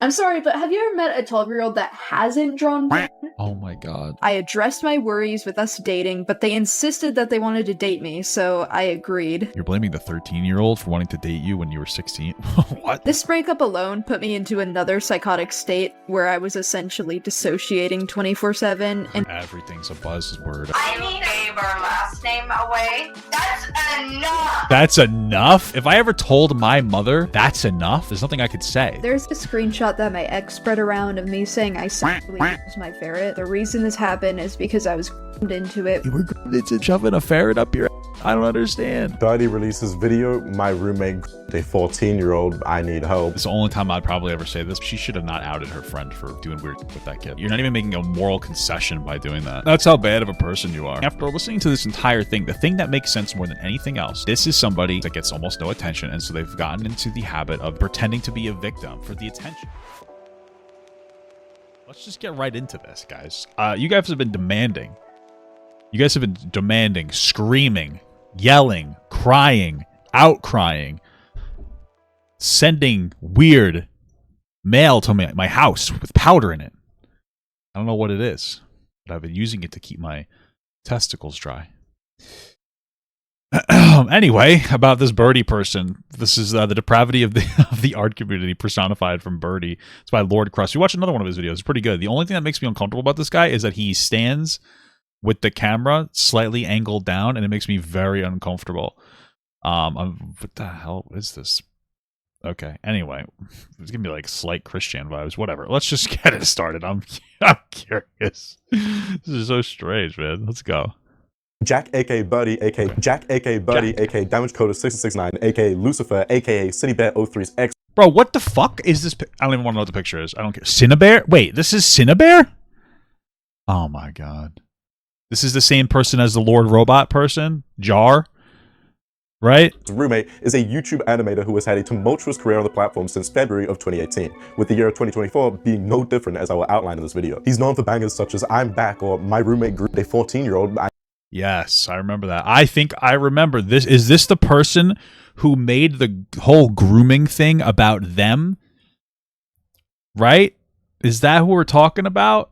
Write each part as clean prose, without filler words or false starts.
I'm sorry, but have you ever met a 12-year-old that hasn't drawn porn? Oh my god. I addressed my worries with us dating, but they insisted that they wanted to date me, so I agreed. You're blaming the 13-year-old for wanting to date you when you were 16? What? This breakup alone put me into another psychotic state where I was essentially dissociating 24/7 and Everything's a buzzword. I need to give our last name away. That's enough. That's enough? If I ever told my mother that's enough, there's nothing I could say. there's a screenshot that my ex spread around of me saying I sexually abused my ferret. The reason this happened is because I was into it. You were into shoving a ferret up your ass. I don't understand. Birdie releases video, my roommate, a 14-year-old, I need help. It's the only time I'd probably ever say this. She should have not outed her friend for doing weird with that kid. You're not even making a moral concession by doing that. That's how bad of a person you are. After listening to this entire thing, the thing that makes sense more than anything else, this is somebody that gets almost no attention, and so they've gotten into the habit of pretending to be a victim for the attention. Let's just get right into this, guys. You guys have been demanding. You guys have been demanding, screaming, yelling, crying, outcrying, sending weird mail to my house with powder in it. I don't know what it is, but I've been using it to keep my testicles dry. Anyway, about this Birdie person. This is the depravity of the art community personified from Birdie. It's by Lord Crust. You watch another one of his videos. It's pretty good. The only thing that makes me uncomfortable about this guy is that he stands with the camera slightly angled down, and it makes me very uncomfortable. What the hell is this? Okay. Anyway, it's gonna be like slight Christian vibes. Whatever. Let's just get it started. I'm curious. This is so strange, man. Let's go. Jack, aka Birdie, aka Jack, aka Birdie, aka Damage Coder 6669, aka Lucifer, aka CityBear03's ex. Bro, what the fuck is this? I don't even want to know what the picture is. I don't care. Cinnabear? Wait, this is Cinnabear? Oh my god. This is the same person as the Lord Robot person? Jar? Right? Roommate is a YouTube animator who has had a tumultuous career on the platform since February of 2018, with the year of 2024 being no different, as I will outline in this video. He's known for bangers such as I'm Back or My Roommate Grew, a 14-year-old. Yes, I remember that. I think I remember this. Is this the person who made the whole grooming thing about them? Right? Is that who we're talking about?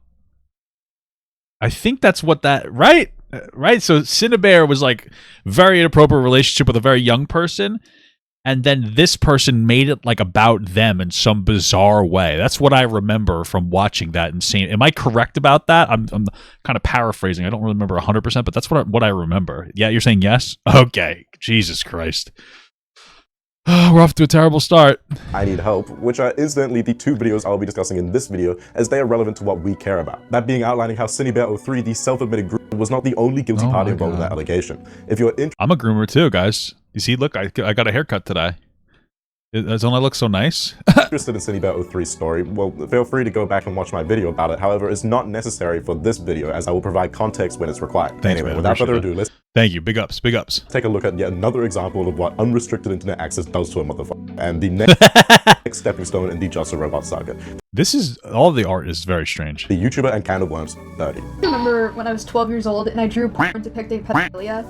I think that's what that... Right? Right? So Cinnabear was like very inappropriate relationship with a very young person. And then this person made it like about them in some bizarre way. That's what I remember from watching that insane. Am I correct about that? I'm kind of paraphrasing. I don't remember 100%, but that's what I remember. Yeah, you're saying yes? Okay. Jesus Christ. We're off to a terrible start. I need help, which are incidentally the two videos I'll be discussing in this video, as they are relevant to what we care about. That being outlining how CityBear03, the self-admitted groomer, was not the only guilty party involved in that allegation. If you're interested, I'm a groomer too, guys. You see, look, I got a haircut today. Doesn't I look so nice? interested in CityBear03's story, well, feel free to go back and watch my video about it. However, it's not necessary for this video, as I will provide context when it's required. Thanks, anyway, man. without further ado, let's Thank you. Big ups. Big ups. take a look at yet another example of what unrestricted internet access does to a motherfucker, and the next stepping stone in the Just a Robot saga. This is... All the art is very strange. The YouTuber and can of worms, Birdie. I remember when I was 12 years old and I drew porn depicting pedophilia.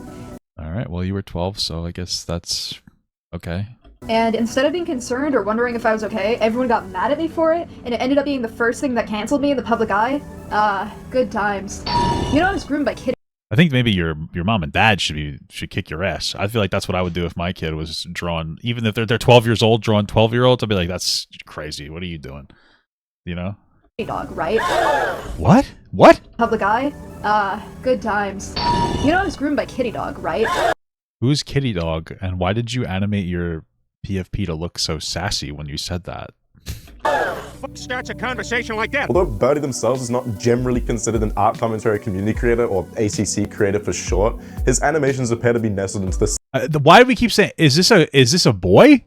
All right. Well, you were 12, so I guess that's... Okay. And instead of being concerned or wondering if I was okay, everyone got mad at me for it, and it ended up being the first thing that canceled me in the public eye. Good times. You know, I was groomed by kids. I think maybe your mom and dad should kick your ass. I feel like that's what I would do if my kid was drawing, even if they're 12 years old, drawing 12-year-olds. I'd be like, that's crazy. What are you doing? You know? Dog, right? What? What? Public eye. Good times. You know, I was groomed by Kitty Dog, right? Who's Kitty Dog, and why did you animate your PFP to look so sassy when you said that? Starts a conversation like that. Although Birdie themselves is not generally considered an art commentary community creator, or ACC creator for short, his animations appear to be nestled into the Why do we keep saying, is this a boy?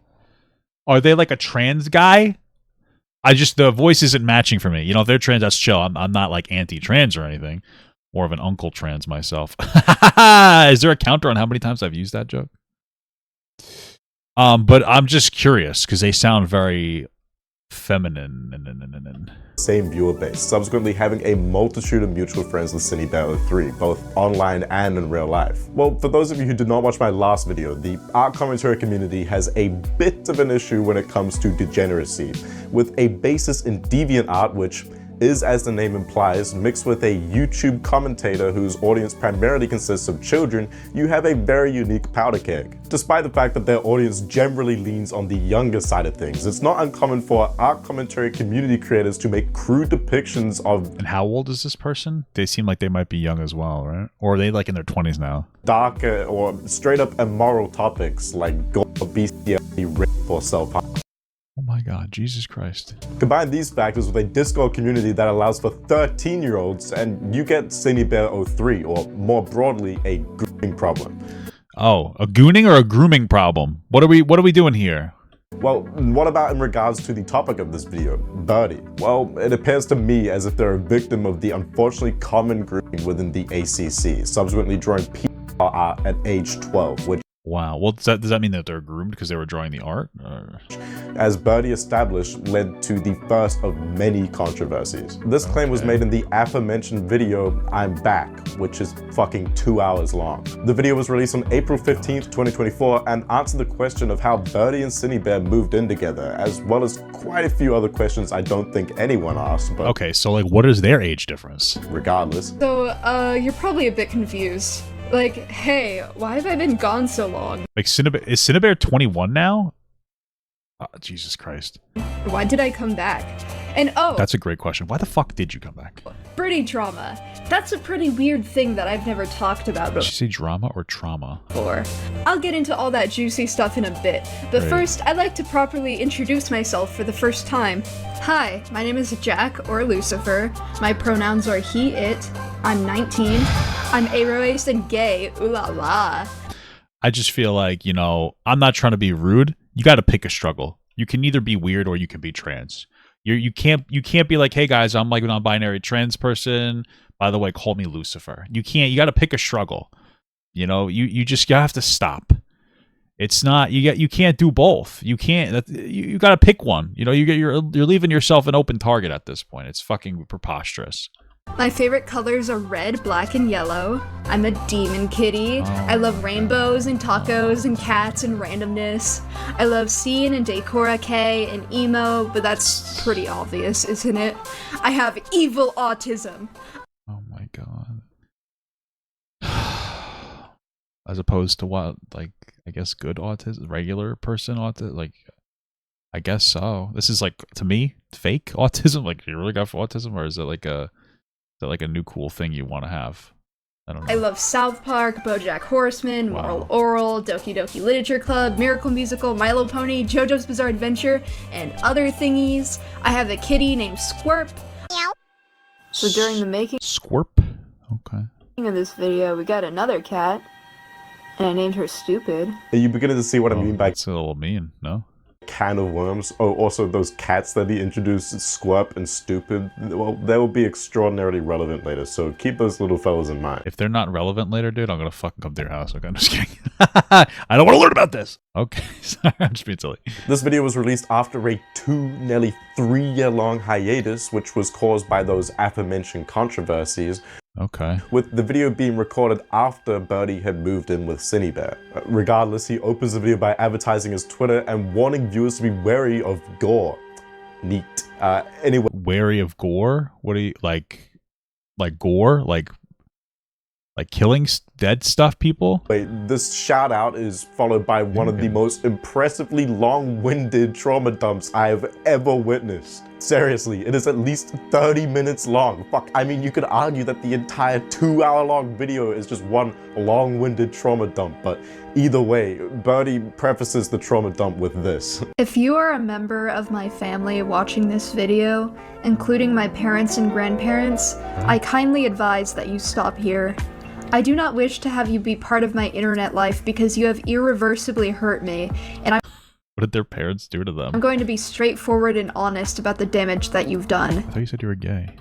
Are they like a trans guy? The voice isn't matching for me. You know, if they're trans, that's chill. I'm not like anti-trans or anything. More of an uncle trans myself. Is there a counter on how many times I've used that joke? But I'm just curious because they sound very feminine. Same viewer base, subsequently having a multitude of mutual friends with Ciney03, both online and in real life. Well, for those of you who did not watch my last video, the art commentary community has a bit of an issue when it comes to degeneracy, with a basis in deviant art, which is, as the name implies, mixed with a YouTube commentator whose audience primarily consists of children. You have a very unique powder keg. Despite the fact that their audience generally leans on the younger side of things, it's not uncommon for art commentary community creators to make crude depictions of... And how old is this person? They seem like they might be young as well, right? Or are they like in their 20s now? Darker or straight up immoral topics like gore, bestiality, rape, or self-harm. Oh my god, Jesus Christ. Combine these factors with a Discord community that allows for 13-year-olds and you get CineyBear03, or more broadly, a grooming problem. Oh, a gooning or a grooming problem? What are we doing here? Well, what about in regards to the topic of this video, Birdie? Well, it appears to me as if they're a victim of the unfortunately common grooming within the ACC, subsequently drawing PR art at age 12, which... Wow, well, does that mean that they're groomed because they were drawing the art? As Birdie established, led to the first of many controversies. This claim was made in the aforementioned video, I'm Back, which is fucking 2 hours long. The video was released on April 15th, 2024, and answered the question of how Birdie and Cineybear moved in together, as well as quite a few other questions I don't think anyone asked, but... Okay, so like, what is their age difference? Regardless. So, you're probably a bit confused. Like, hey, why have I been gone so long? Like, is Cineybear 21 now? Oh, Jesus Christ. Why did I come back? And oh, that's a great question. Why the fuck did you come back? Birdie trauma. That's a pretty weird thing that I've never talked about Did you say drama or trauma? before. I'll get into all that juicy stuff in a bit, but Great. first, I'd like to properly introduce myself for the first time. Hi, my name is Jack, or Lucifer. My pronouns are he, it. I'm 19. I'm aroaced and gay. Ooh la la. I just feel like, you know, I'm not trying to be rude. You got to pick a struggle. You can either be weird or you can be trans. You can't be like, hey guys, I'm like a non-binary trans person. By the way, call me Lucifer. You got to pick a struggle. You know, you have to stop. It's not, you can't do both. You can't, you got to pick one. You know, you're leaving yourself an open target at this point. It's fucking preposterous. My favorite colors are red, black, and yellow. I'm a demon kitty. I love rainbows and tacos and cats and randomness. I love scene and decora K and emo, but that's pretty obvious, isn't it? I have evil autism. Oh my god. As opposed to what? Like, I guess good autism? Regular person autism? Like, I guess so. This is like, to me, fake autism? Like, you really got autism? Or is it like a new cool thing you want to have? I don't know. I love South Park, BoJack Horseman, Wow. Moral Oral, Doki Doki Literature Club, Miracle Musical, My Little Pony, JoJo's Bizarre Adventure, and other thingies. I have a kitty named Squirp. So during the making Squirp? Okay. of this video, we got another cat, and I named her Stupid. Are you beginning to see what I mean by It's a little mean, no? can of worms? Oh, also those cats that he introduced, Squirp and Stupid, well, they will be extraordinarily relevant later, so keep those little fellas in mind. If they're not relevant later, dude, I'm gonna fucking come to your house. Okay, I'm just kidding. I don't want to learn about this. Okay, sorry, I'm just being silly. This video was released after a nearly 3-year-long hiatus, which was caused by those aforementioned controversies, Okay. with the video being recorded after Birdie had moved in with Cineybear. Regardless, he opens the video by advertising his Twitter and warning viewers to be wary of gore. Neat. Anyway. Wary of gore? What do you like gore? Like killing dead stuff, people? This shout out is followed by one of the most impressively long-winded trauma dumps I have ever witnessed. Seriously, it is at least 30 minutes long. Fuck, I mean, you could argue that the entire 2-hour-long video is just one long-winded trauma dump, but either way, Birdie prefaces the trauma dump with this. If you are a member of my family watching this video, including my parents and grandparents, I kindly advise that you stop here. I do not wish to have you be part of my internet life because you have irreversibly hurt me, and What did their parents do to them? I'm going to be straightforward and honest about the damage that you've done. I thought you said you were gay.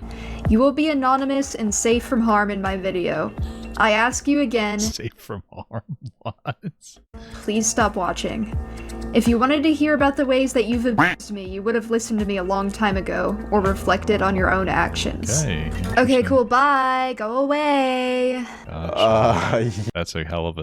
You will be anonymous and safe from harm in my video. I ask you again, Safe from harm? What? please stop watching. If you wanted to hear about the ways that you've abused me, you would have listened to me a long time ago, or reflected on your own actions. Okay, cool, bye, go away. That's a hell of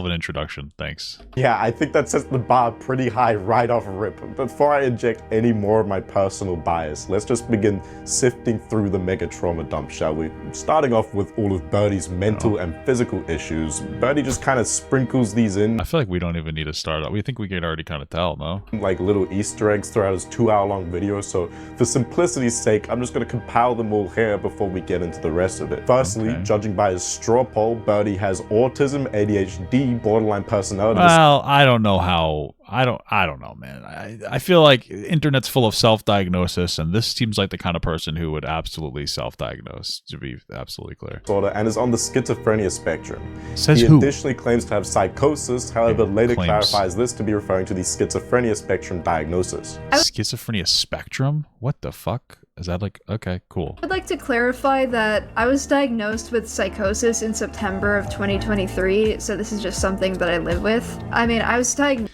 an introduction, thanks. Yeah, I think that sets the bar pretty high right off rip. Before I inject any more of my personal bias, let's just begin sifting through the mega trauma dump, shall we? Starting off with all of Birdie's mental and physical issues, Birdie just kind of sprinkles these in. I feel like we don't even need to start. We think we can already kind of tell, no? Like little Easter eggs throughout his 2-hour-long video, so for simplicity's sake, I'm just going to compile them all here before we get into the rest of it. Firstly, judging by his straw poll, Birdie has autism, ADHD, borderline personality. Well, I don't know how. I don't know, man. I feel like internet's full of self-diagnosis, and this seems like the kind of person who would absolutely self-diagnose, to be absolutely clear. And is on the schizophrenia spectrum. Says he who? additionally claims to have psychosis, however, later clarifies this to be referring to the schizophrenia spectrum diagnosis. Schizophrenia spectrum? What the fuck? Is that like, okay, cool. I'd like to clarify that I was diagnosed with psychosis in September of 2023, so this is just something that I live with. I mean, I was diagnosed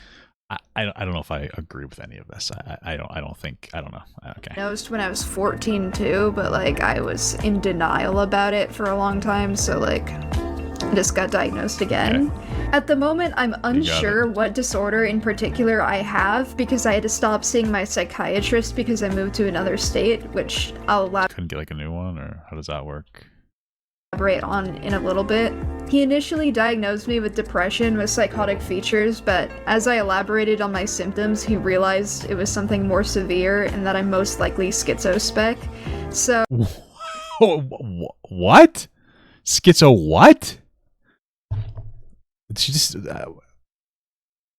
I don't know if I agree with any of this. I don't know. Okay. Diagnosed when I was 14 too, but like I was in denial about it for a long time, so like I just got diagnosed again. Okay. At the moment, I'm unsure what disorder in particular I have because I had to stop seeing my psychiatrist because I moved to another state, which I'll couldn't get like a new one, or how does that work? Elaborate on in a little bit. He initially diagnosed me with depression with psychotic features, but as I elaborated on my symptoms, he realized it was something more severe and that I'm most likely schizospec. So what? Schizo what? She just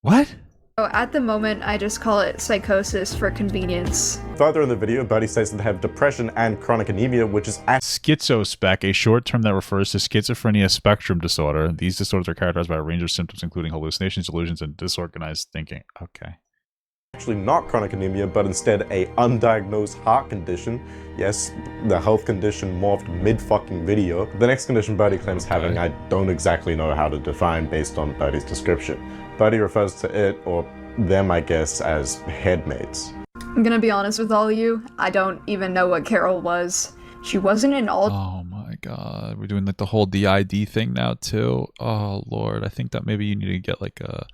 what? At the moment, I just call it psychosis for convenience. Further in the video, Birdie says that they have depression and chronic anemia, which is schizospec, a short term that refers to schizophrenia spectrum disorder. These disorders are characterized by a range of symptoms, including hallucinations, delusions, and disorganized thinking. Okay. Actually not chronic anemia, but instead a undiagnosed heart condition. Yes, the health condition morphed mid-fucking video. The next condition Birdie claims having, I don't exactly know how to define based on Birdie's description. Birdie refers to it, or them I guess, as headmates. I'm gonna be honest with all of you, I don't even know what Carol was. She wasn't in all- Oh my god, we're doing like the whole DID thing now too. Oh lord, I think that maybe you need to get like a...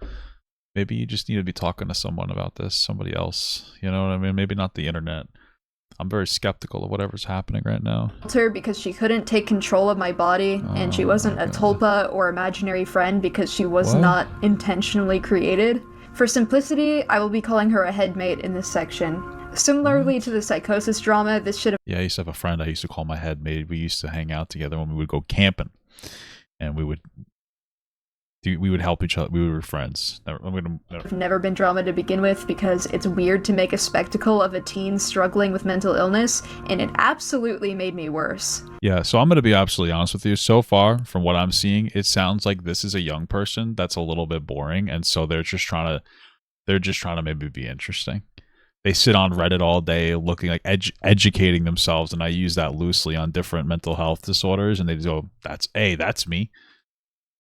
Maybe you just need to be talking to someone about this, somebody else. You know what I mean? Maybe not the internet. I'm very skeptical of whatever's happening right now. Her because she couldn't take control of my body, and she wasn't a tulpa or imaginary friend because she was not intentionally created. For simplicity, I will be calling her a headmate in this section. Similarly to the psychosis drama, this should have— Yeah, I used to have a friend I used to call my headmate. We used to hang out together when we would go camping, and we would help each other. We were friends. Never been drama to begin with because it's weird to make a spectacle of a teen struggling with mental illness, and it absolutely made me worse. Yeah, so I'm going to be absolutely honest with you. So far, from what I'm seeing, it sounds like this is a young person that's a little bit boring, and so they're just trying to maybe be interesting. They sit on Reddit all day looking like educating themselves, and I use that loosely on different mental health disorders, and they go, that's me.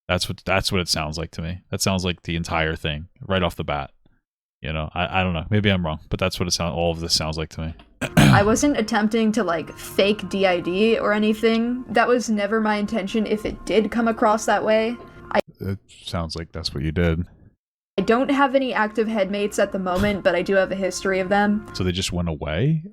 That's what it sounds like to me. That sounds like the entire thing right off the bat. You know, I don't know. Maybe I'm wrong, but that's what all of this sounds like to me. I wasn't attempting to like fake DID or anything. That was never my intention if it did come across that way. It sounds like that's what you did. I don't have any active headmates at the moment, but I do have a history of them. So they just went away?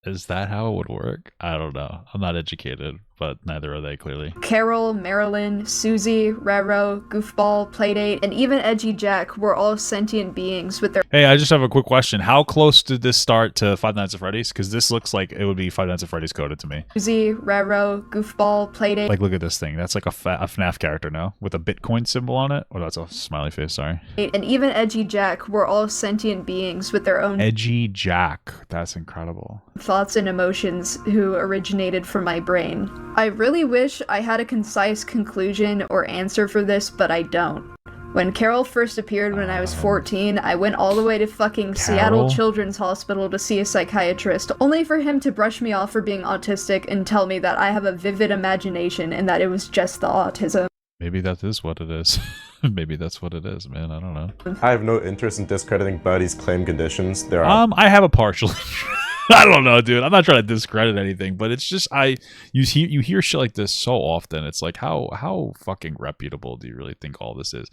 Is that how it would work? I don't know. I'm not educated, but neither are they, clearly. Carol, Marilyn, Susie, Rero, Goofball, Playdate, and even Edgy Jack were all sentient beings with their— Hey, I just have a quick question. How close did this start to Five Nights at Freddy's? Because this looks like it would be Five Nights at Freddy's coded to me. Susie, Rero, Goofball, Playdate— Like, look at this thing. That's like a FNAF character now, with a Bitcoin symbol on it. Oh, that's a smiley face, sorry. And even Edgy Jack were all sentient beings with their own— Edgy Jack. That's incredible. Thoughts and emotions who originated from my brain. I really wish I had a concise conclusion or answer for this, but I don't. When Carol first appeared when I was 14, I went all the way to fucking Seattle Children's Hospital to see a psychiatrist, only for him to brush me off for being autistic and tell me that I have a vivid imagination and that it was just the autism. Maybe that is what it is. Maybe that's what it is, man. I don't know. I have no interest in discrediting Birdie's claim conditions. There are I have a partial. I don't know, dude. I'm not trying to discredit anything, but it's just you hear shit like this so often. It's like how fucking reputable do you really think all this is?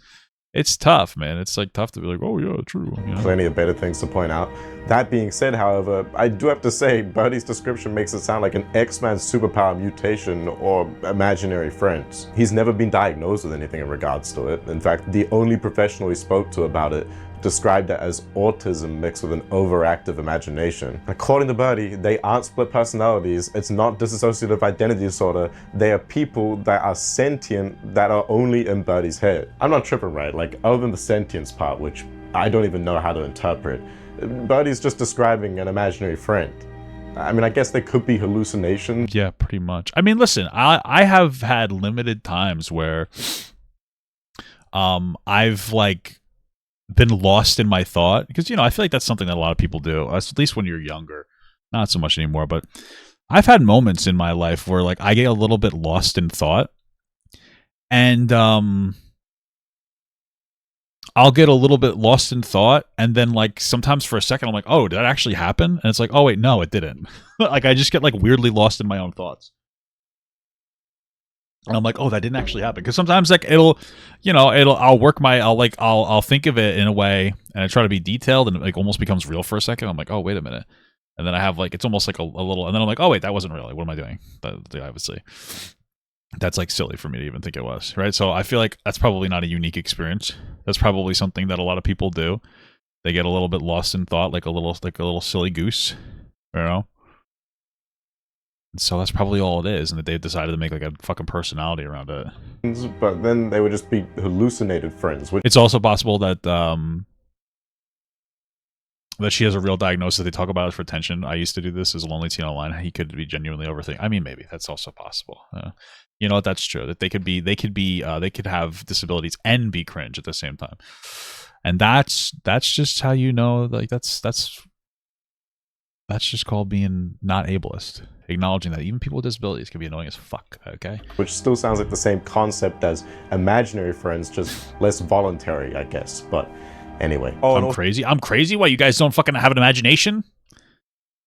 It's tough, man. It's like tough to be like, oh yeah, true. You know? plenty of better things to point out. That being said, however, I do have to say Birdie's description makes it sound like an X-Men superpower mutation or imaginary friends. He's never been diagnosed with anything in regards to it. In fact, the only professional he spoke to about it described it as autism mixed with an overactive imagination. According to Birdie, they aren't split personalities, it's not dissociative identity disorder, they are people that are sentient that are only in Birdie's head. I'm not tripping, right? Like, other than the sentience part, which I don't even know how to interpret, Birdie's just describing an imaginary friend. I mean, I guess there could be hallucinations. Yeah, pretty much. I mean, listen, I have had limited times where I've like been lost in my thought, because I feel like that's something that a lot of people do, at least when you're younger. Not so much anymore, but I've had moments in my life where like I get a little bit lost in thought, and I'll get a little bit lost in thought, and then like sometimes for a second I'm like, oh, did that actually happen? And it's like, oh wait, no, it didn't. Like I just get like weirdly lost in my own thoughts. And I'm like, oh, that didn't actually happen. Because sometimes like I'll think of it in a way, and I try to be detailed, and it like almost becomes real for a second. I'm like, oh, wait a minute. And then I have like, it's almost like a little, and then I'm like, oh wait, that wasn't real. Like, what am I doing? Obviously, that's like silly for me to even think it was, right? So I feel like that's probably not a unique experience. That's probably something that a lot of people do. They get a little bit lost in thought, like a little silly goose, So that's probably all it is, and that they've decided to make like a fucking personality around it. But then they would just be hallucinated friends. Which It's also possible that that she has a real diagnosis. They talk about it for attention. I used to do this as a lonely teen online. He could be genuinely overthinking. I mean, maybe that's also possible. That's true. That they could have disabilities and be cringe at the same time, and that's just how like that's just called being not ableist. Acknowledging that even people with disabilities can be annoying as fuck, okay? Which still sounds like the same concept as imaginary friends, just less voluntary, I guess. But anyway. I'm crazy? I'm crazy? Why, you guys don't fucking have an imagination?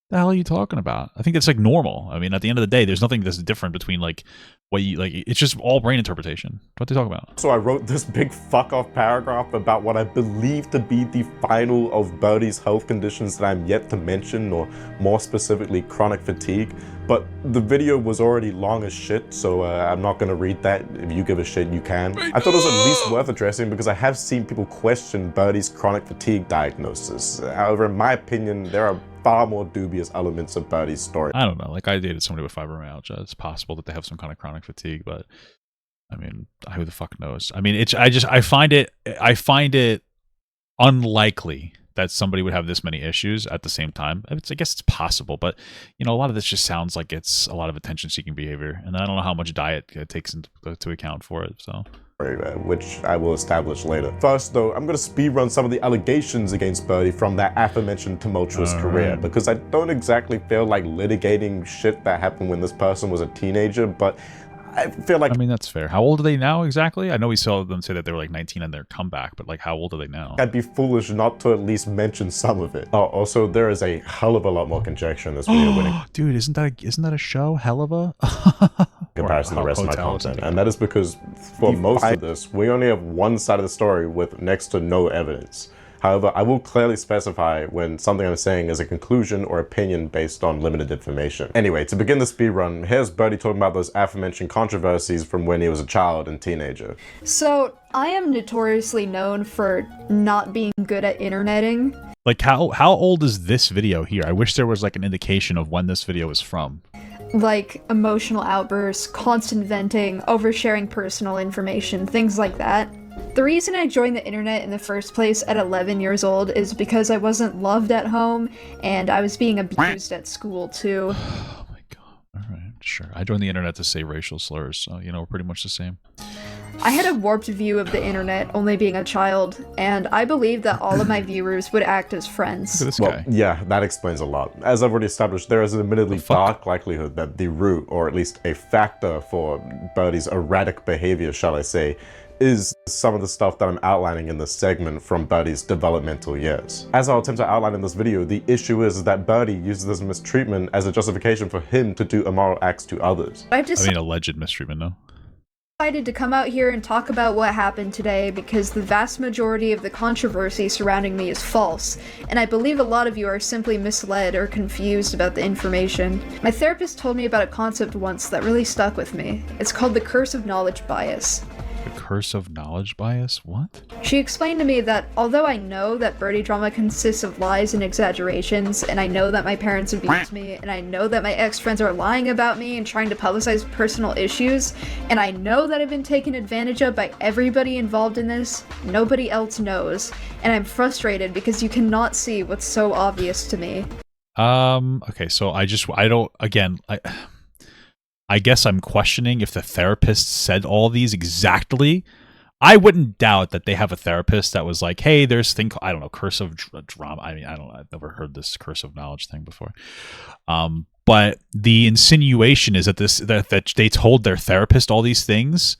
The hell are you talking about? I think that's like normal. I mean, at the end of the day, there's nothing that's different between like what you like. It's just all brain interpretation. What they talk about? So I wrote this big fuck off paragraph about what I believe to be the final of Birdie's health conditions that I'm yet to mention, or more specifically, chronic fatigue. But the video was already long as shit, so I'm not gonna read that. If you give a shit, you can. I thought it was at least worth addressing because I have seen people question Birdie's chronic fatigue diagnosis. However, in my opinion, there are far more dubious elements of Birdie's story. I don't know. Like, I dated somebody with fibromyalgia. It's possible that they have some kind of chronic fatigue, but I mean, who the fuck knows? I mean, I find it unlikely that somebody would have this many issues at the same time. I guess it's possible, but a lot of this just sounds like it's a lot of attention-seeking behavior, and I don't know how much diet it takes into account for it. So. Which I will establish later. First though, I'm going to speedrun some of the allegations against Birdie from that aforementioned tumultuous career, because I don't exactly feel like litigating shit that happened when this person was a teenager, but I feel like... I mean, that's fair. How old are they now exactly? I know we saw them say that they were like 19 on their comeback, but like how old are they now? I'd be foolish not to at least mention some of it. Oh, also, there is a hell of a lot more conjecture in this video. Dude, isn't that a show? Hell of a... comparison to the rest of my content. And that is because for most of this, we only have one side of the story with next to no evidence. However, I will clearly specify when something I'm saying is a conclusion or opinion based on limited information. Anyway, to begin the speedrun, here's Birdie talking about those aforementioned controversies from when he was a child and teenager. So, I am notoriously known for not being good at interneting. Like, how old is this video here? I wish there was like an indication of when this video is from. Like, emotional outbursts, constant venting, oversharing personal information, things like that. The reason I joined the internet in the first place at 11 years old is because I wasn't loved at home, and I was being abused at school too. Oh my god. Alright, sure. I joined the internet to say racial slurs, so, we're pretty much the same. I had a warped view of the internet, only being a child, and I believed that all of my viewers would act as friends. Look at this Well, guy. yeah, that explains a lot. As I've already established, there is an admittedly dark likelihood that the root, or at least a factor for Birdie's erratic behavior, shall I say, is some of the stuff that I'm outlining in this segment from Birdie's developmental years. As I'll attempt to outline in this video, the issue is that Birdie uses this mistreatment as a justification for him to do immoral acts to others. I've just Alleged mistreatment, no? decided to come out here and talk about what happened today because the vast majority of the controversy surrounding me is false, and I believe a lot of you are simply misled or confused about the information. My therapist told me about a concept once that really stuck with me. It's called the curse of knowledge bias. The curse of knowledge bias? What? She explained to me that although I know that Birdie drama consists of lies and exaggerations, and I know that my parents abused me, and I know that my ex-friends are lying about me and trying to publicize personal issues, and I know that I've been taken advantage of by everybody involved in this, nobody else knows, and I'm frustrated because you cannot see what's so obvious to me. Okay, so I guess I'm questioning if the therapist said all these exactly. I wouldn't doubt that they have a therapist that was like, hey, there's I don't know, curse of drama. I mean, I've never heard this curse of knowledge thing before. But the insinuation is that that they told their therapist all these things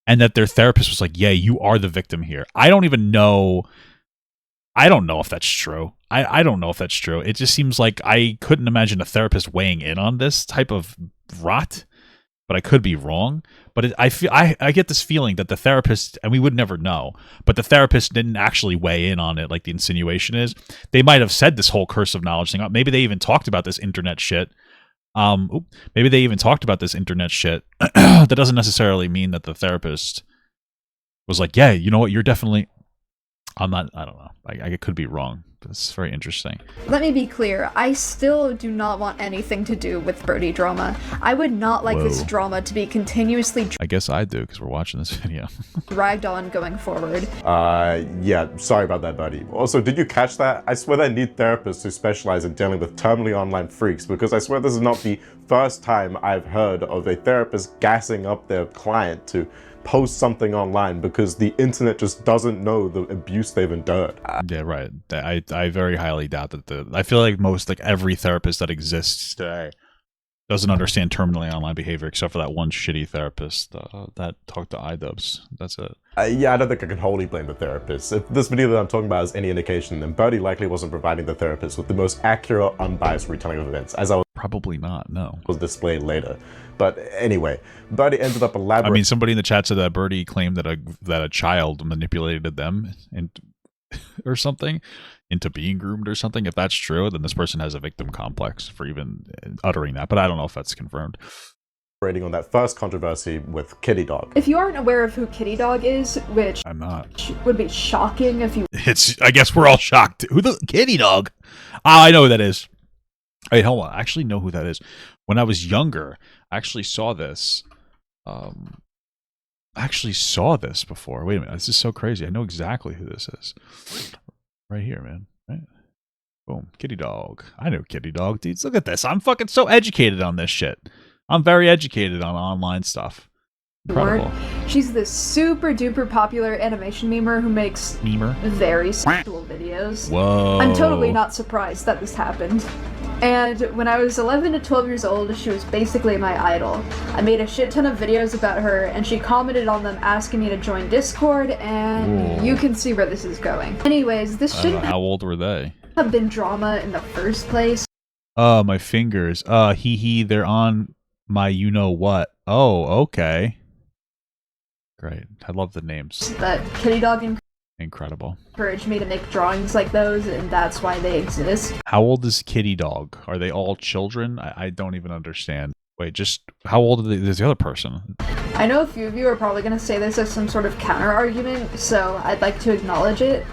and that their therapist was like, yeah, you are the victim here. I don't know if that's true. I don't know if that's true. It just seems like I couldn't imagine a therapist weighing in on this type of rot, but I could be wrong. But I get this feeling that the therapist, and we would never know, but the therapist didn't actually weigh in on it like the insinuation is. They might have said this whole curse of knowledge thing. Maybe they even talked about this internet shit. Maybe they even talked about this internet shit. That doesn't necessarily mean that the therapist was like, yeah, you know what, you're definitely... I don't know. I could be wrong. It's very interesting. Let me be clear, I still do not want anything to do with Birdie drama. I would not like this drama to be continuously I guess I do, because we're watching this video. dragged on going forward. Yeah, sorry about that, Birdie. Also, did you catch that? I swear they need therapists who specialize in dealing with terminally online freaks, because I swear this is not the first time I've heard of a therapist gassing up their client to post something online because the internet just doesn't know the abuse they've endured. Yeah, right. I very highly doubt that I feel like every therapist that exists today doesn't understand terminally online behavior, except for that one shitty therapist that talked to iDubbbz. That's it. Yeah, I don't think I can wholly blame the therapist. If this video that I'm talking about is any indication, then Birdie likely wasn't providing the therapist with the most accurate, unbiased retelling of events, as I Probably not, no. was displayed later. But anyway, Birdie ended up elaborating. I mean, somebody in the chat said that Birdie claimed that a child manipulated them or something into being groomed or something. If that's true, then this person has a victim complex for even uttering that. But I don't know if that's confirmed. On that first controversy with Kitty Dog. If you aren't aware of who Kitty Dog is, which I'm not, would be shocking if you... I guess we're all shocked. Who the Kitty Dog? Oh, I know who that is. Wait, hold on. I actually know who that is. When I was younger, I actually saw this. I actually saw this before. Wait a minute. This is so crazy. I know exactly who this is. Right here, man. Right? Boom. Kitty Dog. I know Kitty Dog, dudes. Look at this. I'm fucking so educated on this shit. I'm very educated on online stuff. Incredible. She's this super duper popular animation memer who makes very sexual videos. Whoa. I'm totally not surprised that this happened. And when I was 11 to 12 years old, she was basically my idol. I made a shit ton of videos about her, and she commented on them asking me to join Discord, and you can see where this is going. Anyways, this shouldn't how old were they? Have been drama in the first place. Oh, my fingers. They're on my you-know-what. Oh, okay. Great. I love the names. That Kitty Dog Incredible. encouraged me to make drawings like those, and that's why they exist. How old is Kitty Dog? Are they all children? I don't even understand. Wait, just how old is the other person? I know a few of you are probably going to say this as some sort of counter-argument, so I'd like to acknowledge it.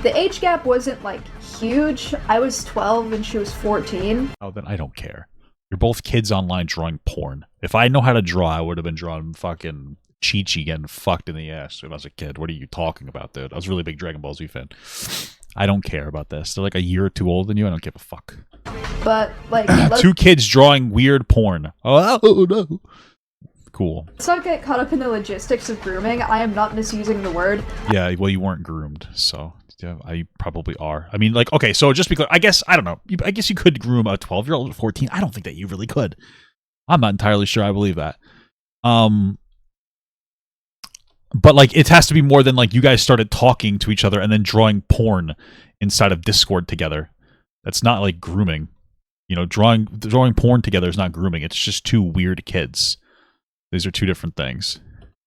The age gap wasn't, like, huge. I was 12 and she was 14. Oh, then I don't care. You're both kids online drawing porn. If I know how to draw, I would have been drawing fucking Chi-Chi getting fucked in the ass when I was a kid. What are you talking about, dude? I was a really big Dragon Ball Z fan. I don't care about this. They're like a year or two older than you. I don't give a fuck. But, like... Two kids drawing weird porn. Oh, no. Cool. Let's not get caught up in the logistics of grooming. I am not misusing the word. Yeah, well, you weren't groomed, so yeah, I probably are. I mean, like, okay, so just because I guess I don't know. I guess you could groom a 12-year-old at 14. I don't think that you really could. I'm not entirely sure I believe that. But like, it has to be more than like you guys started talking to each other and then drawing porn inside of Discord together. That's not like grooming. You know, drawing porn together is not grooming. It's just two weird kids. These are two different things.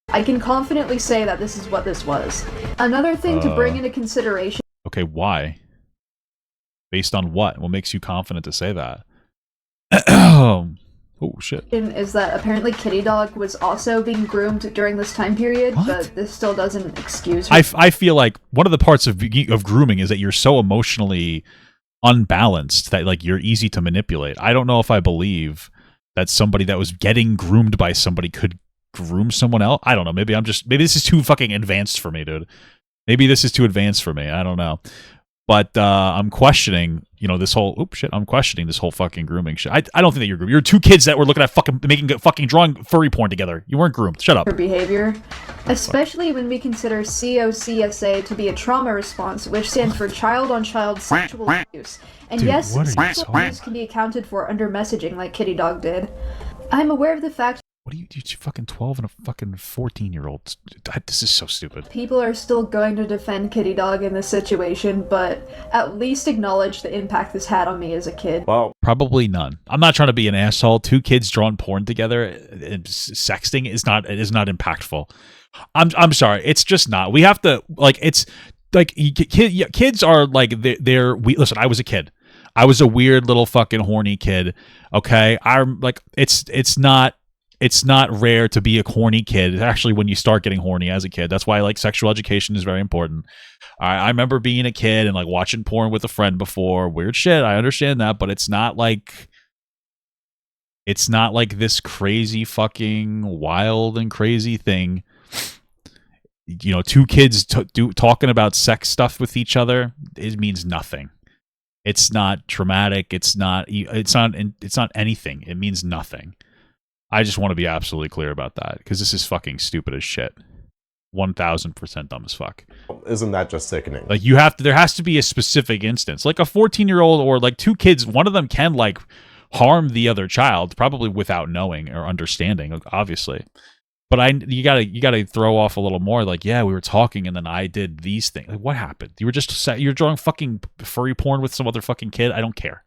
I can confidently say that this is what this was. Another thing to bring into consideration. Okay, why? Based on what? What makes you confident to say that? Oh, shit. Is that apparently Kitty Dog was also being groomed during this time period, What? but this still doesn't excuse her. I feel like one of the parts of grooming is that you're so emotionally unbalanced that like you're easy to manipulate. I don't know if I believe that somebody that was getting groomed by somebody could groom someone else. I don't know. Maybe this is too fucking advanced for me, dude. Maybe this is too advanced for me. I don't know. But I'm questioning, you know, this whole I'm questioning this whole fucking grooming shit. I don't think that you're groomed. You're two kids that were looking at fucking drawing furry porn together. You weren't groomed. Shut up. Her behavior, especially when we consider COCSA to be a trauma response, which stands for child-on-child sexual abuse. And Dude, yes, what are you sexual talking abuse can be accounted for under messaging like Kitty Dog did. I'm aware of the fact What are you fucking 12 and a fucking 14-year-old? This is so stupid. people are still going to defend Kitty Dog in this situation, but at least acknowledge the impact this had on me as a kid. Well, Probably none. I'm not trying to be an asshole. Two kids drawing porn together and sexting is not impactful. I'm sorry. It's just not. We have to like. It's like kids are like listen. I was a kid. I was a weird little fucking horny kid. Okay. I'm like it's not. It's not rare to be a horny kid. It's actually when you start getting horny as a kid. That's why like sexual education is very important. I remember being a kid and like watching porn with a friend before. Weird shit. I understand that, but it's not like this crazy fucking wild and crazy thing. You know, two kids talking about sex stuff with each other. It means nothing. It's not traumatic. It's not anything. It means nothing. I just want to be absolutely clear about that because this is fucking stupid as shit. 1000% dumb as fuck. isn't that just sickening? Like there has to be a specific instance. Like a 14-year-old or like two kids, one of them can like harm the other child, probably without knowing or understanding, obviously. But you gotta throw off a little more. Like, yeah, we were talking and then I did these things. Like, what happened? You're drawing fucking furry porn with some other fucking kid. I don't care.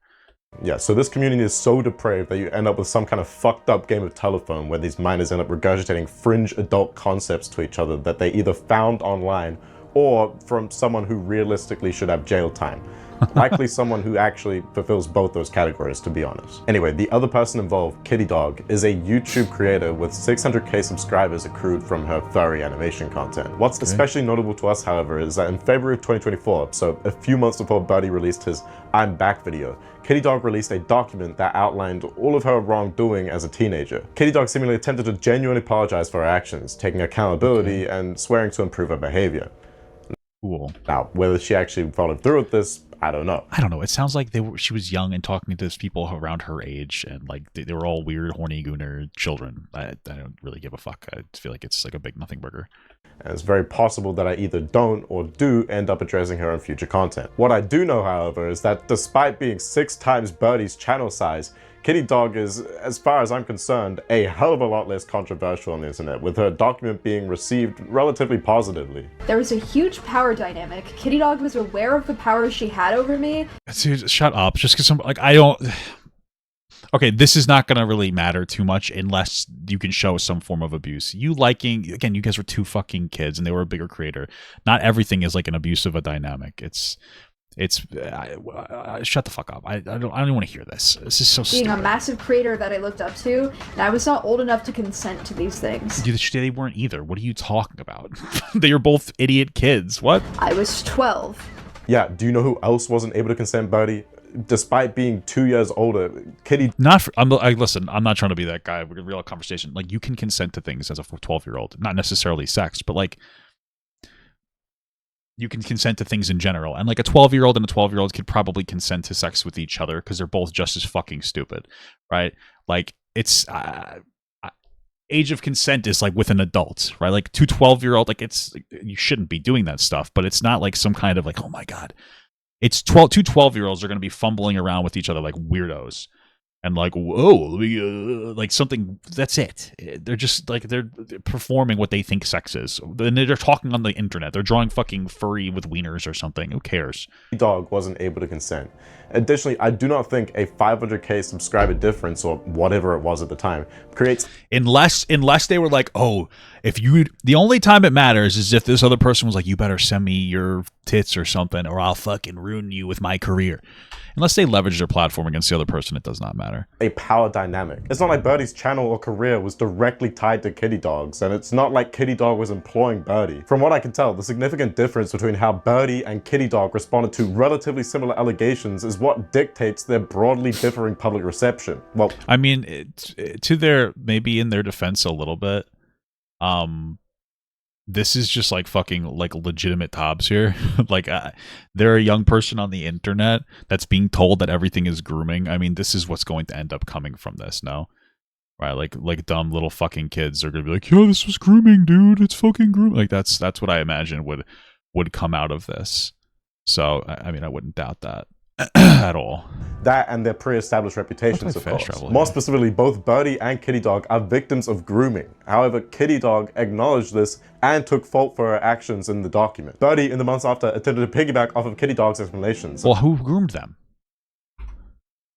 Yeah, so this community is so depraved that you end up with some kind of fucked up game of telephone where these minors end up regurgitating fringe adult concepts to each other that they either found online or from someone who realistically should have jail time. Likely someone who actually fulfills both those categories, to be honest. Anyway, the other person involved, Kitty Dog, is a YouTube creator with 600k subscribers accrued from her furry animation content. What's especially notable to us, however, is that in February of 2024, so a few months before Birdie released his I'm Back video, Kitty Dog released a document that outlined all of her wrongdoing as a teenager. Kitty Dog seemingly attempted to genuinely apologize for her actions, taking accountability and swearing to improve her behavior. Cool. Now, whether she actually followed through with this, I don't know. It sounds like she was young and talking to those people around her age, and like they were all weird, horny gooner children. I don't really give a fuck. I feel like it's like a big nothing burger. And it's very possible that I either don't or do end up addressing her in future content. What I do know, however, is that despite being 6 times Birdie's channel size, Kitty Dog is, as far as I'm concerned, a hell of a lot less controversial on the internet, with her document being received relatively positively. There was a huge power dynamic. Kitty Dog was aware of the power she had over me. Dude, shut up. Just because I don't... Okay, this is not going to really matter too much unless you can show some form of abuse. Again, you guys were 2 fucking kids and they were a bigger creator. Not everything is like an abuse of a dynamic. Shut the fuck up. I don't want to hear this. This is so being stupid. a massive creator that I looked up to, and I was not old enough to consent to these things. Dude, they weren't either. What are you talking about? They are both idiot kids. What? I was 12. Yeah, do you know who else wasn't able to consent, Birdie? Despite being 2 years older, Kitty... Listen, I'm not trying to be that guy. We're going to real conversation. Like, you can consent to things as a 12-year-old. Not necessarily sex, but like... You can consent to things in general. And like a 12-year-old and a 12-year-old could probably consent to sex with each other because they're both just as fucking stupid, right? Like, it's... age of consent is like with an adult, right? Like 12-year-old, like you shouldn't be doing that stuff, but it's not like some kind of like, oh my God. It's 12-year-olds are going to be fumbling around with each other like weirdos. And like, whoa, like something, that's it. They're just like, they're performing what they think sex is. And they're talking on the internet. They're drawing fucking furry with wieners or something. Who cares? Dog wasn't able to consent. Additionally, I do not think a 500k subscriber difference, or whatever it was at the time, creates... Unless they were like, oh, the only time it matters is if this other person was like, you better send me your tits or something, or I'll fucking ruin you with my career. Unless they leverage their platform against the other person, it does not matter. A power dynamic. It's not like Birdie's channel or career was directly tied to Kitty Dogs, and it's not like Kitty Dog was employing Birdie. From what I can tell, the significant difference between how Birdie and Kitty Dog responded to relatively similar allegations is what dictates their broadly differing public reception. Well, I mean, maybe in their defense a little bit, this is just like fucking like legitimate Tobs here. Like they're a young person on the internet that's being told that everything is grooming. I mean, this is what's going to end up coming from this, no? Right? Like dumb little fucking kids are gonna be like, yo, this was grooming, dude. It's fucking grooming. Like that's what I imagine would come out of this. So I mean, I wouldn't doubt that at all. That and their pre-established reputations, of course. More specifically, both Birdie and Kitty Dog are victims of grooming. However, Kitty Dog acknowledged this and took fault for her actions in the document. Birdie, in the months after, attempted to piggyback off of Kitty Dog's explanations. Well, who groomed them?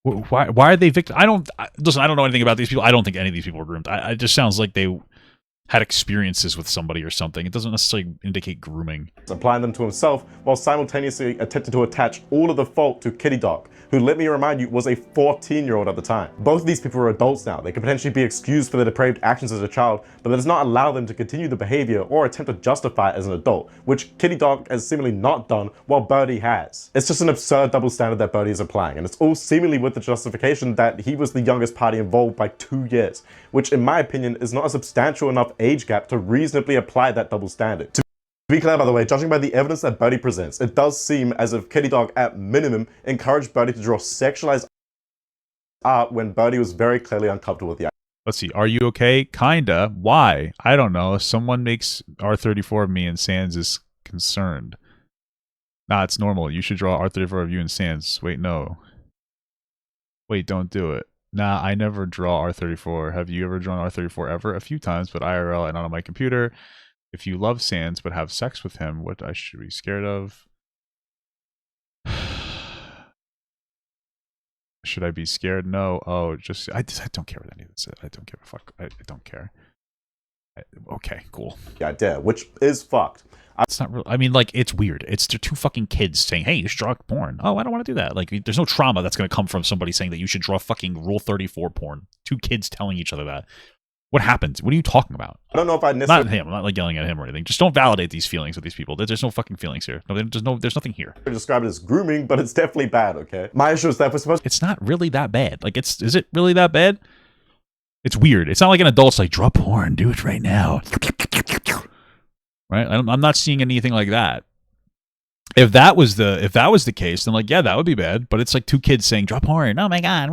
Why are they victims? I don't know anything about these people. I don't think any of these people were groomed. It just sounds like they had experiences with somebody or something. It doesn't necessarily indicate grooming. Applying them to himself while simultaneously attempting to attach all of the fault to Kitty Dog, who, let me remind you, was a 14-year-old at the time. Both of these people are adults now. They could potentially be excused for their depraved actions as a child, but that does not allow them to continue the behavior or attempt to justify it as an adult, which Kitty Dog has seemingly not done while Birdie has. It's just an absurd double standard that Birdie is applying, and it's all seemingly with the justification that he was the youngest party involved by 2 years, which in my opinion is not a substantial enough age gap to reasonably apply that double standard. To be clear, by the way, judging by the evidence that Birdie presents, it does seem as if Kitty Dog, at minimum, encouraged Birdie to draw sexualized art when Birdie was very clearly uncomfortable with the act. Let's see, are you okay? Kinda. Why? I don't know. Someone makes R34 of me and Sans is concerned. Nah, it's normal. You should draw R34 of you and Sans. Wait, no. Wait, don't do it. Nah, I never draw R34. Have you ever drawn R34 ever? A few times, but IRL and not on my computer. If you love Sans but have sex with him, what I should be scared of? Should I be scared? No. Oh, I don't care what any of this is. I don't give a fuck. I don't care. Okay, cool. Yeah, idea, which is fucked. It's not real. I mean, like, it's weird. They're two fucking kids saying, hey, you should draw porn. Oh, I don't want to do that. Like, there's no trauma that's going to come from somebody saying that you should draw fucking Rule 34 porn. Two kids telling each other that. What happened? What are you talking about? I don't know if I necessarily... Not him. I'm not like yelling at him or anything. Just don't validate these feelings with these people. There's no fucking feelings here. No, there's nothing here. Describe it as grooming, but it's definitely bad, okay? My issue is that we're supposed... It's not really that bad. Like, is it really that bad? It's weird. It's not like an adult's like, draw porn, do it right now. Right? I'm not seeing anything like that. If that was the case, then like, yeah, that would be bad. But it's like two kids saying, draw porn. Oh my god,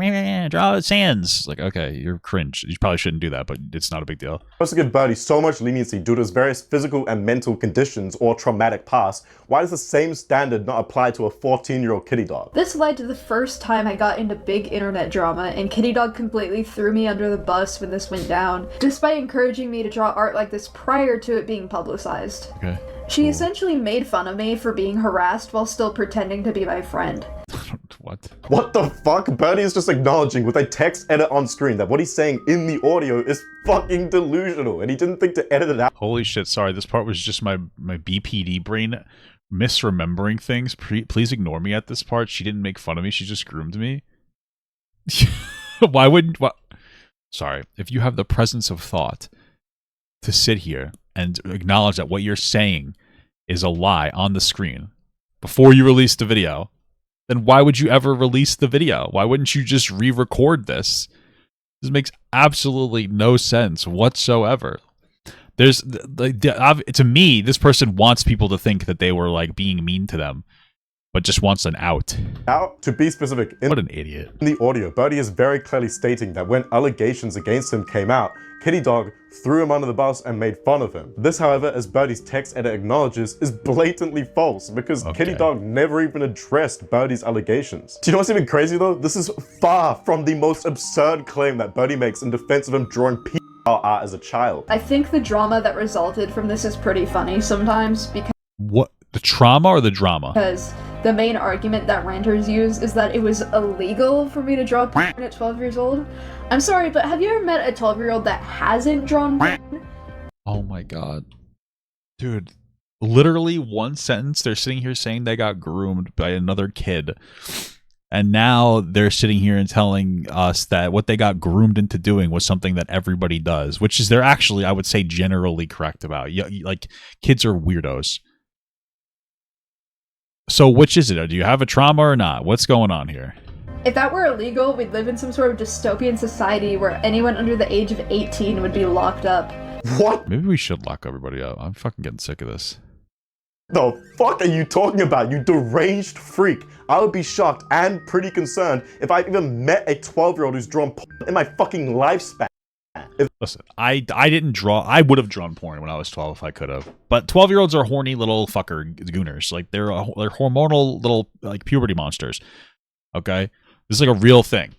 draw Sans. Like, okay, you're cringe. You probably shouldn't do that, but it's not a big deal. Supposed to give Birdie so much leniency due to his various physical and mental conditions or traumatic past. Why does the same standard not apply to a 14-year-old Kitty Dog? This led to the first time I got into big internet drama, and Kitty Dog completely threw me under the bus when this went down, despite encouraging me to draw art like this prior to it being publicized. Okay. She essentially made fun of me for being harassed while still pretending to be my friend. What? What the fuck? Birdie is just acknowledging with a text edit on screen that what he's saying in the audio is fucking delusional, and he didn't think to edit it out. Holy shit, sorry, this part was just my BPD brain misremembering things. Please ignore me at this part. She didn't make fun of me, she just groomed me. Why wouldn't... What? Sorry, if you have the presence of thought to sit here and acknowledge that what you're saying is a lie on the screen before you release the video, then why would you ever release the video? Why wouldn't you just re-record this? This makes absolutely no sense whatsoever. To me, this person wants people to think that they were like being mean to them, but just wants an out. Now, to be specific, What an idiot. in the audio, Birdie is very clearly stating that when allegations against him came out, Kitty Dog threw him under the bus and made fun of him. This, however, as Birdie's text edit acknowledges, is blatantly false because Kitty Dog never even addressed Birdie's allegations. Do you know what's even crazy though? This is far from the most absurd claim that Birdie makes in defense of him drawing art as a child. I think the drama that resulted from this is pretty funny sometimes What? The trauma or the drama? because the main argument that ranters use is that it was illegal for me to draw porn at 12 years old. I'm sorry, but have you ever met a 12-year-old that hasn't drawn porn? Oh my god. Dude, literally one sentence, they're sitting here saying they got groomed by another kid. And now they're sitting here and telling us that what they got groomed into doing was something that everybody does, which is they're actually, I would say, generally correct about. Like, kids are weirdos. So which is it? Do you have a trauma or not? What's going on here? If that were illegal, we'd live in some sort of dystopian society where anyone under the age of 18 would be locked up. What Maybe we should lock everybody up. I'm fucking getting sick of this. the fuck are you talking about, you deranged freak? I would be shocked and pretty concerned if I even met a 12-year-old who's drawn porn in my fucking lifespan. Listen, I didn't draw. I would have drawn porn when I was 12 if I could have. But 12-year-olds are horny little fucker gooners. Like they're hormonal little like puberty monsters. Okay, this is like a real thing.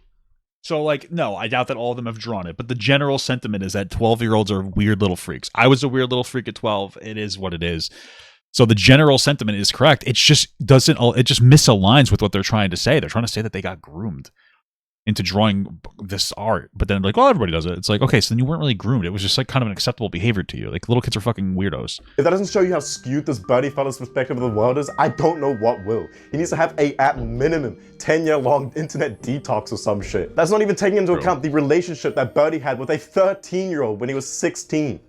So like, no, I doubt that all of them have drawn it. But the general sentiment is that 12-year-olds are weird little freaks. I was a weird little freak at 12. It is what it is. So the general sentiment is correct. It just doesn't. It just misaligns with what they're trying to say. They're trying to say that they got groomed into drawing this art, but then like, well, everybody does it. It's like, okay, so then you weren't really groomed. It was just like kind of an acceptable behavior to you. Like little kids are fucking weirdos. If that doesn't show you how skewed this Birdie fella's perspective of the world is, I don't know what will. He needs to have a, at minimum, 10-year-long internet detox or some shit. That's not even taking into account the relationship that Birdie had with a 13-year-old when he was 16.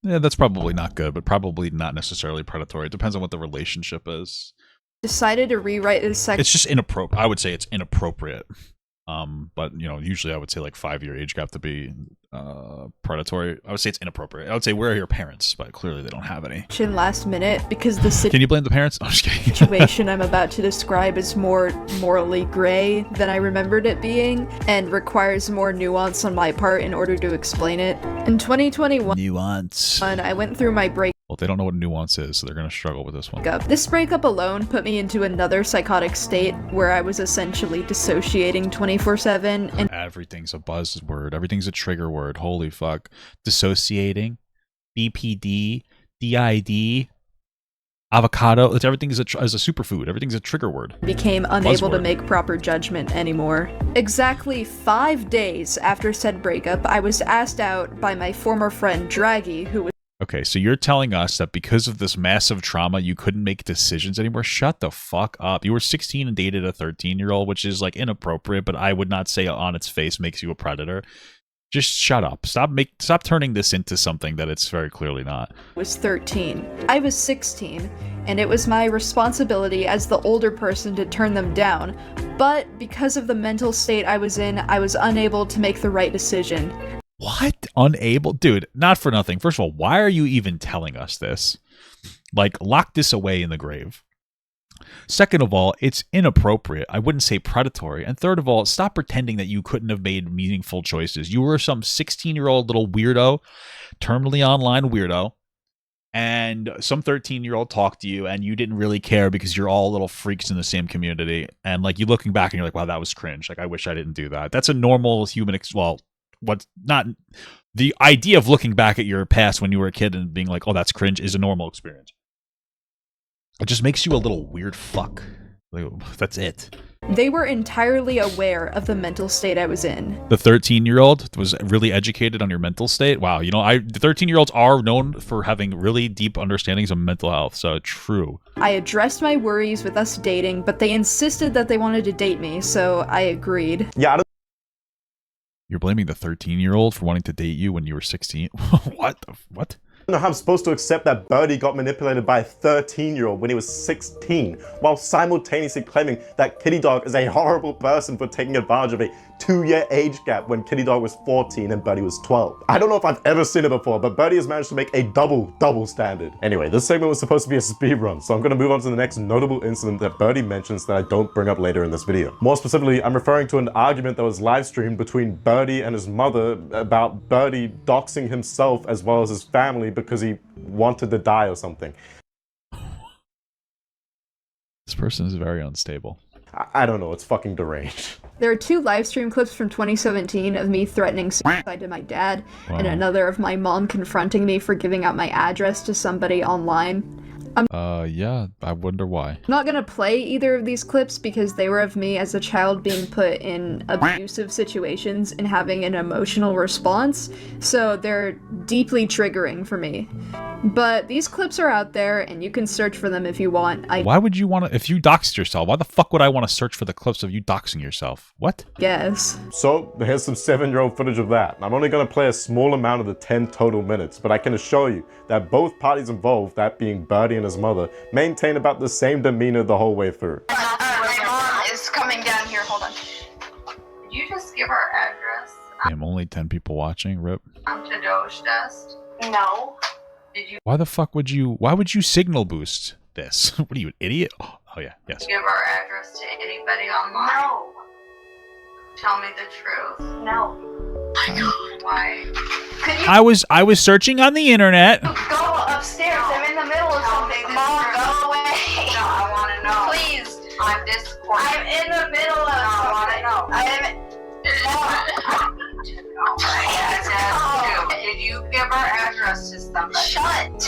Yeah, that's probably not good, but probably not necessarily predatory. It depends on what the relationship is. Decided to rewrite this section. It's just inappropriate. I would say it's inappropriate. But you know, usually I would say like 5-year age gap to be predatory. I would say it's inappropriate. I would say where are your parents, but clearly they don't have any. Last minute because the Can you blame the parents? I'm just kidding. situation I'm about to describe is more morally gray than I remembered it being and requires more nuance on my part in order to explain it. In 2021, Nuance. I went through my breakup. Well, they don't know what nuance is, so they're going to struggle with this one. This breakup alone put me into another psychotic state where I was essentially dissociating 24/7 and Everything's a buzzword. Everything's a trigger word. Holy fuck. Dissociating, BPD, DID, avocado. Everything is a superfood. Everything's a trigger word. became unable to Buzzword. make proper judgment anymore. Exactly 5 days after said breakup, I was asked out by my former friend Draggy, who was Okay, so you're telling us that because of this massive trauma, you couldn't make decisions anymore? Shut the fuck up. You were 16 and dated a 13-year-old, which is like inappropriate, but I would not say on its face makes you a predator. Just shut up. Stop turning this into something that it's very clearly not. was 13. I was 16, and it was my responsibility as the older person to turn them down. But because of the mental state I was in, I was unable to make the right decision. What? Unable? Dude, not for nothing. First of all, why are you even telling us this? Like, lock this away in the grave. Second of all, it's inappropriate. I wouldn't say predatory. And third of all, stop pretending that you couldn't have made meaningful choices. You were some 16-year-old little weirdo, terminally online weirdo, and some 13-year-old talked to you and you didn't really care because you're all little freaks in the same community. And like, you looking back and you're like, wow, that was cringe. Like, I wish I didn't do that. That's a normal human, what's not the idea of looking back at your past when you were a kid and being like, oh, that's cringe is a normal experience. It just makes you a little weird fuck. Like, that's it. They were entirely aware of the mental state I was in. The 13-year-old was really educated on your mental state. Wow, you know, the 13-year-olds are known for having really deep understandings of mental health, so true. I addressed my worries with us dating, but they insisted that they wanted to date me, so I agreed. Yeah, I don't You're blaming the 13-year-old for wanting to date you when you were 16? What? know how I'm supposed to accept that Birdie got manipulated by a 13-year-old when he was 16, while simultaneously claiming that Kitty Dog is a horrible person for taking advantage of a 2-year age gap when Kitty Dog was 14 and Birdie was 12. I don't know if I've ever seen it before, but Birdie has managed to make a double standard. Anyway, this segment was supposed to be a speed run, so I'm gonna move on to the next notable incident that Birdie mentions that I don't bring up later in this video. More specifically, I'm referring to an argument that was live streamed between Birdie and his mother about Birdie doxing himself as well as his family because he wanted to die or something. This person is very unstable. I don't know, it's fucking deranged. There are 2 live stream clips from 2017 of me threatening suicide to my dad, and another of my mom confronting me for giving out my address to somebody online. Yeah, I wonder why. I'm not gonna play either of these clips because they were of me as a child being put in abusive situations and having an emotional response, so they're deeply triggering for me. But these clips are out there, and you can search for them if you want. Why would you want to, if you doxed yourself, why the fuck would I want to search for the clips of you doxing yourself? What? Guess. So, here's some 7-year-old footage of that. I'm only gonna play a small amount of the 10 total minutes, but I can assure you that both parties involved, that being Birdie and his mother, maintain about the same demeanor the whole way through. My mom is coming down here. Hold on. Did you just give our address? Damn, only 10 people watching, rip. To Doge Dust? No. Did you Why the fuck would you, why would you signal boost this? What are you, an idiot? Oh yeah, yes. give our address to anybody online? No. Tell me the truth. No. My God. Why? Could you I was searching on the internet. go upstairs? I'm in the middle of something. Mom, go away. No, I want to know. Please. On Discord. I'm in the middle of something. I want to know. I need to know. Did you give our address to somebody? Shut.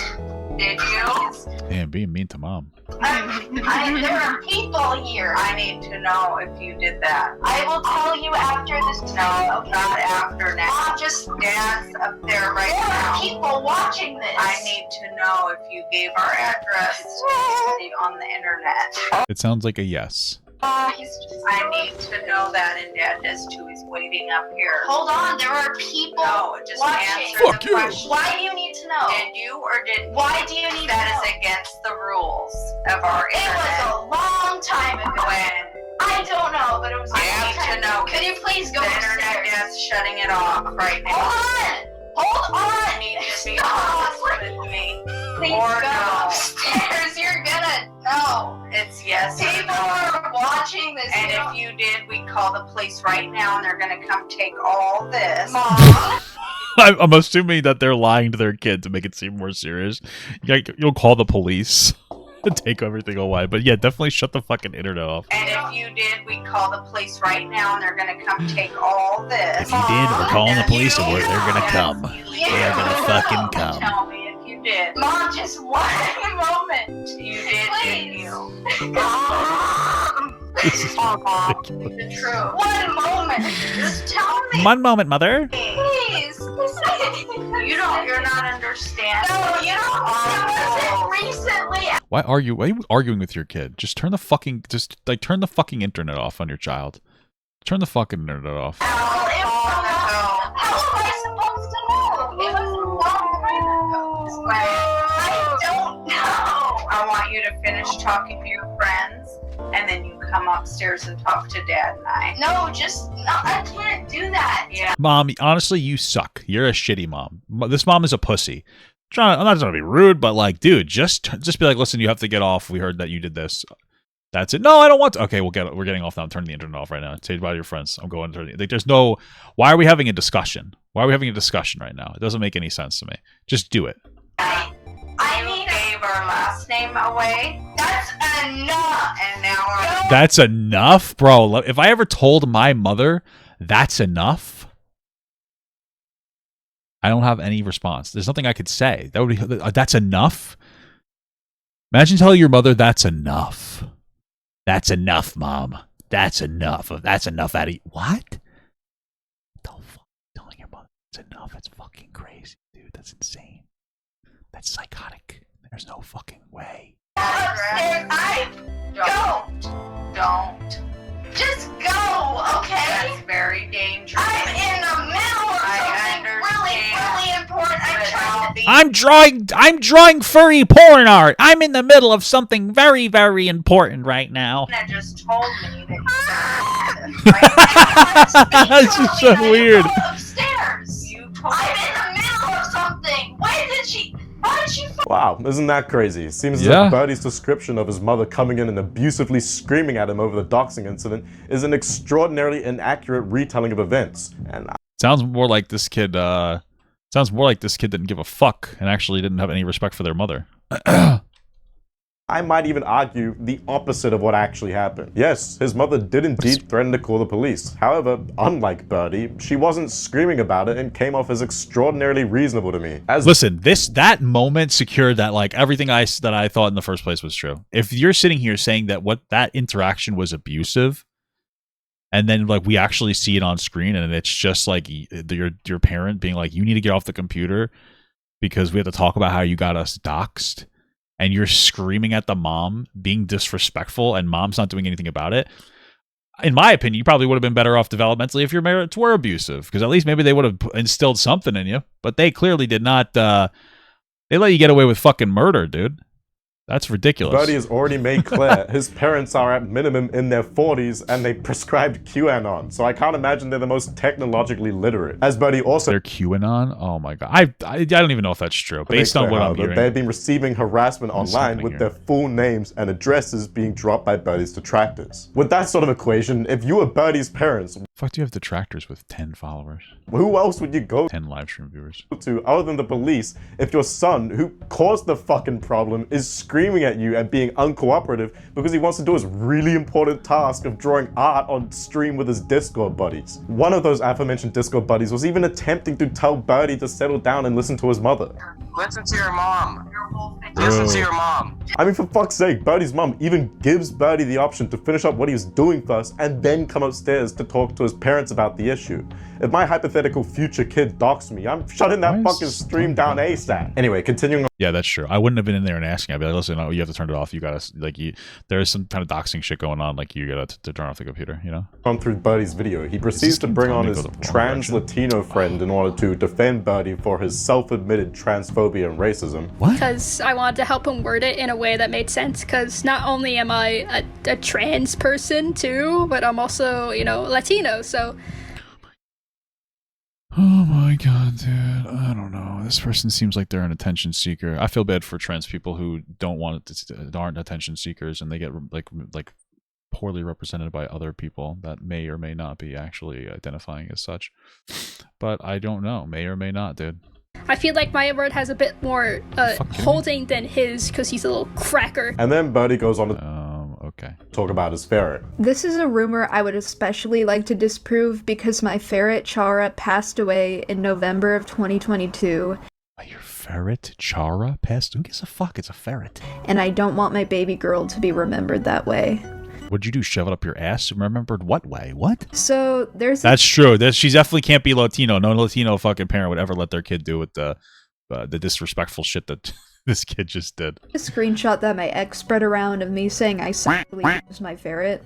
Did you? Damn, being mean to mom. There are people here. I need to know if you did that. I will tell you after this. No, not after now. Mom, just dance up there right now. There are people watching this. I need to know if you gave our address to somebody on the internet. It sounds like a yes. I need to know that, and Dad does too. He's waiting up here. Hold on, there are people just watching. Answer Fuck the you. question. Why do you need to know? Did you or didn't? Why do you need to know? That is against the rules of our internet. It was a long time ago. When? I don't know, but it was a long time ago. Could you please go upstairs? The internet is shutting it off right now. Hold on! You need to be honest with me. Please go upstairs. You're gonna know. It's yes. People are watching this. And if you did, we call the police right now, and they're gonna come take all this. Mom. I'm assuming that they're lying to their kid to make it seem more serious. You'll call the police and take everything away. But yeah, definitely shut the fucking internet off. And if you did, we call the police right now, and they're gonna come take all this. If you did, we're calling the police, and they're gonna come. They're gonna fucking come. Tell me if you did. Mom, just one moment. You did, didn't you? This is ridiculous. The truth. One moment. Just tell me. One moment, mother. Please. You're not understanding. No, you don't. It wasn't recently. Why are you arguing with your kid? Just turn the fucking internet off on your child. Turn the fucking internet off. How am I supposed to know? It was a long time ago. I don't know. I want you to finish talking to your friends, and then you come upstairs and talk to Dad and I. No, I can't do that. Yeah. Mom, honestly, you suck. You're a shitty mom. This mom is a pussy. I'm not trying to be rude, but like, dude, just be like, listen, you have to get off. We heard that you did this. That's it. No, I don't want to. Okay, we're getting off now. I'm turning the internet off right now. Say bye to your friends. I'm going to turn like, there's no. Why are we having a discussion? Why are we having a discussion right now? It doesn't make any sense to me. Just do it. I gave our last name away. That's enough. And now that's enough, bro. If I ever told my mother that's enough, I don't have any response. There's nothing I could say. That would be that's enough. Imagine telling your mother that's enough. That's enough, Mom. That's enough. That's enough out of you. What? Don't fuck telling your mother that's enough. That's fucking crazy, dude. That's insane. That's psychotic. There's no fucking way. Don't. Just go, okay? That's very dangerous. I'm in the middle of something really important. I'm trying to I'm drawing furry porn art. I'm in the middle of something very, very important right now. That just told me that This is so weird. Upstairs. I'm in the middle of something. Why did she? Wow, isn't that crazy? Seems as Yeah. if Birdie's description of his mother coming in and abusively screaming at him over the doxing incident is an extraordinarily inaccurate retelling of events. And Sounds more like this kid didn't give a fuck and actually didn't have any respect for their mother. I might even argue the opposite of what actually happened. Yes, his mother did indeed threaten to call the police. However, unlike Birdie, she wasn't screaming about it and came off as extraordinarily reasonable to me. Listen, that moment secured that like everything that I thought in the first place was true. If you're sitting here saying that that interaction was abusive, and then like we actually see it on screen, and it's just like your parent being like, "You need to get off the computer because we have to talk about how you got us doxxed," and you're screaming at the mom, being disrespectful, and mom's not doing anything about it. In my opinion, you probably would have been better off developmentally if your parents were abusive, because at least maybe they would have instilled something in you. But they clearly did not. They let you get away with fucking murder, dude. That's ridiculous. Birdie has already made clear his parents are at minimum in their 40s and they prescribed QAnon, so I can't imagine they're the most technologically literate. As Birdie also... They're QAnon? Oh my god. I don't even know if that's true. Based on what I'm hearing. They've been receiving harassment online with their full names and addresses being dropped by Birdie's detractors. With that sort of equation, if you were Birdie's parents... Fuck, do you have detractors with 10 followers? Who else would you go 10 live stream viewers to other than the police if your son, who caused the fucking problem, is screaming at you and being uncooperative because he wants to do his really important task of drawing art on stream with his Discord buddies? One of those aforementioned Discord buddies was even attempting to tell Birdie to settle down and listen to his mother. Listen to your mom. Listen to your mom. I mean, for fuck's sake, Birdie's mom even gives Birdie the option to finish up what he was doing first and then come upstairs to talk to his parents about the issue. If my hypothetical future kid doxed me, I'm shutting that fucking stream down ASAP. Anyway, continuing on. Yeah, that's true. I wouldn't have been in there and asking. I'd be like, listen, you have to turn it off. You gotta, like, there's some kind of doxing shit going on. Like, you gotta to turn off the computer, you know? On through Birdie's video, he proceeds to bring on his trans Latino friend in order to defend Birdie for his self-admitted transphobia and racism. What? Because I wanted to help him word it in a way that made sense, because not only am I a trans person too, but I'm also, Latino, so... Oh my god, dude. I don't know. This person seems like they're an attention seeker. I feel bad for trans people who aren't attention seekers, and they get like poorly represented by other people that may or may not be actually identifying as such. But I don't know. May or may not, dude. I feel like my word has a bit more holding than his, because he's a little cracker. And then Birdie goes on to okay. talk about his ferret. This is a rumor I would especially like to disprove because my ferret Chara passed away in November of 2022. Your ferret Chara passed? Who gives a fuck? It's a ferret. And I don't want my baby girl to be remembered that way. What'd you do? Shove it up your ass? Remembered what way? What? So there's... That's true. She definitely can't be Latino. No Latino fucking parent would ever let their kid do with the disrespectful shit that this kid just did. A screenshot that my ex spread around of me saying I sexually used my ferret.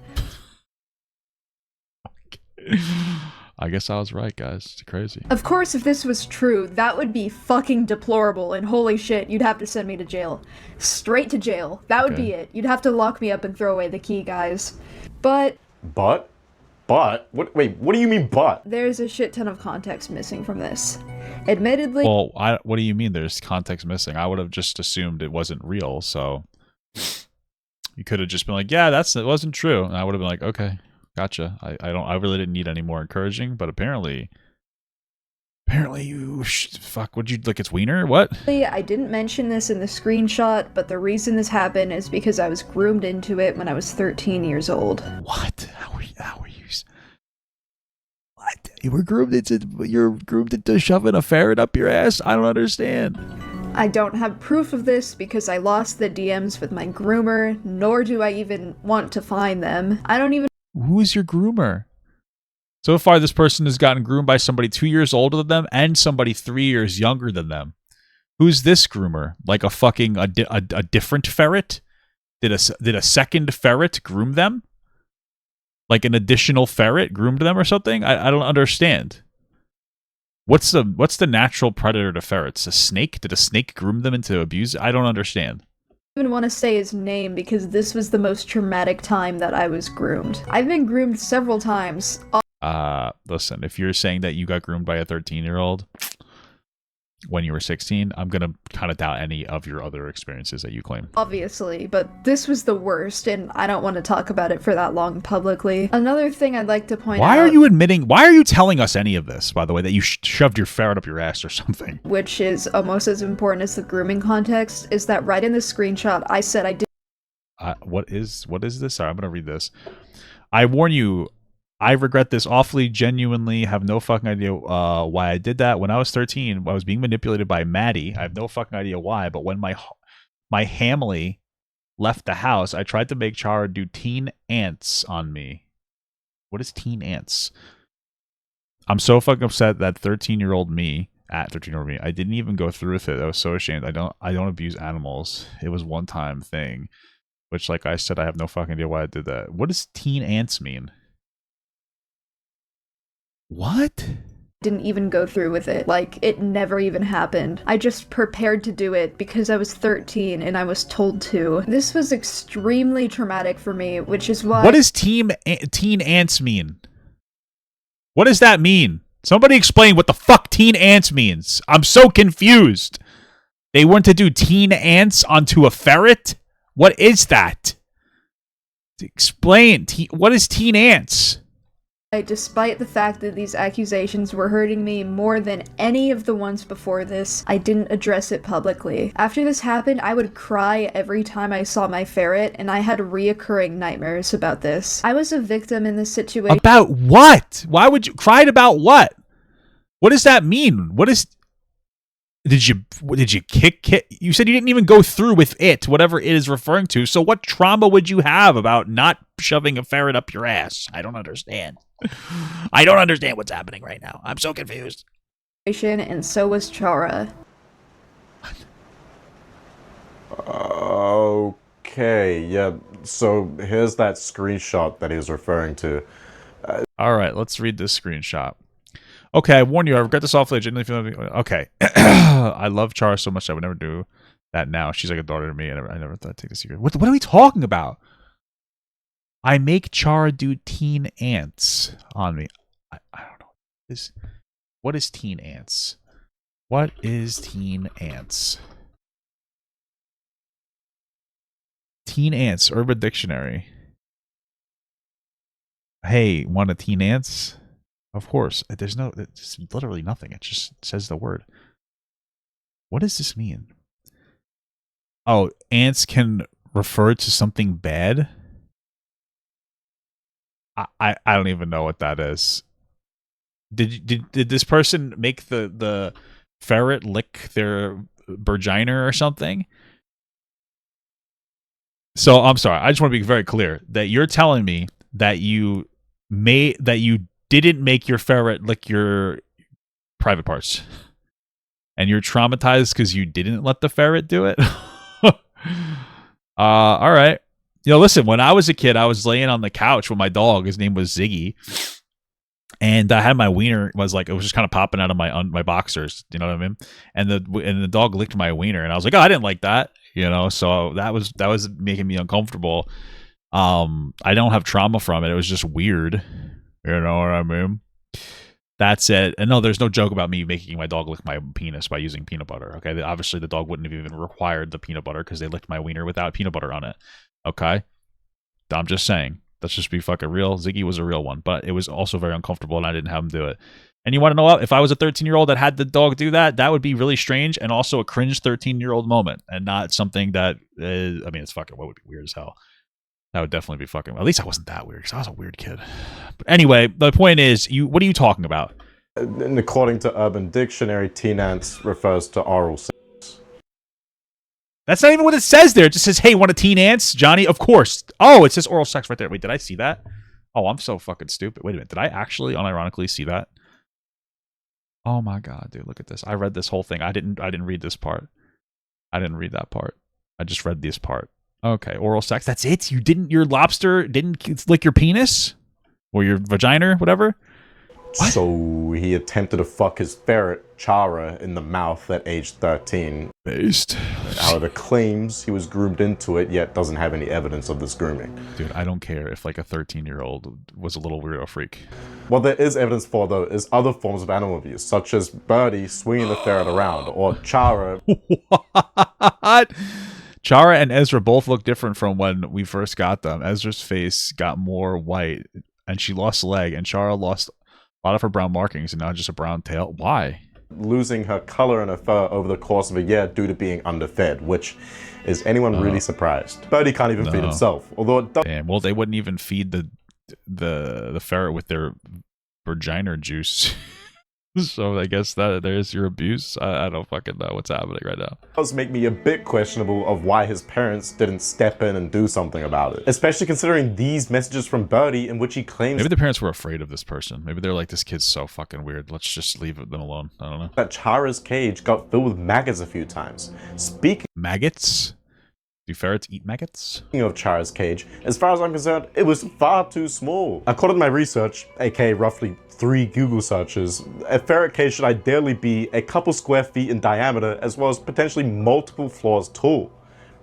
I guess I was right, guys. It's crazy. Of course, if this was true, that would be fucking deplorable, and holy shit, you'd have to send me to jail. Straight to jail. That would be it. You'd have to lock me up and throw away the key, guys. But... But? Wait, what do you mean but? There's a shit ton of context missing from this. Admittedly... Well, what do you mean there's context missing? I would have just assumed it wasn't real, so... You could have just been like, yeah, it wasn't true. And I would have been like, okay, gotcha. I really didn't need any more encouraging, but apparently you... Fuck, would you... Like, it's wiener? What? I didn't mention this in the screenshot, but the reason this happened is because I was groomed into it when I was 13 years old. What? How are you... What? You're groomed into shoving a ferret up your ass? I don't understand. I don't have proof of this because I lost the DMs with my groomer, nor do I even want to find them. I don't even... Who is your groomer? So far, this person has gotten groomed by somebody 2 years older than them and somebody 3 years younger than them. Who's this groomer? Like a fucking a different ferret? Did a second ferret groom them? Like an additional ferret groomed them or something? I don't understand. What's the natural predator to ferrets? A snake? Did a snake groom them into abuse? I don't understand. I don't even want to say his name because this was the most traumatic time that I was groomed. I've been groomed several times. Listen, if you're saying that you got groomed by a 13-year-old when you were 16, I'm gonna kind of doubt any of your other experiences that you claim. Obviously, but this was the worst, and I don't want to talk about it for that long publicly. Another thing I'd like to point out... Why are you telling us any of this, by the way, that you shoved your ferret up your ass or something? Which is almost as important as the grooming context, is that right in the screenshot, I said I did... What is this? Sorry, I'm gonna read this. I warn you, I regret this awfully, genuinely, have no fucking idea why I did that. When I was 13, I was being manipulated by Maddie. I have no fucking idea why, but when my family left the house, I tried to make Chara do teen ants on me. What is teen ants? I'm so fucking upset that 13-year-old me, I didn't even go through with it. I was so ashamed. I don't abuse animals. It was one-time thing, which, like I said, I have no fucking idea why I did that. What does teen ants mean? What? Didn't even go through with it. Like, it never even happened. I just prepared to do it because I was 13 and I was told to. This was extremely traumatic for me, which is why... What does teen ants mean? What does that mean? Somebody explain what the fuck teen ants means. I'm so confused. They want to do teen ants onto a ferret? What is that? Explain. What is teen ants? Despite the fact that these accusations were hurting me more than any of the ones before this, I didn't address it publicly. After this happened, I would cry every time I saw my ferret, and I had reoccurring nightmares about this. I was a victim in this situation. About what? Why would you cry about what? What does that mean? What is... Did you kick? You said you didn't even go through with it, whatever it is referring to. So what trauma would you have about not shoving a ferret up your ass? I don't understand. I don't understand what's happening right now. I'm so confused. And so was Chara. Okay, yeah. So here's that screenshot that he's referring to. All right, let's read this screenshot. Okay, I warn you, I regret this awfully. I genuinely feel... Okay. I love Chara so much I would never do that now. She's like a daughter to me. I never thought I'd take this secret. What are we talking about? I make Chara do teen ants on me. I don't know. What is teen ants? What is teen ants? Teen ants, Urban Dictionary. Hey, want a teen ants? Of course. There's literally nothing. It just says the word. What does this mean? Oh, ants can refer to something bad? I don't even know what that is. Did this person make the ferret lick their vagina or something? So I'm sorry. I just want to be very clear that you're telling me that you didn't make your ferret lick your private parts, and you're traumatized because you didn't let the ferret do it. All right. You know, listen, when I was a kid, I was laying on the couch with my dog. His name was Ziggy. And I had my wiener, it was just kind of popping out of my boxers. You know what I mean? And the dog licked my wiener. And I was like, oh, I didn't like that. You know, so that was making me uncomfortable. I don't have trauma from it. It was just weird. You know what I mean? That's it. And no, there's no joke about me making my dog lick my penis by using peanut butter. Okay, obviously the dog wouldn't have even required the peanut butter because they licked my wiener without peanut butter on it. Okay, I'm just saying. Let's just be fucking real. Ziggy was a real one, but it was also very uncomfortable, and I didn't have him do it. And you want to know what? If I was a 13-year-old that had the dog do that, that would be really strange and also a cringe 13-year-old moment, and not something that is, I mean, it's fucking what would be weird as hell. That would definitely be fucking. At least I wasn't that weird because I was a weird kid. But anyway, the point is, what are you talking about? And according to Urban Dictionary, teen ants refers to oral sex. That's not even what it says there. It just says, hey, want a teen ants? Johnny, of course. Oh, it says oral sex right there. Wait, did I see that? Oh, I'm so fucking stupid. Wait a minute. Did I actually unironically see that? Oh my god, dude, look at this. I read this whole thing. I didn't read this part. I didn't read that part. I just read this part. Okay, oral sex. That's it? Your lobster didn't lick your penis? Or your vagina, whatever? So he attempted to fuck his ferret, Chara, in the mouth at age 13. Based. However, claims he was groomed into it, yet doesn't have any evidence of this grooming. Dude, I don't care if like a 13-year-old was a little weirdo freak. What there is evidence for, though, is other forms of animal abuse, such as Birdie swinging the ferret around, or Chara. What? Chara and Ezra both look different from when we first got them. Ezra's face got more white, and she lost a leg, and Chara lost a lot of her brown markings, and now just a brown tail. Why? Losing her color and her fur over the course of a year due to being underfed, which is anyone really surprised? Birdie can't even feed himself, although it does. Damn, well, they wouldn't even feed the ferret with their vagina juice. So I guess that there's your abuse. I don't fucking know what's happening right now. It does make me a bit questionable of why his parents didn't step in and do something about it. Especially considering these messages from Birdie in which he claims maybe the parents were afraid of this person. Maybe they're like, this kid's so fucking weird. Let's just leave them alone. I don't know. that Chara's cage got filled with maggots a few times. Speaking Maggots? Do ferrets eat maggots? of Chara's cage, as far as I'm concerned, it was far too small. According to my research, aka roughly 3 Google searches, a ferret cage should ideally be a couple square feet in diameter as well as potentially multiple floors tall.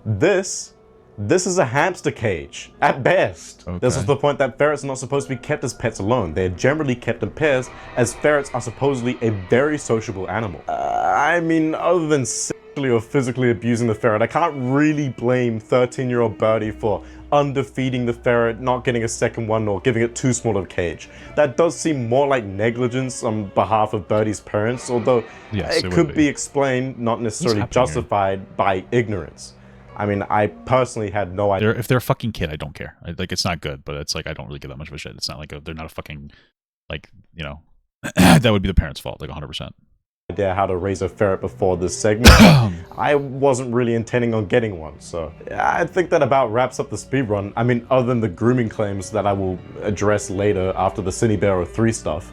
This is a hamster cage, at best. Okay. This is the point that ferrets are not supposed to be kept as pets alone. They are generally kept in pairs, as ferrets are supposedly a very sociable animal. I mean, other than sexually or physically abusing the ferret, I can't really blame 13-year-old Birdie for underfeeding the ferret, not getting a second one, or giving it too small of a cage. That does seem more like negligence on behalf of Birdie's parents, although Yes, it it could would be be. explained, not necessarily happening here? justified by ignorance. I mean, I personally had no idea. If they're a fucking kid, I don't care. Like, it's not good, but it's like I don't really give that much of a shit. It's not like they're not a fucking, like, you know, that would be the parents' fault, like 100%. Idea how to raise a ferret before this segment, but I wasn't really intending on getting one, so I think that about wraps up the speedrun. I mean, other than the grooming claims that I will address later after the Ciney Bear 3 stuff.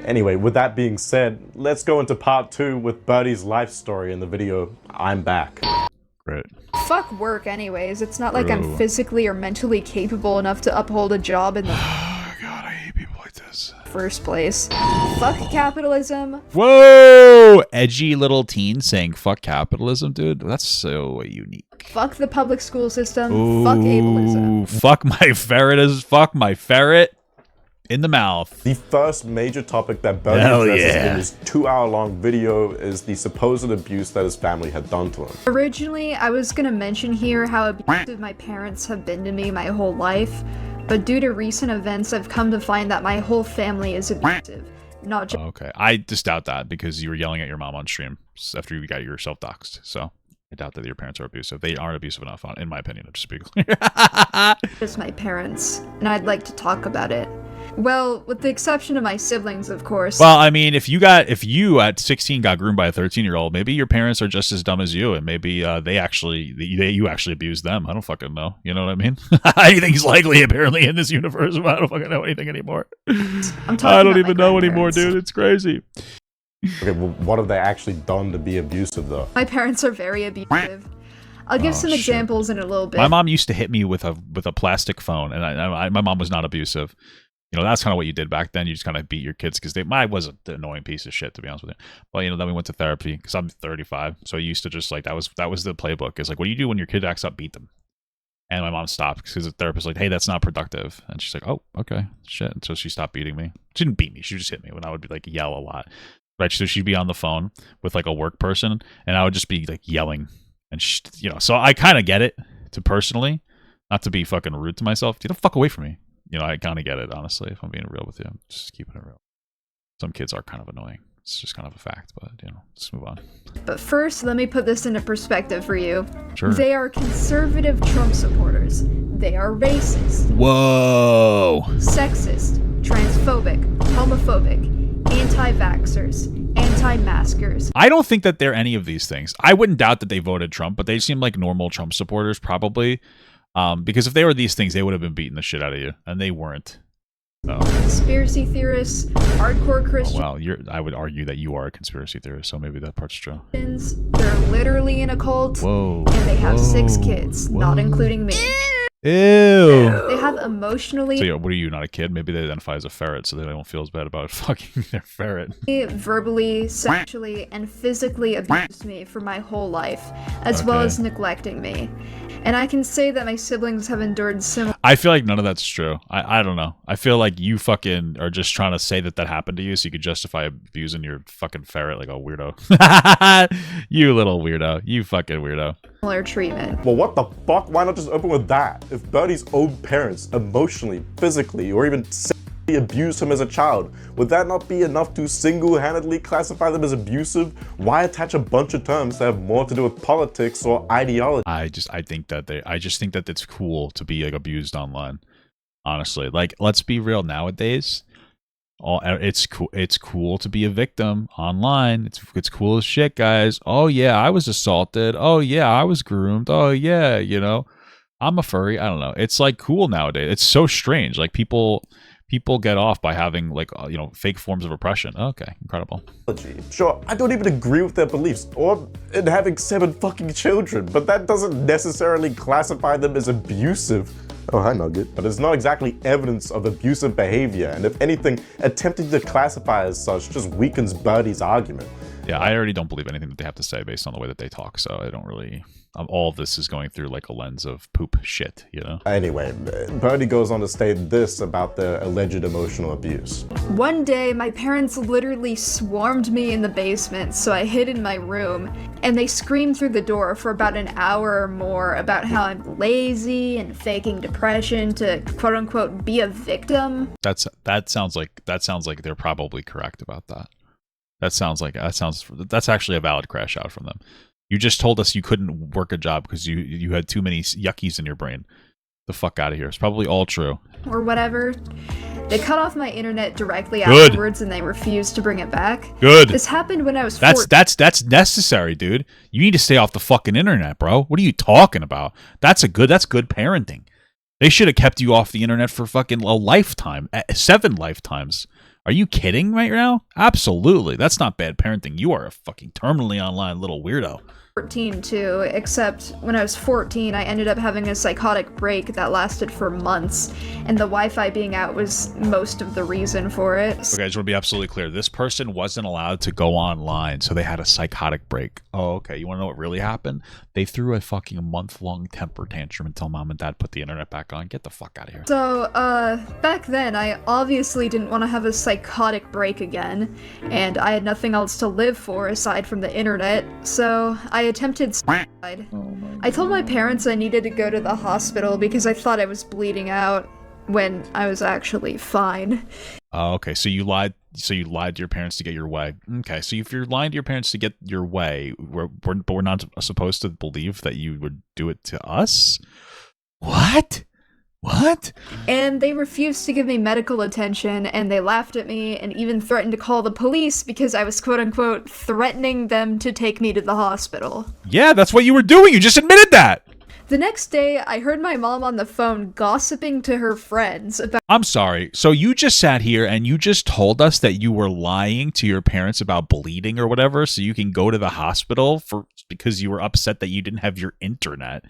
Anyway, with that being said, let's go into part 2 with Birdie's life story in the video I'm Back. Great. Fuck work anyways. It's not like True. I'm physically or mentally capable enough to uphold a job in the Oh god, I hate people like this. first place. Fuck capitalism. Whoa! Edgy little teen saying fuck capitalism, dude. That's so unique. Fuck the public school system. Fuck ableism. Ooh, fuck my ferret is fuck my ferret in the mouth. The first major topic that Birdie Hell addresses yeah. in his 2-hour-long video is the supposed abuse that his family had done to him. Originally, I was gonna mention here how abusive my parents have been to me my whole life, but due to recent events, I've come to find that my whole family is abusive. Not just Okay, I just doubt that because you were yelling at your mom on stream after you got yourself doxxed. So I doubt that your parents are abusive. They aren't abusive enough, in my opinion, to speak clear. just my parents, and I'd like to talk about it. Well, with the exception of my siblings, of course. Well, I mean, if you at 16 got groomed by a 13-year-old, maybe your parents are just as dumb as you, and maybe you actually abused them. I don't fucking know. You know what I mean? Anything's likely apparently in this universe. I don't fucking know anything anymore. I'm talking I don't about even my know anymore, grandparents. dude. It's crazy. Okay, well, what have they actually done to be abusive, though? My parents are very abusive. I'll give Oh, some shit. examples in a little bit. My mom used to hit me with a plastic phone, and my mom was not abusive. You know, that's kind of what you did back then. You just kind of beat your kids because I was an annoying piece of shit, to be honest with you. Well, you know, then we went to therapy because I'm 35, so I used to just like that was the playbook. Is like, what do you do when your kid acts up? Beat them. And my mom stopped because the therapist was like, hey, that's not productive. And she's like, oh, okay, shit. And so she stopped beating me. She didn't beat me. She just hit me when I would be like yell a lot. Right. So she'd be on the phone with like a work person, and I would just be like yelling. And you know, so I kind of get it personally, not to be fucking rude to myself. Get the fuck away from me. You know, I kind of get it, honestly, if I'm being real with you. I'm just keeping it real. Some kids are kind of annoying. It's just kind of a fact, but, you know, let's move on. But first, let me put this into perspective for you. Sure. They are conservative Trump supporters. They are racist, Whoa! sexist, transphobic, homophobic, anti-vaxxers, anti-maskers. I don't think that they're any of these things. I wouldn't doubt that they voted Trump, but they seem like normal Trump supporters, probably. Because if they were these things, they would have been beating the shit out of you, and they weren't. So, Conspiracy theorists, hardcore Christians. well, I would argue that you are a conspiracy theorist, so maybe that part's true. They're literally in a cult, Whoa. and they have 6 Whoa. kids, Whoa. not including me. Ew. They have emotionally, So, yeah, what are you, not a kid? Maybe they identify as a ferret, so they don't feel as bad about fucking their ferret. verbally, sexually, and physically abused me for my whole life, as well as neglecting me. And I can say that my siblings have endured similar. I feel like none of that's true. I don't know. I feel like you fucking are just trying to say that that happened to you so you could justify abusing your fucking ferret like a weirdo. You little weirdo. You fucking weirdo. Treatment. Well, what the fuck? Why not just open with that? If Birdie's own parents emotionally, physically, or even sexually abused him as a child, would that not be enough to single-handedly classify them as abusive? Why attach a bunch of terms that have more to do with politics or ideology? I just think that it's cool to be like abused online. Honestly, like, let's be real nowadays. It's cool to be a victim online. It's cool as shit, guys. Oh yeah, I was assaulted. Oh yeah, I was groomed. Oh yeah, you know, I'm a furry. I don't know. It's like cool nowadays. It's so strange. Like people get off by having like you know, fake forms of oppression. Okay, incredible. Sure, I don't even agree with their beliefs or in having 7 fucking children, but that doesn't necessarily classify them as abusive. Oh, hi, Nugget. But it's not exactly evidence of abusive behavior, and if anything, attempting to classify as such just weakens Birdie's argument. Yeah, I already don't believe anything that they have to say based on the way that they talk, so I don't really... all of this is going through like a lens of poop shit, you know? Anyway, Birdie goes on to state this about their alleged emotional abuse. One day, my parents literally swarmed me in the basement, so I hid in my room, and they screamed through the door for about an hour or more about how I'm lazy and faking depression to quote-unquote be a victim. That sounds like they're probably correct about that. That's actually a valid crash out from them. You just told us you couldn't work a job because you had too many yuckies in your brain. The fuck out of here. It's probably all true. Or whatever. They cut off my internet directly afterwards and they refused to bring it back. Good. This happened when I was 14. That's necessary, dude. You need to stay off the fucking internet, bro. What are you talking about? That's good parenting. They should have kept you off the internet for fucking a lifetime. 7 lifetimes. Are you kidding right now? Absolutely. That's not bad parenting. You are a fucking terminally online little weirdo. 14 too, except when I was 14, I ended up having a psychotic break that lasted for months, and the Wi-Fi being out was most of the reason for it. Okay, I just want to be absolutely clear. This person wasn't allowed to go online, so they had a psychotic break. Oh, okay. You want to know what really happened? They threw a fucking month-long temper tantrum until mom and dad put the internet back on. Get the fuck out of here. So, back then, I obviously didn't want to have a psychotic break again, and I had nothing else to live for aside from the internet, so I attempted suicide. I told my parents I needed to go to the hospital because I thought I was bleeding out when I was actually fine. Oh, okay. So you lied to your parents to get your way. Okay, so if you're lying to your parents to get your way, but we're not supposed to believe that you would do it to us? What? What? And they refused to give me medical attention, and they laughed at me and even threatened to call the police because I was quote-unquote threatening them to take me to the hospital. Yeah, that's what you were doing. You just admitted that. The next day, I heard my mom on the phone gossiping to her friends about— I'm sorry. So you just sat here and you just told us that you were lying to your parents about bleeding or whatever so you can go to the hospital because you were upset that you didn't have your internet.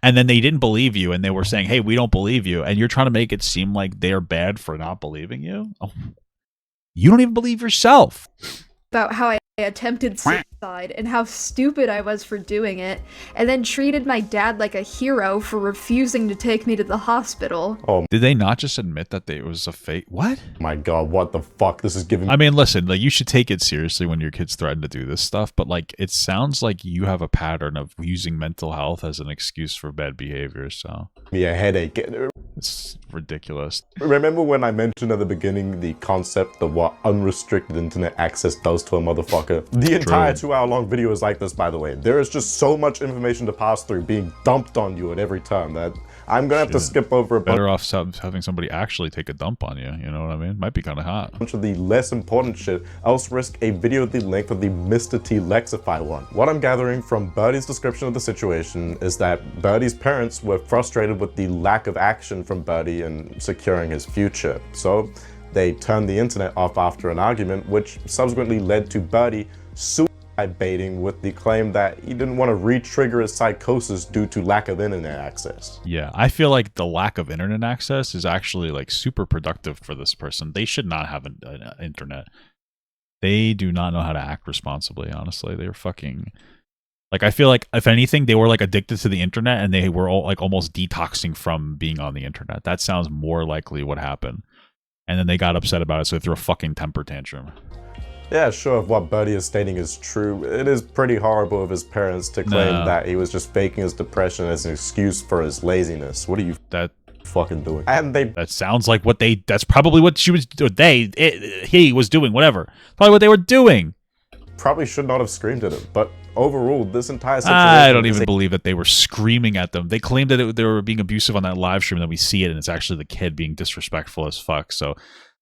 And then they didn't believe you, and they were saying, hey, we don't believe you. And you're trying to make it seem like they're bad for not believing you? Oh, you don't even believe yourself. About how I attempted suicide and how stupid I was for doing it, and then treated my dad like a hero for refusing to take me to the hospital. Oh, did they not just admit that it was a fake? What? my God, what the fuck? This is giving me— I mean, listen, like, you should take it seriously when your kids threaten to do this stuff, but like, it sounds like you have a pattern of using mental health as an excuse for bad behavior, so me a headache. it's ridiculous. Remember when I mentioned at the beginning the concept of what unrestricted internet access does to a motherfucker? The entire 2-hour-long video is like this, by the way. There is just so much information to pass through being dumped on you at every turn that I'm gonna have to skip over a Better off having somebody actually take a dump on you, you know what I mean? Might be kind of hot. bunch of the less important shit, else risk a video the length of the Mr. T Lexify one. What I'm gathering from Birdie's description of the situation is that Birdie's parents were frustrated with the lack of action from Birdie in securing his future. So they turned the internet off after an argument, which subsequently led to Birdie baiting with the claim that he didn't want to re-trigger his psychosis due to lack of internet access. Yeah, I feel like the lack of internet access is actually like super productive for this person. They should not have an internet. They do not know how to act responsibly, honestly. They're fucking... Like, I feel like, if anything, they were, like, addicted to the internet and they were, all, like, almost detoxing from being on the internet. That sounds more likely what happened. And then they got upset about it, so they threw a fucking temper tantrum. Yeah, sure, if what Birdie is stating is true, it is pretty horrible of his parents to claim that he was just faking his depression as an excuse for his laziness. What are you fucking doing? And that sounds like what they... That's probably what she was... He was doing, whatever. Probably what they were doing. Probably should not have screamed at him, but overall, this entire situation... I don't even believe that they were screaming at them. They claimed that they were being abusive on that live stream, and then we see it, and it's actually the kid being disrespectful as fuck. So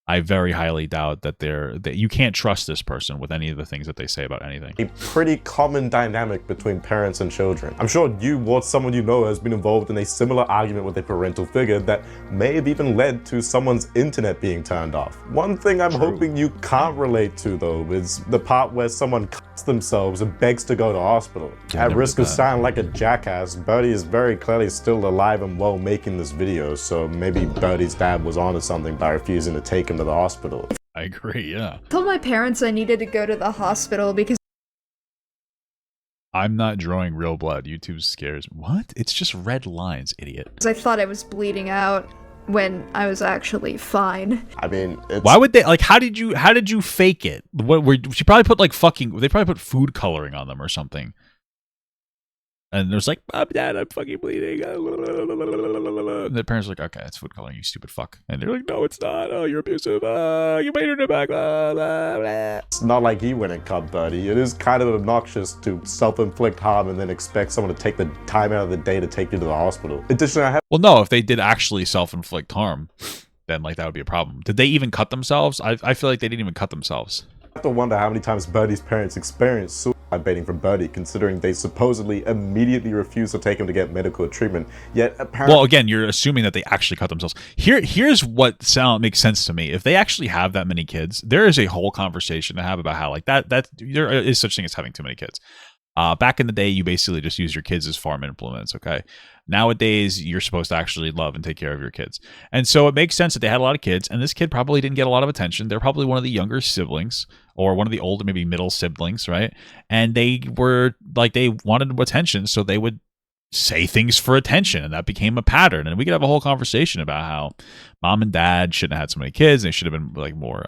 I very highly doubt that you can't trust this person with any of the things that they say about anything. A pretty common dynamic between parents and children. I'm sure you or someone you know has been involved in a similar argument with a parental figure that may have even led to someone's internet being turned off. One thing I'm hoping you can't relate to, though, is the part where someone cuts themselves and begs to go to hospital. At risk of sounding like a jackass, Birdie is very clearly still alive and well making this video, so maybe Birdie's dad was onto something by refusing to take him to the hospital. I agree, yeah. I told my parents I needed to go to the hospital because I'm not drawing real blood. YouTube scares. What? It's just red lines, idiot. I thought I was bleeding out when I was actually fine. I mean, why would they, like, how did you fake it? She probably put, like, they probably put food coloring on them or something. And there's like, Mom, Dad, I'm fucking bleeding. And the parents are like, okay, it's food coloring, you stupid fuck. And they're like, no, it's not. Oh, you're abusive. You made her back. Blah, blah, blah. It's not like he went and cut Birdie. It is kind of obnoxious to self-inflict harm and then expect someone to take the time out of the day to take you to the hospital. Additionally, well, no, if they did actually self-inflict harm, then like that would be a problem. Did they even cut themselves? I feel like they didn't even cut themselves. I have to wonder how many times Birdie's parents experienced suicide baiting from Birdie, considering they supposedly immediately refused to take him to get medical treatment, yet apparently... Well, again, you're assuming that they actually cut themselves. Here's what makes sense to me. If they actually have that many kids, there is a whole conversation to have about how, like, that there is such thing as having too many kids. Back in the day, you basically just use your kids as farm implements, okay? Nowadays, you're supposed to actually love and take care of your kids. And so it makes sense that they had a lot of kids, and this kid probably didn't get a lot of attention. They're probably one of the younger siblings, or one of the older, maybe middle siblings, right? And they were, like, they wanted attention, so they would say things for attention, and that became a pattern. And we could have a whole conversation about how mom and dad shouldn't have had so many kids, they should have been, like, more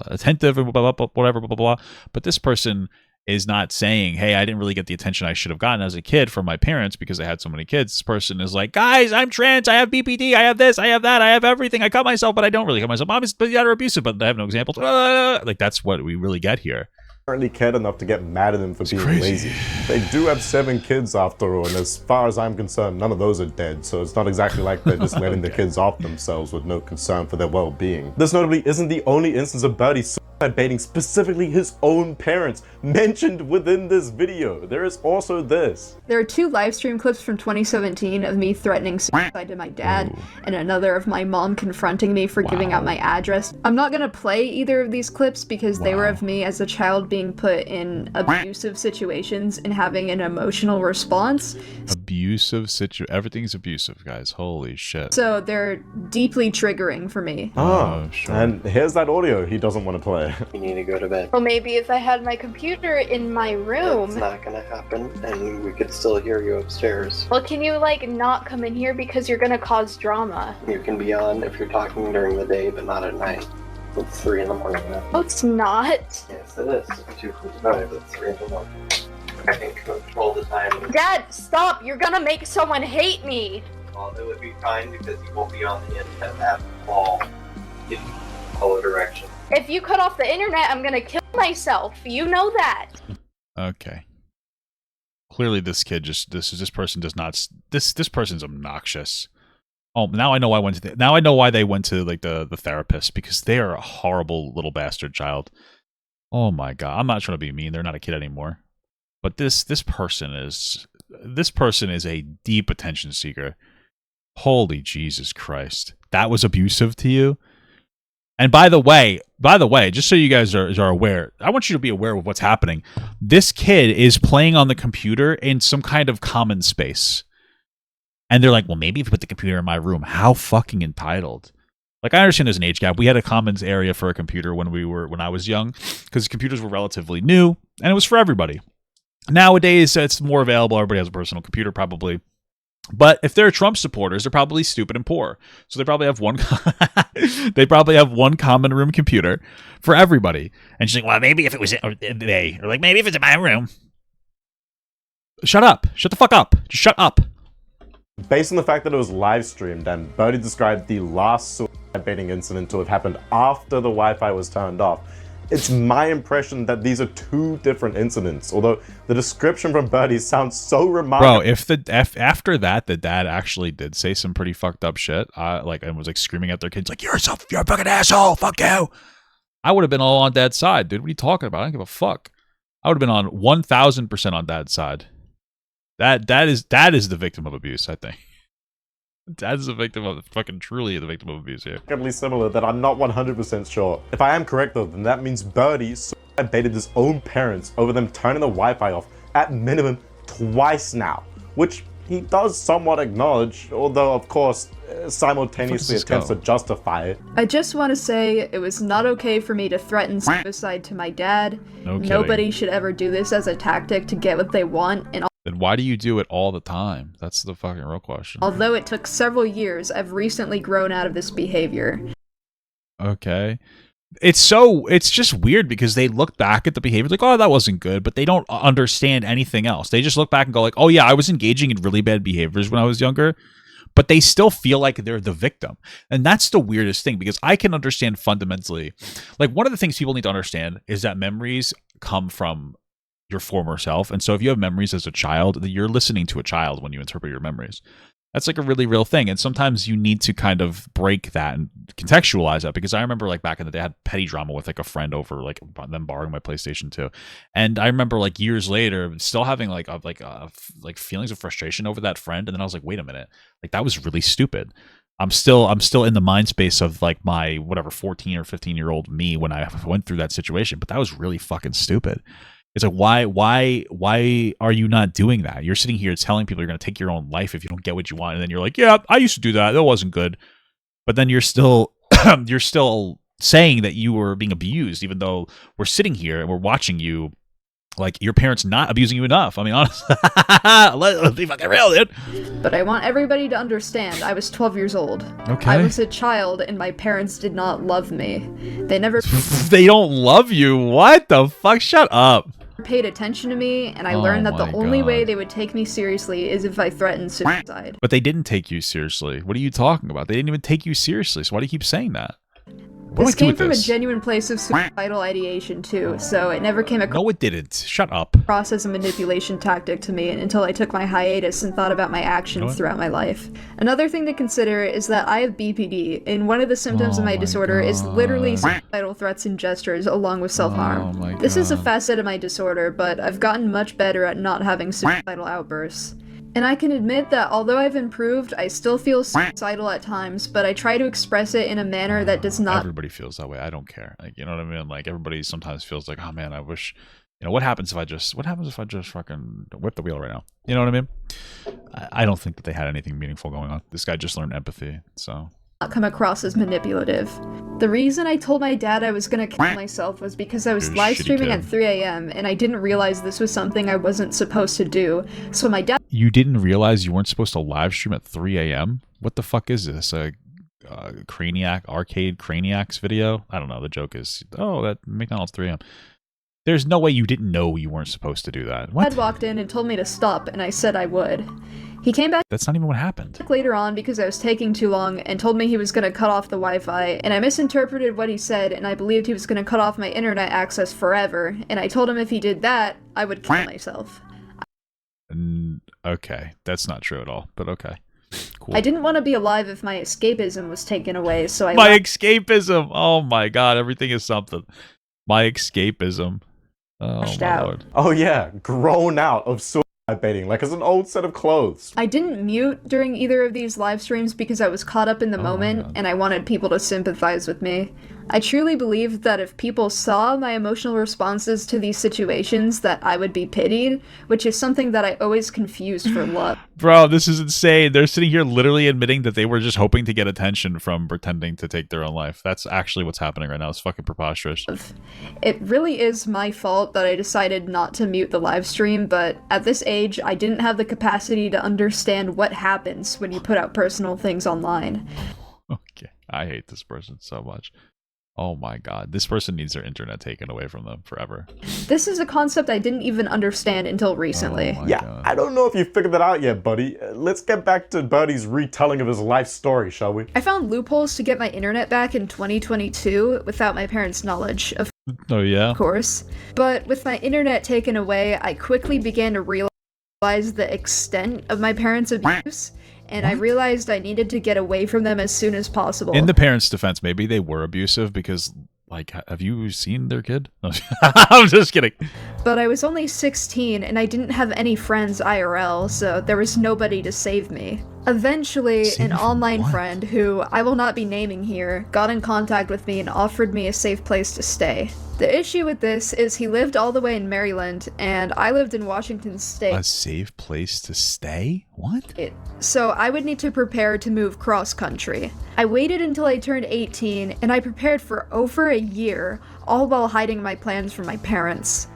attentive, and blah, blah, blah, whatever, blah, blah, blah. But this person is not saying, hey, I didn't really get the attention I should have gotten as a kid from my parents because I had so many kids. This person is like, guys, I'm trans, I have BPD, I have this, I have that, I have everything. I cut myself, but I don't really cut myself. Mom is abusive, but I have no examples. Like, that's what we really get here. Apparently cared enough to get mad at him for being lazy. They do have 7 kids after all, and as far as I'm concerned, none of those are dead, so it's not exactly like they're just letting the kids off themselves with no concern for their well-being. This notably isn't the only instance of Birdie suicide baiting specifically his own parents mentioned within this video. There is also this. There are 2 live stream clips from 2017 of me threatening suicide to my dad, and another of my mom confronting me for giving out my address. I'm not gonna play either of these clips because they were of me as a child being put in abusive situations and having an emotional response. Everything's abusive, guys. Holy shit. So they're deeply triggering for me. Oh, sure. And here's that audio he doesn't want to play. You need to go to bed. Well, maybe if I had my computer in my room. It's not gonna happen, and we could still hear you upstairs. Well, can you, like, not come in here because you're gonna cause drama? You can be on if you're talking during the day, but not at night. It's 3 in the morning now. Oh, it's not. Yes, it is. 2:45, it's 3 in the morning. I can control the time. Dad, stop! You're gonna make someone hate me! Well, it would be fine because you won't be on the internet at all. You follow direction. If you cut off the internet, I'm gonna kill myself. You know that. Okay. Clearly this kid this person's obnoxious. Oh, now I know why they went to like the therapist, because they are a horrible little bastard child. Oh my god. I'm not trying to be mean. They're not a kid anymore. But this person is a deep attention seeker. Holy Jesus Christ. That was abusive to you? And by the way, just so you guys are aware, I want you to be aware of what's happening. This kid is playing on the computer in some kind of common space. And they're like, well, maybe if you put the computer in my room, how fucking entitled. Like, I understand there's an age gap. We had a commons area for a computer when I was young, because computers were relatively new, and it was for everybody. Nowadays, it's more available. Everybody has a personal computer, probably. But if they're Trump supporters, they're probably stupid and poor. So they probably have one common room computer for everybody. And she's like, well, maybe if it was they, or like, maybe if it's in my room. Shut up. Shut the fuck up. Just shut up. Based on the fact that it was live streamed, and Birdie described the last suicide baiting incident to have happened after the Wi-Fi was turned off, it's my impression that these are two different incidents, although the description from Birdie sounds so remarkable. Bro, after that, the dad actually did say some pretty fucked up shit, and was like screaming at their kids, like, you're a fucking asshole, fuck you. I would have been all on dad's side, dude. What are you talking about? I don't give a fuck. I would have been on 1,000% on dad's side. That is the victim of abuse, I think. Dad's the victim of truly the victim of abuse here. Similar that I'm not 100% sure. If I am correct though, then that means Birdie suicide baited his own parents over them turning the Wi-Fi off at minimum twice now, which he does somewhat acknowledge, although of course simultaneously attempts to justify it. I just want to say it was not okay for me to threaten suicide to my dad. No kidding. Nobody should ever do this as a tactic to get what they want. And then why do you do it all the time? That's the fucking real question. Although it took several years, I've recently grown out of this behavior. Okay. It's just weird because they look back at the behavior like, oh, that wasn't good, but they don't understand anything else. They just look back and go like, oh yeah, I was engaging in really bad behaviors when I was younger, but they still feel like they're the victim. And that's the weirdest thing, because I can understand fundamentally, like, one of the things people need to understand is that memories come from your former self. And so if you have memories as a child, you're listening to a child when you interpret your memories. That's like a really real thing. And sometimes you need to kind of break that and contextualize that, because I remember like back in the day, I had petty drama with like a friend over like them borrowing my PlayStation 2. And I remember like years later still having like feelings of frustration over that friend. And then I was like, wait a minute, like that was really stupid. I'm still in the mind space of like my whatever 14 or 15-year-old me when I went through that situation, but that was really fucking stupid. It's like, why are you not doing that? You're sitting here telling people you're going to take your own life if you don't get what you want. And then you're like, yeah, I used to do that. That wasn't good. But then you're still saying that you were being abused, even though we're sitting here and we're watching you, like your parents not abusing you enough. I mean, honestly, let's be fucking real, dude. But I want everybody to understand, I was 12 years old. Okay. I was a child and my parents did not love me. They never They don't love you? What the fuck? Shut up. Paid attention to me, and I learned that the only way they would take me seriously is if I threatened suicide. But they didn't take you seriously. What are you talking about? They didn't even take you seriously, so why do you keep saying that? This came from a genuine place of suicidal ideation too, so it never came across. No, it didn't. Shut up. As a manipulation tactic to me until I took my hiatus and thought about my actions throughout my life. Another thing to consider is that I have BPD, and one of the symptoms of my disorder is literally suicidal threats and gestures along with self-harm. This is a facet of my disorder, but I've gotten much better at not having suicidal outbursts. And I can admit that although I've improved, I still feel suicidal at times, but I try to express it in a manner that does not— Everybody feels that way. I don't care. Like, you know what I mean? Like, everybody sometimes feels like, oh man, I wish, you know, what happens if I just fucking whip the wheel right now? You know what I mean? I don't think that they had anything meaningful going on. This guy just learned empathy, so. Not come across as manipulative. The reason I told my dad I was gonna kill myself was because I was live streaming at 3 a.m. and I didn't realize this was something I wasn't supposed to do. So my dad— You didn't realize you weren't supposed to live stream at 3 a.m.? What the fuck is this? A Craniac, Arcade Craniacs video? I don't know. The joke is, oh, that McDonald's 3 a.m. There's no way you didn't know you weren't supposed to do that. What? Dad walked in and told me to stop, and I said I would. He came back— That's not even what happened. Later on because I was taking too long and told me he was going to cut off the Wi-Fi, and I misinterpreted what he said, and I believed he was going to cut off my internet access forever, and I told him if he did that, I would kill myself. Okay, that's not true at all, but okay. Cool. I didn't want to be alive if my escapism was taken away, so I— My escapism! Oh my god, everything is something. My escapism. Oh my lord. Oh yeah, grown out of suicide baiting, like it's an old set of clothes. I didn't mute during either of these live streams because I was caught up in the moment and I wanted people to sympathize with me. I truly believed that if people saw my emotional responses to these situations, that I would be pitied, which is something that I always confused for love. Bro, this is insane. They're sitting here literally admitting that they were just hoping to get attention from pretending to take their own life. That's actually what's happening right now. It's fucking preposterous. It really is my fault that I decided not to mute the live stream, but at this age, I didn't have the capacity to understand what happens when you put out personal things online. Okay, I hate this person so much. Oh my god, this person needs their internet taken away from them forever. This is a concept I didn't even understand until recently. Oh Yeah, god. I don't know if you figured that out yet, buddy. Let's get back to Birdie's retelling of his life story, shall we? I found loopholes to get my internet back in 2022 without my parents' knowledge, of Oh yeah? course. But with my internet taken away, I quickly began to realize the extent of my parents' abuse, and I realized I needed to get away from them as soon as possible. In the parents' defense, maybe they were abusive because, like, have you seen their kid? I'm just kidding. But I was only 16 and I didn't have any friends IRL, so there was nobody to save me. Eventually, an online friend, who I will not be naming here, got in contact with me and offered me a safe place to stay. The issue with this is he lived all the way in Maryland, and I lived in Washington State. A safe place to stay? What? So I would need to prepare to move cross-country. I waited until I turned 18, and I prepared for over a year, all while hiding my plans from my parents.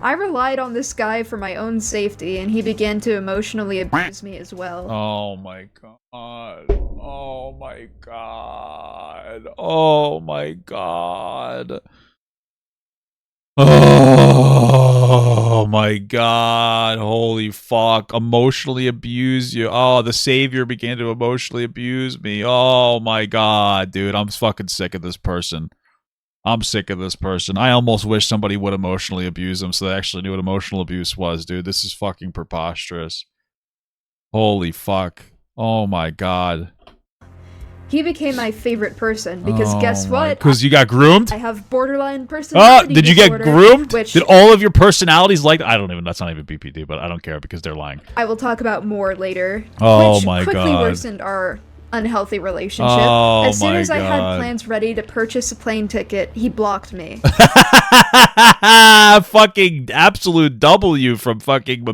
I relied on this guy for my own safety, and he began to emotionally abuse me as well. Oh my god. Oh my god. Oh my god. Oh my god. Holy fuck. Emotionally abuse you. Oh, the savior began to emotionally abuse me. Oh my god, dude. I'm fucking sick of this person. I'm sick of this person. I almost wish somebody would emotionally abuse them so they actually knew what emotional abuse was, dude. This is fucking preposterous. Holy fuck. Oh my god. He became my favorite person because guess what? Because you got groomed? I have borderline personality Did you get disorder, groomed? which Did all of your personalities like... I don't even... That's not even BPD, but I don't care because they're lying. I will talk about more later. Oh which my quickly god. worsened our unhealthy relationship. Oh as soon my as I had God. plans ready to purchase a plane ticket, he blocked me. Fucking absolute W from fucking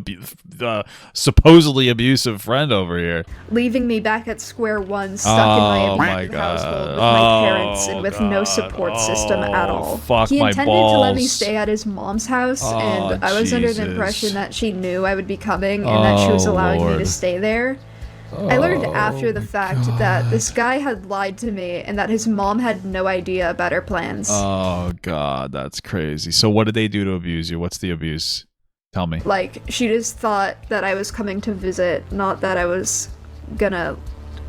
supposedly abusive friend over here. Leaving me back at square one, stuck in my abusive household with my parents and with no support system at all. Fuck He my intended to let me balls. stay at his mom's house, Oh, and I was under the Jesus. impression that she knew I would be coming and that she was Oh, allowing me Lord. to stay there. I learned after Oh the fact that this guy had lied to me and that his mom had no idea about our plans. Oh god, that's crazy. So what did they do to abuse you? What's the abuse? Tell me. Like, she just thought that I was coming to visit, not that I was gonna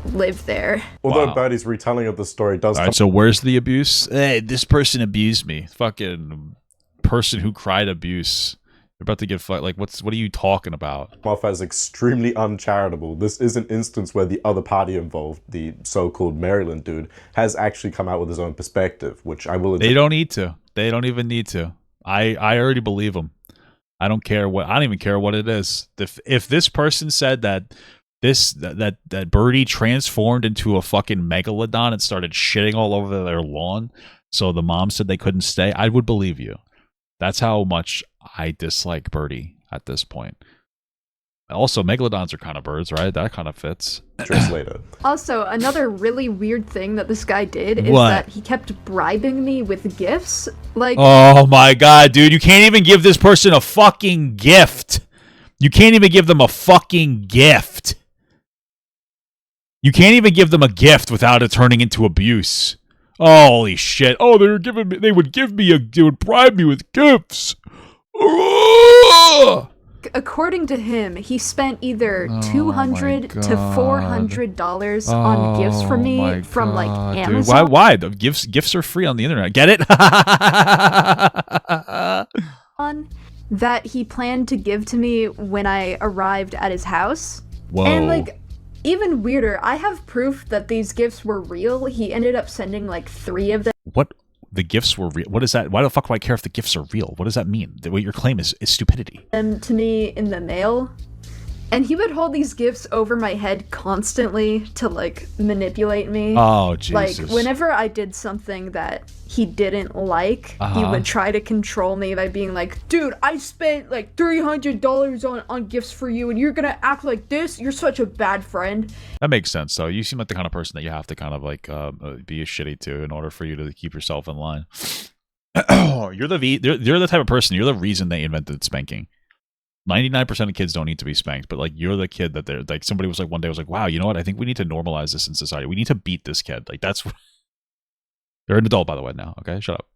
live there. Although Wow. Birdie's retelling of the story does All right, so where's the abuse? Hey, this person abused me. Fucking person who cried abuse. You're about to get like what are you talking about? come off as extremely uncharitable. This is an instance where the other party involved, the so-called Maryland dude, has actually come out with his own perspective, which I will admit. They don't need to. They don't even need to. I already believe them. I don't care what. I don't even care what it is. If this person said that that Birdie transformed into a fucking megalodon and started shitting all over their lawn, so the mom said they couldn't stay, I would believe you. That's how much I dislike Birdie at this point. Also, megalodons are kind of birds, right? That kind of fits. Just later. Also, another really weird thing that this guy did is What? that he kept bribing me with gifts. Like, Oh my god, dude. You can't even give this person a fucking gift. You can't even give them a fucking gift. You can't even give them a gift without it turning into abuse. Holy shit. Oh, they would bribe me with gifts. according to him, he spent either Oh $200 to $400 on gifts for me from like Amazon. Dude, why? The gifts are free on the internet. Get it? That he planned to give to me when I arrived at his house. Whoa. And like, even weirder, I have proof that these gifts were real. He ended up sending like 3 of them. What? The gifts were real? What is that? Why the fuck do I care if the gifts are real? What does that mean? What your claim is stupidity. To me in the mail. And he would hold these gifts over my head constantly to, like, manipulate me. Oh, Jesus. Like, whenever I did something that he didn't like, he would try to control me by being like, dude, I spent, like, $300 on gifts for you, and you're gonna act like this? You're such a bad friend. That makes sense, though. You seem like the kind of person that you have to kind of, like, be a shitty to in order for you to keep yourself in line. You're the type of person, you're the reason they invented spanking. 99% of kids don't need to be spanked, but like you're the kid that they're like, somebody was like one day was like, wow, you know what? I think we need to normalize this in society. We need to beat this kid. Like that's they're an adult, by the way, now. Okay, shut up.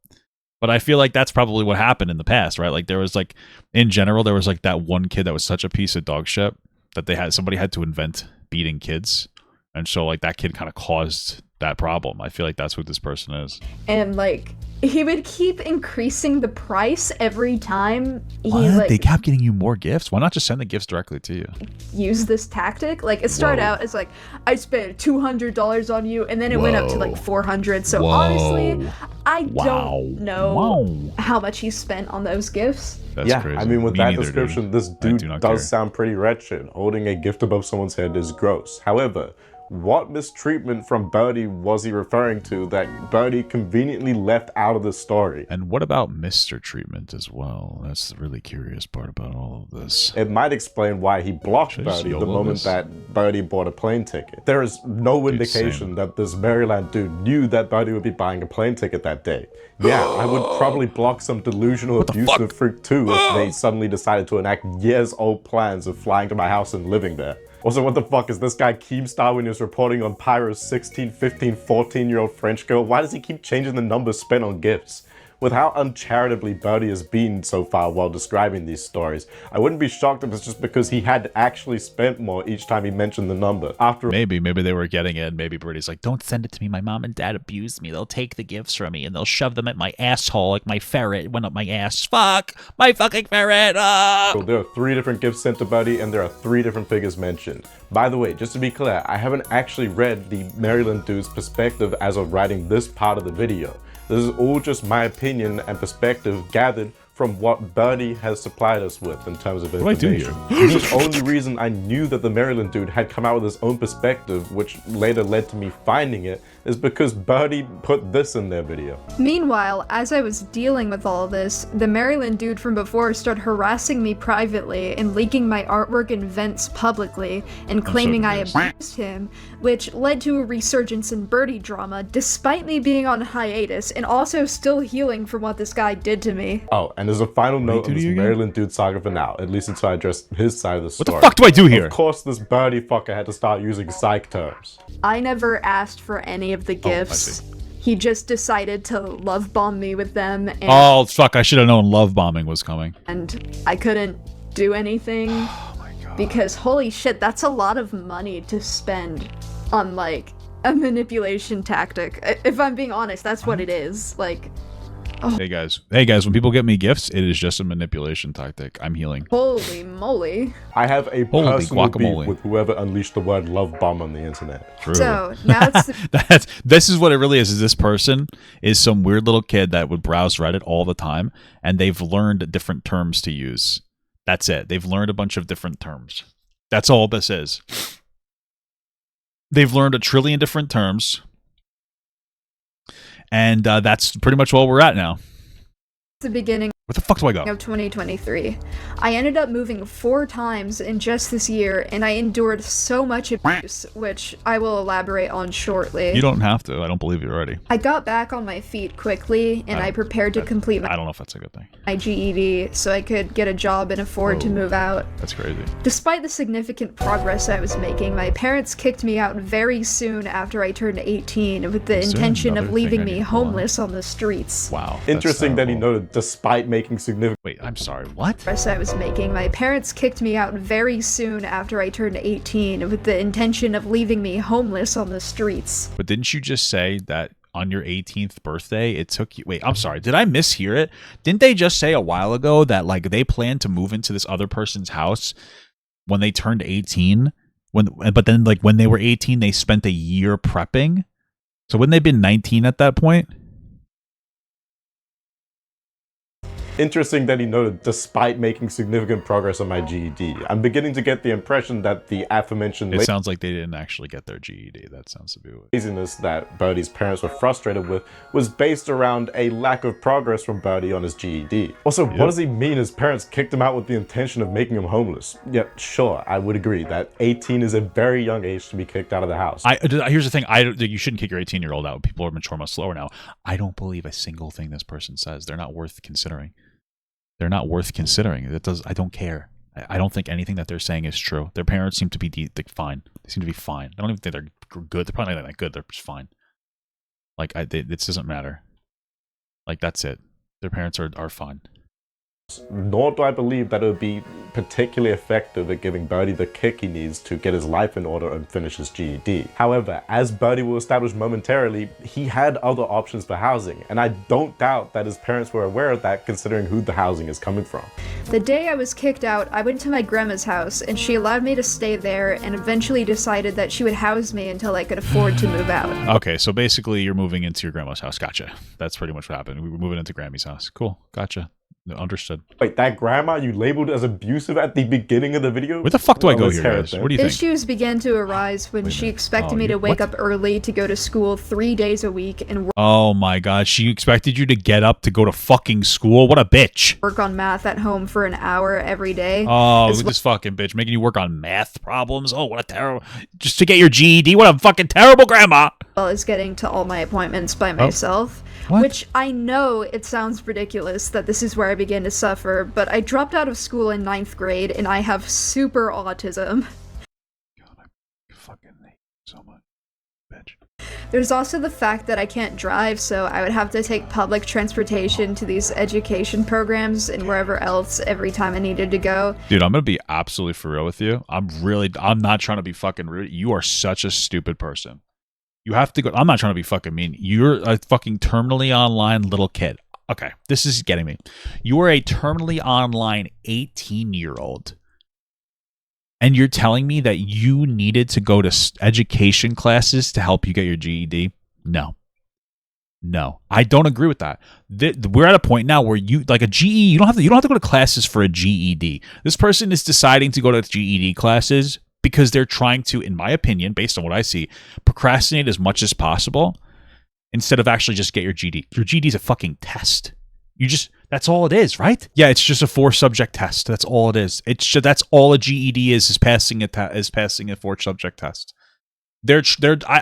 But I feel like that's probably what happened in the past, right? Like there was like in general, there was like that one kid that was such a piece of dog shit that somebody had to invent beating kids. And so like that kid kind of caused that problem. I feel like that's what this person is. And like he would keep increasing the price every time they kept getting you more gifts. Why not just send the gifts directly to you? Use this tactic. Like it started out as like, I spent $200 on you, and then it went up to like $400. So honestly, I don't know how much he spent on those gifts. That's crazy. I mean, with that description, dude. this dude does sound pretty wretched. Holding a gift above someone's head is gross. However, what mistreatment from Birdie was he referring to that Birdie conveniently left out of the story? And what about Mr. Treatment as well? That's the really curious part about all of this. It might explain why he blocked Birdie the moment that Birdie bought a plane ticket. There is no indication that this Maryland dude knew that Birdie would be buying a plane ticket that day. Yeah, I would probably block some delusional abusive freak too if they suddenly decided to enact years-old plans of flying to my house and living there. Also, what the fuck is this guy Keemstar when he was reporting on Pyro's 16, 15, 14-year-old French girl? Why does he keep changing the numbers spent on gifts? With how uncharitably Birdie has been so far while describing these stories, I wouldn't be shocked if it's just because he had actually spent more each time he mentioned the number. Maybe they were getting it, and maybe Birdie's like, don't send it to me, my mom and dad abused me, they'll take the gifts from me, and they'll shove them at my asshole like my ferret went up my ass. Fuck! My fucking ferret! So there are 3 different gifts sent to Birdie, and there are 3 different figures mentioned. By the way, just to be clear, I haven't actually read the Maryland dude's perspective as of writing this part of the video. This is all just my opinion and perspective gathered from what Birdie has supplied us with in terms of information. The only reason I knew that the Maryland dude had come out with his own perspective, which later led to me finding it, is because Birdie put this in their video. Meanwhile, as I was dealing with all of this, the Maryland dude from before started harassing me privately and leaking my artwork and vents publicly and claiming I abused him, which led to a resurgence in Birdie drama despite me being on hiatus and also still healing from what this guy did to me. Oh, and there's a final note on this Maryland dude saga for now, at least until I address his side of the story. What the fuck do I do here? Of course, this Birdie fucker had to start using psych terms. I never asked for any of the gifts. He just decided to love bomb me with them. And oh, fuck, I should have known love bombing was coming. And I couldn't do anything. Oh my God. Because holy shit, that's a lot of money to spend on like a manipulation tactic. If I'm being honest, that's what it is. Like, oh. Hey guys, when people get me gifts, it is just a manipulation tactic. I'm healing. Holy moly. I have a personal beef with whoever unleashed the word love bomb on the internet. True. So now it's this is what it really is this person is some weird little kid that would browse Reddit all the time, and they've learned different terms to use. That's it. They've learned a bunch of different terms. That's all this is. They've learned a trillion different terms. And that's pretty much all we're at now. the beginning Where the fuck do I go? of 2023. I ended up moving 4 times in just this year, and I endured so much abuse, which I will elaborate on shortly. You don't have to. I don't believe you already. I got back on my feet quickly, and I prepared to complete I don't know if that's a good thing. my GED so I could get a job and afford to move out. That's crazy. Despite the significant progress I was making, my parents kicked me out very soon after I turned 18 with the intention of leaving me homeless on the streets. Wow. Interesting that he noted, despite making significant— Wait, I'm sorry, what? I was making. My parents kicked me out very soon after I turned 18 with the intention of leaving me homeless on the streets. But didn't you just say that on your 18th birthday, it took you— Wait, I'm sorry, did I mishear it? Didn't they just say a while ago that, like, they planned to move into this other person's house when they turned 18? But then, like, when they were 18, they spent a year prepping? So wouldn't they have been 19 at that point? Interesting that he noted, despite making significant progress on my GED. I'm beginning to get the impression that the aforementioned It sounds like they didn't actually get their GED. That sounds to be what. laziness that Birdie's parents were frustrated with was based around a lack of progress from Birdie on his GED. Also, what does he mean his parents kicked him out with the intention of making him homeless? Yeah, sure, I would agree that 18 is a very young age to be kicked out of the house. Here's the thing. You shouldn't kick your 18-year-old out. People are mature much slower now. I don't believe a single thing this person says. They're not worth considering. They're not worth considering. I don't care. I don't think anything that they're saying is true. Their parents seem to be fine. They seem to be fine. I don't even think they're good. They're probably not that good. They're just fine. Like, it doesn't matter. Like, that's it. Their parents are fine. Nor do I believe that it would be particularly effective at giving Birdie the kick he needs to get his life in order and finish his GED. However, as Birdie will establish momentarily, he had other options for housing, and I don't doubt that his parents were aware of that considering who the housing is coming from. The day I was kicked out, I went to my grandma's house, and she allowed me to stay there and eventually decided that she would house me until I could afford to move out. Okay, so basically you're moving into your grandma's house. Gotcha. That's pretty much what happened. We were moving into Grammy's house. Cool. Gotcha. Understood. Wait, that grandma you labeled as abusive at the beginning of the video? Where the fuck do I go here, guys? What do you think? Issues began to arise when she expected me to wake up early to go to school 3 days a week and Oh my god, she expected you to get up to go to fucking school? What a bitch. work on math at home for an hour every day. Oh, this fucking bitch making you work on math problems? Oh, what a terrible... Just to get your GED? What a fucking terrible grandma! As well as getting to all my appointments by myself. What? Which I know it sounds ridiculous that this is where I began to suffer, but I dropped out of school in 9th grade and I have super autism. God, I fucking hate you so much, bitch. There's also the fact that I can't drive, so I would have to take public transportation to these education programs and wherever else every time I needed to go. Dude, I'm gonna be absolutely for real with you. I'm not trying to be fucking rude. You are such a stupid person. You have to go. I'm not trying to be fucking mean. You're a fucking terminally online little kid. Okay, this is getting me. You are a terminally online 18-year-old. And you're telling me that you needed to go to education classes to help you get your GED? No. No. I don't agree with that. We're at a point now where you, like a GE, you don't have to go to classes for a GED. This person is deciding to go to GED classes because they're trying to, in my opinion, based on what I see, procrastinate as much as possible instead of actually just get your GED. Your GED is a fucking test. That's all it is, right? Yeah, it's just a 4-subject test. That's all it is. That's all a GED is passing a 4-subject test.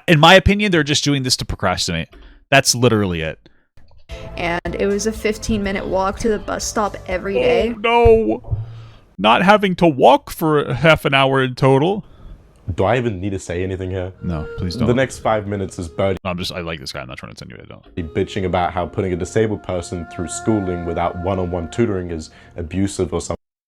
In my opinion, they're just doing this to procrastinate. That's literally it. And it was a 15-minute walk to the bus stop every day. Oh, no. Not having to walk for half an hour in total. Do I even need to say anything here? No, please don't. The next 5 minutes is Birdie I like this guy. I'm not trying to insinuate. I don't. bitching about how putting a disabled person through schooling without one-on-one tutoring is abusive or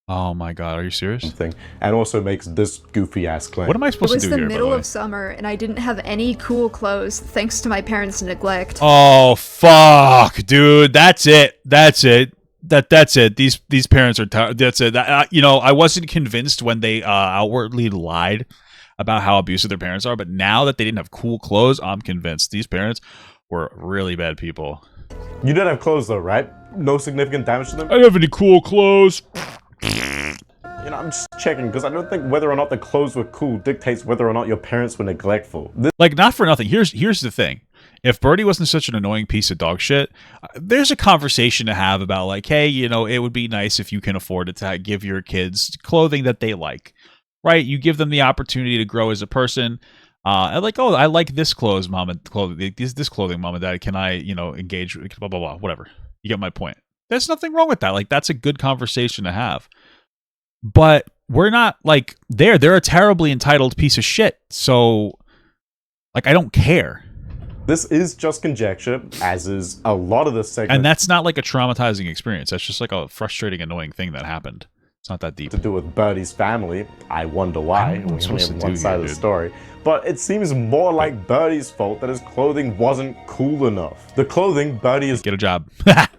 Oh my god, are you serious? something, and also makes this goofy-ass claim. What am I It supposed was to do the here, by middle the way? of summer, and I didn't have any cool clothes thanks to my parents' neglect. Oh fuck, dude, that's it. That's it. That's it. These parents are. That's it. I wasn't convinced when they outwardly lied about how abusive their parents are, but now that they didn't have cool clothes, I'm convinced these parents were really bad people. You did have clothes though, right? No significant damage to them? I don't have any cool clothes. You know, I'm just checking because I don't think whether or not the clothes were cool dictates whether or not your parents were neglectful. Like, not for nothing. Here's the thing. If Birdie wasn't such an annoying piece of dog shit, there's a conversation to have about like, hey, it would be nice if you can afford it to give your kids clothing that they like, right? You give them the opportunity to grow as a person. And like, oh, I like this clothes, mom, and this clothing, mom and dad. Can I, engage? Blah blah blah. Whatever. You get my point. There's nothing wrong with that. Like, that's a good conversation to have. But we're not like they're a terribly entitled piece of shit. So, like, I don't care. This is just conjecture, as is a lot of this segment. And that's not like a traumatizing experience. That's just like a frustrating, annoying thing that happened. It's not that deep. To do with Birdie's family. I wonder why. I don't know what We only I'm have supposed one to do side here, of the dude. story. But it seems more like Birdie's fault that his clothing wasn't cool enough. The clothing Birdie is Get a job.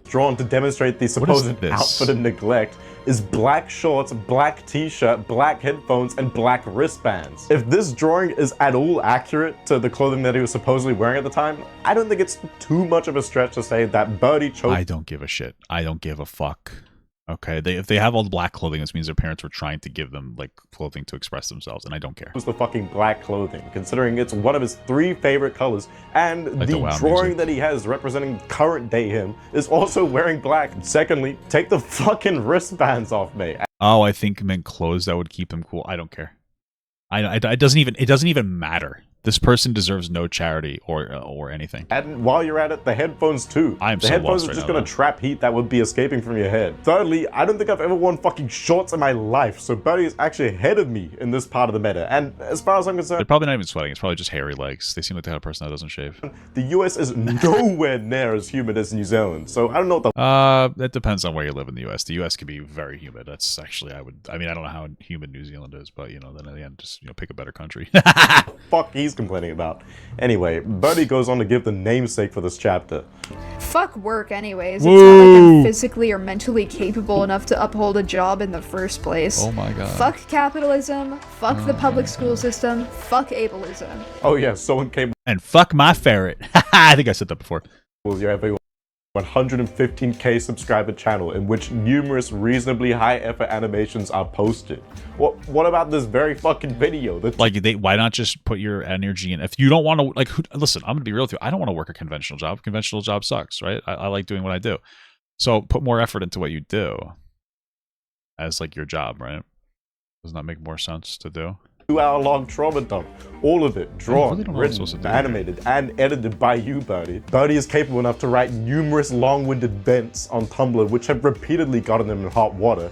drawn to demonstrate the supposed this? outfit of neglect is black shorts, black t-shirt, black headphones, and black wristbands. If this drawing is at all accurate to the clothing that he was supposedly wearing at the time, I don't think it's too much of a stretch to say that Birdie chose— I don't give a shit. I don't give a fuck. Okay, if they have all the black clothing, this means their parents were trying to give them like clothing to express themselves, and I don't care. was the fucking black clothing, considering it's one of his 3 favorite colors, and Like the the WoW drawing music. that he has representing current day him is also wearing black. Secondly, take the fucking wristbands off me. Oh, I think meant clothes that would keep him cool. I don't care. It doesn't even matter. This person deserves no charity or anything. And while you're at it, the headphones too. I'm the so headphones lost are right just now, gonna though. trap heat that would be escaping from your head. Thirdly, I don't think I've ever worn fucking shorts in my life, so Birdie is actually ahead of me in this part of the meta. And as far as I'm They're concerned, probably not even sweating. It's probably just hairy legs. They seem like the kind of person that doesn't shave. the US is nowhere near as humid as New Zealand, so I don't know what the That depends on where you live in the U.S. The U.S. can be very humid. That's actually, I mean, I don't know how humid New Zealand is, but, you know, then at the end, just, you know, pick a better country. fuck he's complaining about. Anyway, Birdie goes on to give the namesake for this chapter. Fuck work anyways. It's Woo! not like I'm physically or mentally capable enough to uphold a job in the first place. Oh my god. Fuck capitalism, fuck the public school system, fuck ableism. Oh yeah, someone came And fuck my ferret. I think I said that before. with you every 115k subscriber channel in which numerous reasonably high effort animations are posted. What about this very fucking video? Like, why not just put your energy in? If you don't want to, like, listen, I'm gonna be real with you. I don't want to work a conventional job. Conventional job sucks, right? I like doing what I do. So put more effort into what you do as like your job, right? Doesn't that make more sense to do? 2-hour-long trauma dump. All of it drawn, really don't know what I'm supposed to written, do here. animated, and edited by you, Birdie. Birdie is capable enough to write numerous long-winded vents on Tumblr which have repeatedly gotten him in hot water.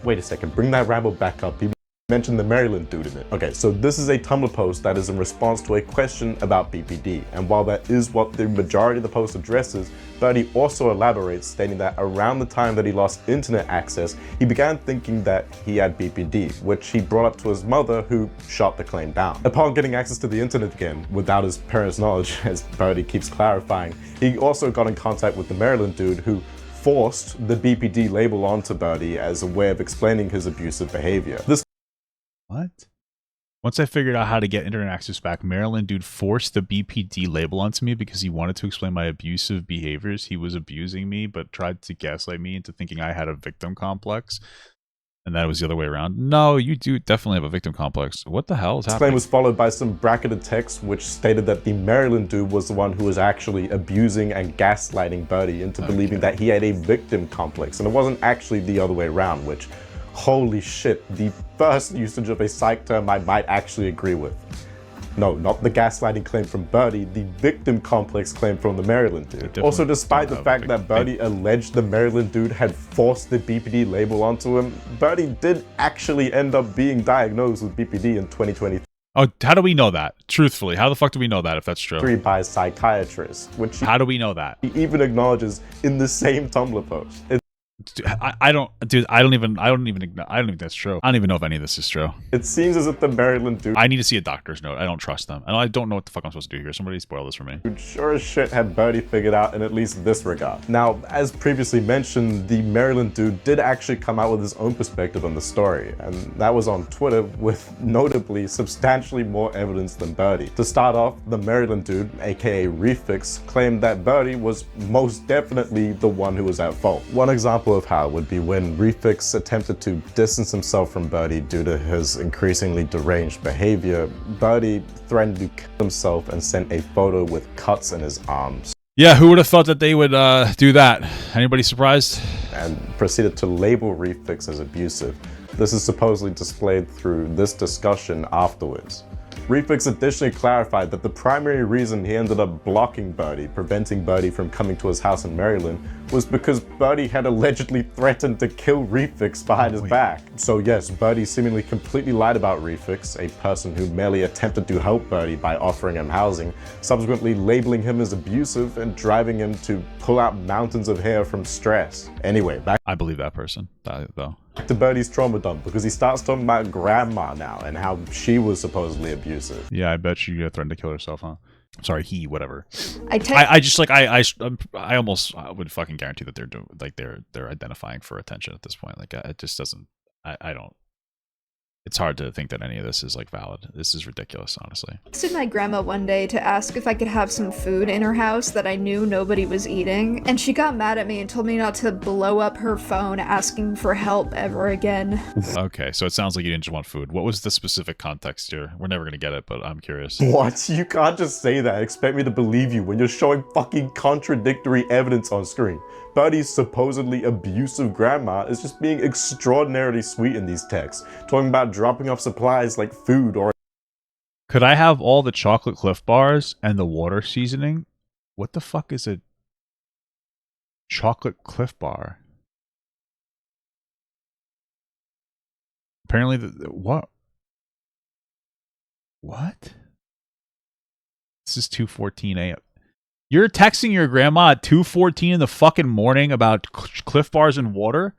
Wait a second, bring that ramble back up. He mentioned the Maryland dude in it. Okay, so this is a Tumblr post that is in response to a question about BPD, and while that is what the majority of the post addresses, Birdie also elaborates, stating that around the time that he lost internet access, he began thinking that he had BPD, which he brought up to his mother, who shot the claim down. Upon getting access to the internet again, without his parents' knowledge, as Birdie keeps clarifying, he also got in contact with the Maryland dude, who forced the BPD label onto Birdie as a way of explaining his abusive behavior. This What? Once I figured out how to get internet access back, Maryland dude forced the BPD label onto me because he wanted to explain my abusive behaviors. He was abusing me, but tried to gaslight me into thinking I had a victim complex. And that was the other way around. No, you do definitely have a victim complex. What the hell is claim happening? was followed by some bracketed text which stated that the Maryland dude was the one who was actually abusing and gaslighting Birdie into believing that he had a victim complex, and it wasn't actually the other way around, which, holy shit, the first usage of a psych term I might actually agree with. No, not the gaslighting claim from Birdie, the victim complex claim from the Maryland dude. Also, despite the fact that Birdie alleged the Maryland dude had forced the BPD label onto him, Birdie did actually end up being diagnosed with BPD in 2023 Oh, how do we know that? Truthfully, how the fuck do we know that if that's true? by a psychiatrist, which How do we know that? he even acknowledges in the same Tumblr post. Dude, I don't even think that's true. I don't even know if any of this is true. It seems as if the Maryland dude I need to see a doctor's note. I don't trust them. And I don't know what the fuck I'm supposed to do here. Somebody spoil this for me. sure as shit had Birdie figured out in at least this regard. Now, as previously mentioned, the Maryland dude did actually come out with his own perspective on the story, and that was on Twitter with notably substantially more evidence than Birdie. To start off, the Maryland dude, aka Refix, claimed that Birdie was most definitely the one who was at fault. One example of how would be when Refix attempted to distance himself from Birdie due to his increasingly deranged behavior. Birdie threatened to kill himself and sent a photo with cuts in his arms. Yeah, who would have thought that they would do that? Anybody surprised? And proceeded to label Refix as abusive. This is supposedly displayed through this discussion afterwards. Refix additionally clarified that the primary reason he ended up blocking Birdie, preventing Birdie from coming to his house in Maryland, was because Birdie had allegedly threatened to kill Refix behind his back. So yes, Birdie seemingly completely lied about Refix, a person who merely attempted to help Birdie by offering him housing, subsequently labeling him as abusive and driving him to pull out mountains of hair from stress. Anyway, back I believe that person, though. to Birdie's trauma dump, because he starts talking about grandma now and how she was supposedly abusive. Yeah, I bet she threatened to kill herself, huh? Sorry, he, whatever. I just like I almost would fucking guarantee that they're doing like they're identifying for attention at this point. Like it just doesn't. I don't. It's hard to think that any of this is like valid. This is ridiculous, honestly. I texted my grandma one day to ask if I could have some food in her house that I knew nobody was eating, and she got mad at me and told me not to blow up her phone asking for help ever again. Okay, so it sounds like you didn't just want food. What was the specific context here? We're never gonna get it, but I'm curious. What? You can't just say that and expect me to believe you when you're showing fucking contradictory evidence on screen. Birdie's supposedly abusive grandma is just being extraordinarily sweet in these texts, talking about dropping off supplies like food or... Could I have all the chocolate Cliff Bars and the water seasoning? What the fuck is a chocolate Cliff Bar? Apparently, what? What? This is 2:14 a.m. You're texting your grandma at 2:14 in the fucking morning about Cliff Bars and water?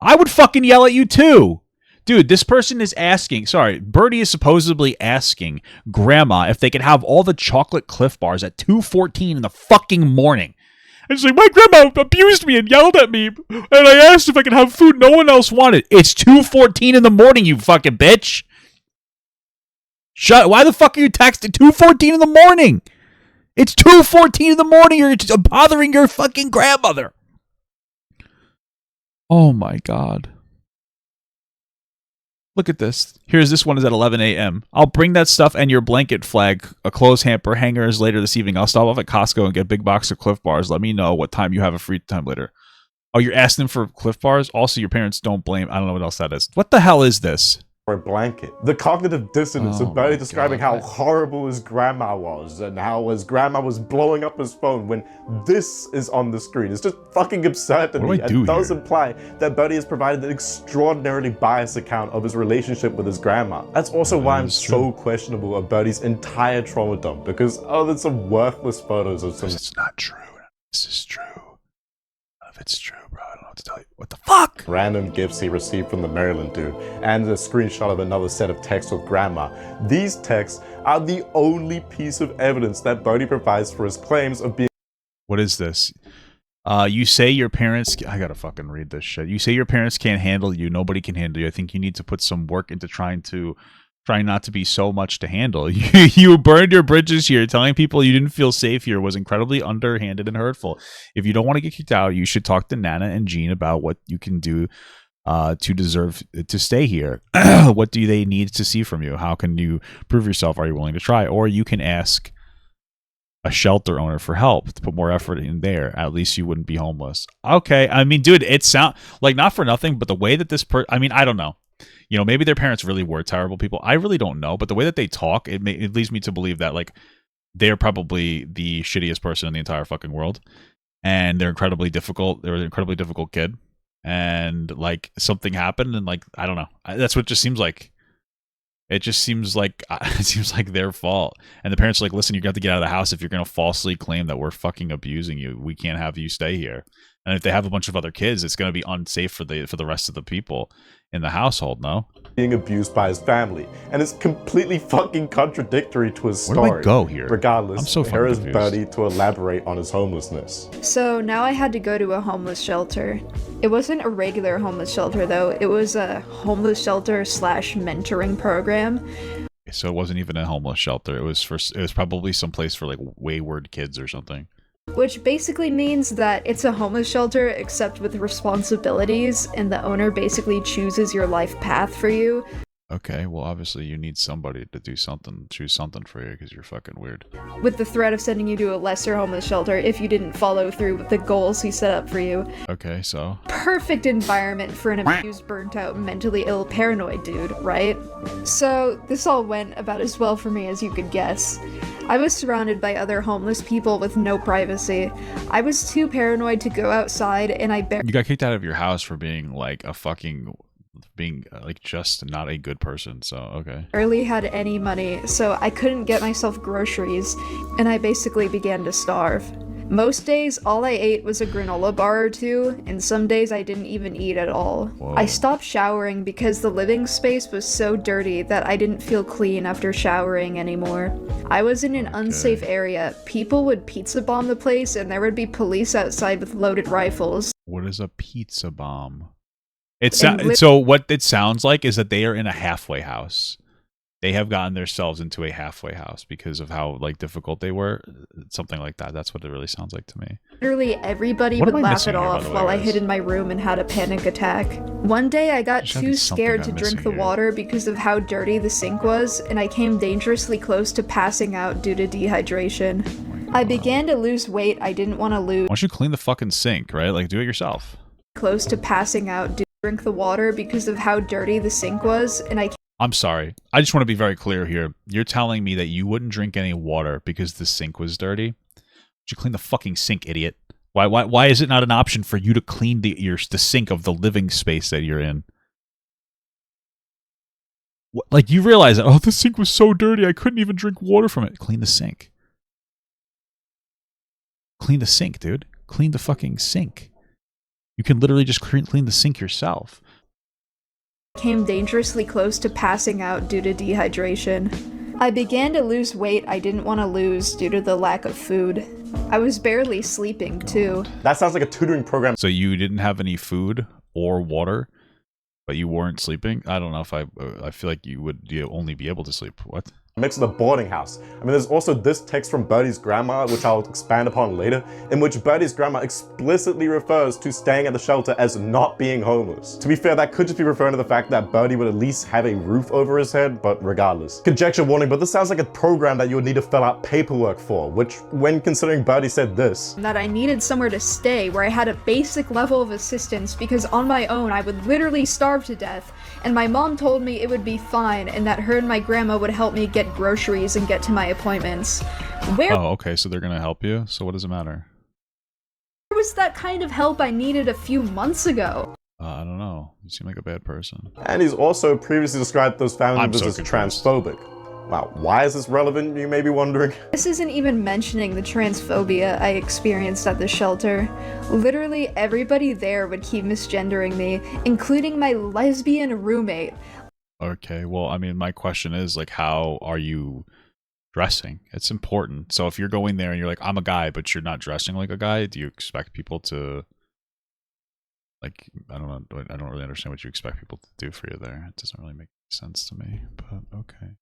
I would fucking yell at you too. Dude, this person is asking, sorry, Birdie is supposedly asking grandma if they could have all the chocolate Cliff Bars at 2:14 in the fucking morning. And she's like, my grandma abused me and yelled at me, and I asked if I could have food no one else wanted. It's 2:14 in the morning, you fucking bitch. Why the fuck are you texting 2:14 in the morning? It's 2:14 in the morning. You're bothering your fucking grandmother. Oh my god. Look at this. This one is at 11 a.m. I'll bring that stuff and your blanket flag, a clothes hamper, hangers later this evening. I'll stop off at Costco and get a big box of Cliff Bars. Let me know what time you have a free time later. Oh, you're asking them for Cliff Bars? Also, your parents don't blame. I don't know what else that is. What the hell is this? a blanket. The cognitive dissonance of Birdie describing how horrible his grandma was and how his grandma was blowing up his phone when this is on the screen. It's just fucking absurd to me. It does imply that Birdie has provided an extraordinarily biased account of his relationship with his grandma. That's also why I'm so questionable of Birdie's entire trauma dump, because other than some worthless photos of some... It's not true. This is true. If it's true, bro, I don't know what to tell you. What the fuck? Random gifts he received from the Maryland dude, and a screenshot of another set of texts with grandma. These texts are the only piece of evidence that Birdie provides for his claims of being... What is this? You say your parents... I gotta fucking read this shit. You say your parents can't handle you. Nobody can handle you. I think you need to put some work into trying not to be so much to handle. You burned your bridges here. Telling people you didn't feel safe here was incredibly underhanded and hurtful. If you don't want to get kicked out, you should talk to Nana and Jean about what you can do to deserve to stay here. What do they need to see from you? How can you prove yourself? Are you willing to try? Or you can ask a shelter owner for help to put more effort in there. At least you wouldn't be homeless. Okay. I mean, dude, it sounds like, not for nothing, but the way that this I mean, I don't know. You know, maybe their parents really were terrible people. I really don't know. But the way that they talk, it leads me to believe that, like, they're probably the shittiest person in the entire fucking world. And they're incredibly difficult. They're an incredibly difficult kid. And, like, something happened. And, like, I don't know. That's what it just seems like. It just seems like their fault. And the parents are like, listen, you got to get out of the house if you're going to falsely claim that we're fucking abusing you. We can't have you stay here. And if they have a bunch of other kids, it's going to be unsafe for the rest of the people in the household, no? Being abused by his family. And it's completely fucking contradictory to his story. Where do I go here? Regardless, I'm so here is confused. Birdie to elaborate on his homelessness. So now I had to go to a homeless shelter. It wasn't a regular homeless shelter though. It was a homeless shelter / mentoring program. So it wasn't even a homeless shelter. It was probably someplace for like wayward kids or something. Which basically means that it's a homeless shelter except with responsibilities, and the owner basically chooses your life path for you. Okay, well obviously you need somebody to do something, choose something for you because you're fucking weird. With the threat of sending you to a lesser homeless shelter if you didn't follow through with the goals he set up for you. Okay, so? Perfect environment for an abused, burnt out, mentally ill, paranoid dude, right? So this all went about as well for me as you could guess. I was surrounded by other homeless people with no privacy. I was too paranoid to go outside, and You got kicked out of your house for being like just not a good person, so okay. barely had any money, so I couldn't get myself groceries, and I basically began to starve. Most days, all I ate was a granola bar or two, and some days I didn't even eat at all. Whoa. I stopped showering because the living space was so dirty that I didn't feel clean after showering anymore. I was in an unsafe area. People would pizza bomb the place, and there would be police outside with loaded rifles. What is a pizza bomb? So what it sounds like is that they are in a halfway house. They have gotten themselves into a halfway house because of how like difficult they were. Something like that. That's what it really sounds like to me. Literally everybody would laugh it off while I hid in my room and had a panic attack. One day I got too scared to drink the water because of how dirty the sink was, and I came dangerously close to passing out due to dehydration. I began to lose weight I didn't want to lose. Why don't you clean the fucking sink, right? Like, do it yourself. Close to passing out due to drink the water because of how dirty the sink was, and I'm sorry. I just want to be very clear here. You're telling me that you wouldn't drink any water because the sink was dirty? Would you clean the fucking sink, idiot? Why is it not an option for you to clean the sink of the living space that you're in? Like, you realize that, oh, the sink was so dirty, I couldn't even drink water from it. Clean the sink. Clean the sink, dude. Clean the fucking sink. You can literally just clean the sink yourself. Came dangerously close to passing out due to dehydration. I began to lose weight I didn't want to lose due to the lack of food. I was barely sleeping, too. That sounds like a tutoring program. So you didn't have any food or water, but you weren't sleeping? I don't know if I feel like you would only be able to sleep. What? Mixed with a boarding house. I mean, there's also this text from Birdie's grandma, which I'll expand upon later, in which Birdie's grandma explicitly refers to staying at the shelter as not being homeless. To be fair, that could just be referring to the fact that Birdie would at least have a roof over his head, but regardless. Conjecture warning, but this sounds like a program that you would need to fill out paperwork for, which, when considering Birdie said this, that I needed somewhere to stay where I had a basic level of assistance because on my own I would literally starve to death, and my mom told me it would be fine and that her and my grandma would help me get groceries and get to my appointments. Oh, okay, so they're gonna help you? So what does it matter? Where was that kind of help I needed a few months ago? I don't know. You seem like a bad person. And he's also previously described those family members as transphobic. Wow, why is this relevant, you may be wondering? This isn't even mentioning the transphobia I experienced at the shelter. Literally everybody there would keep misgendering me, including my lesbian roommate. Okay, well, I mean, my question is, like, how are you dressing? It's important. So if you're going there and you're like, I'm a guy, but you're not dressing like a guy, do you expect people to, like, I don't know, I don't really understand what you expect people to do for you there. It doesn't really make sense to me, but okay.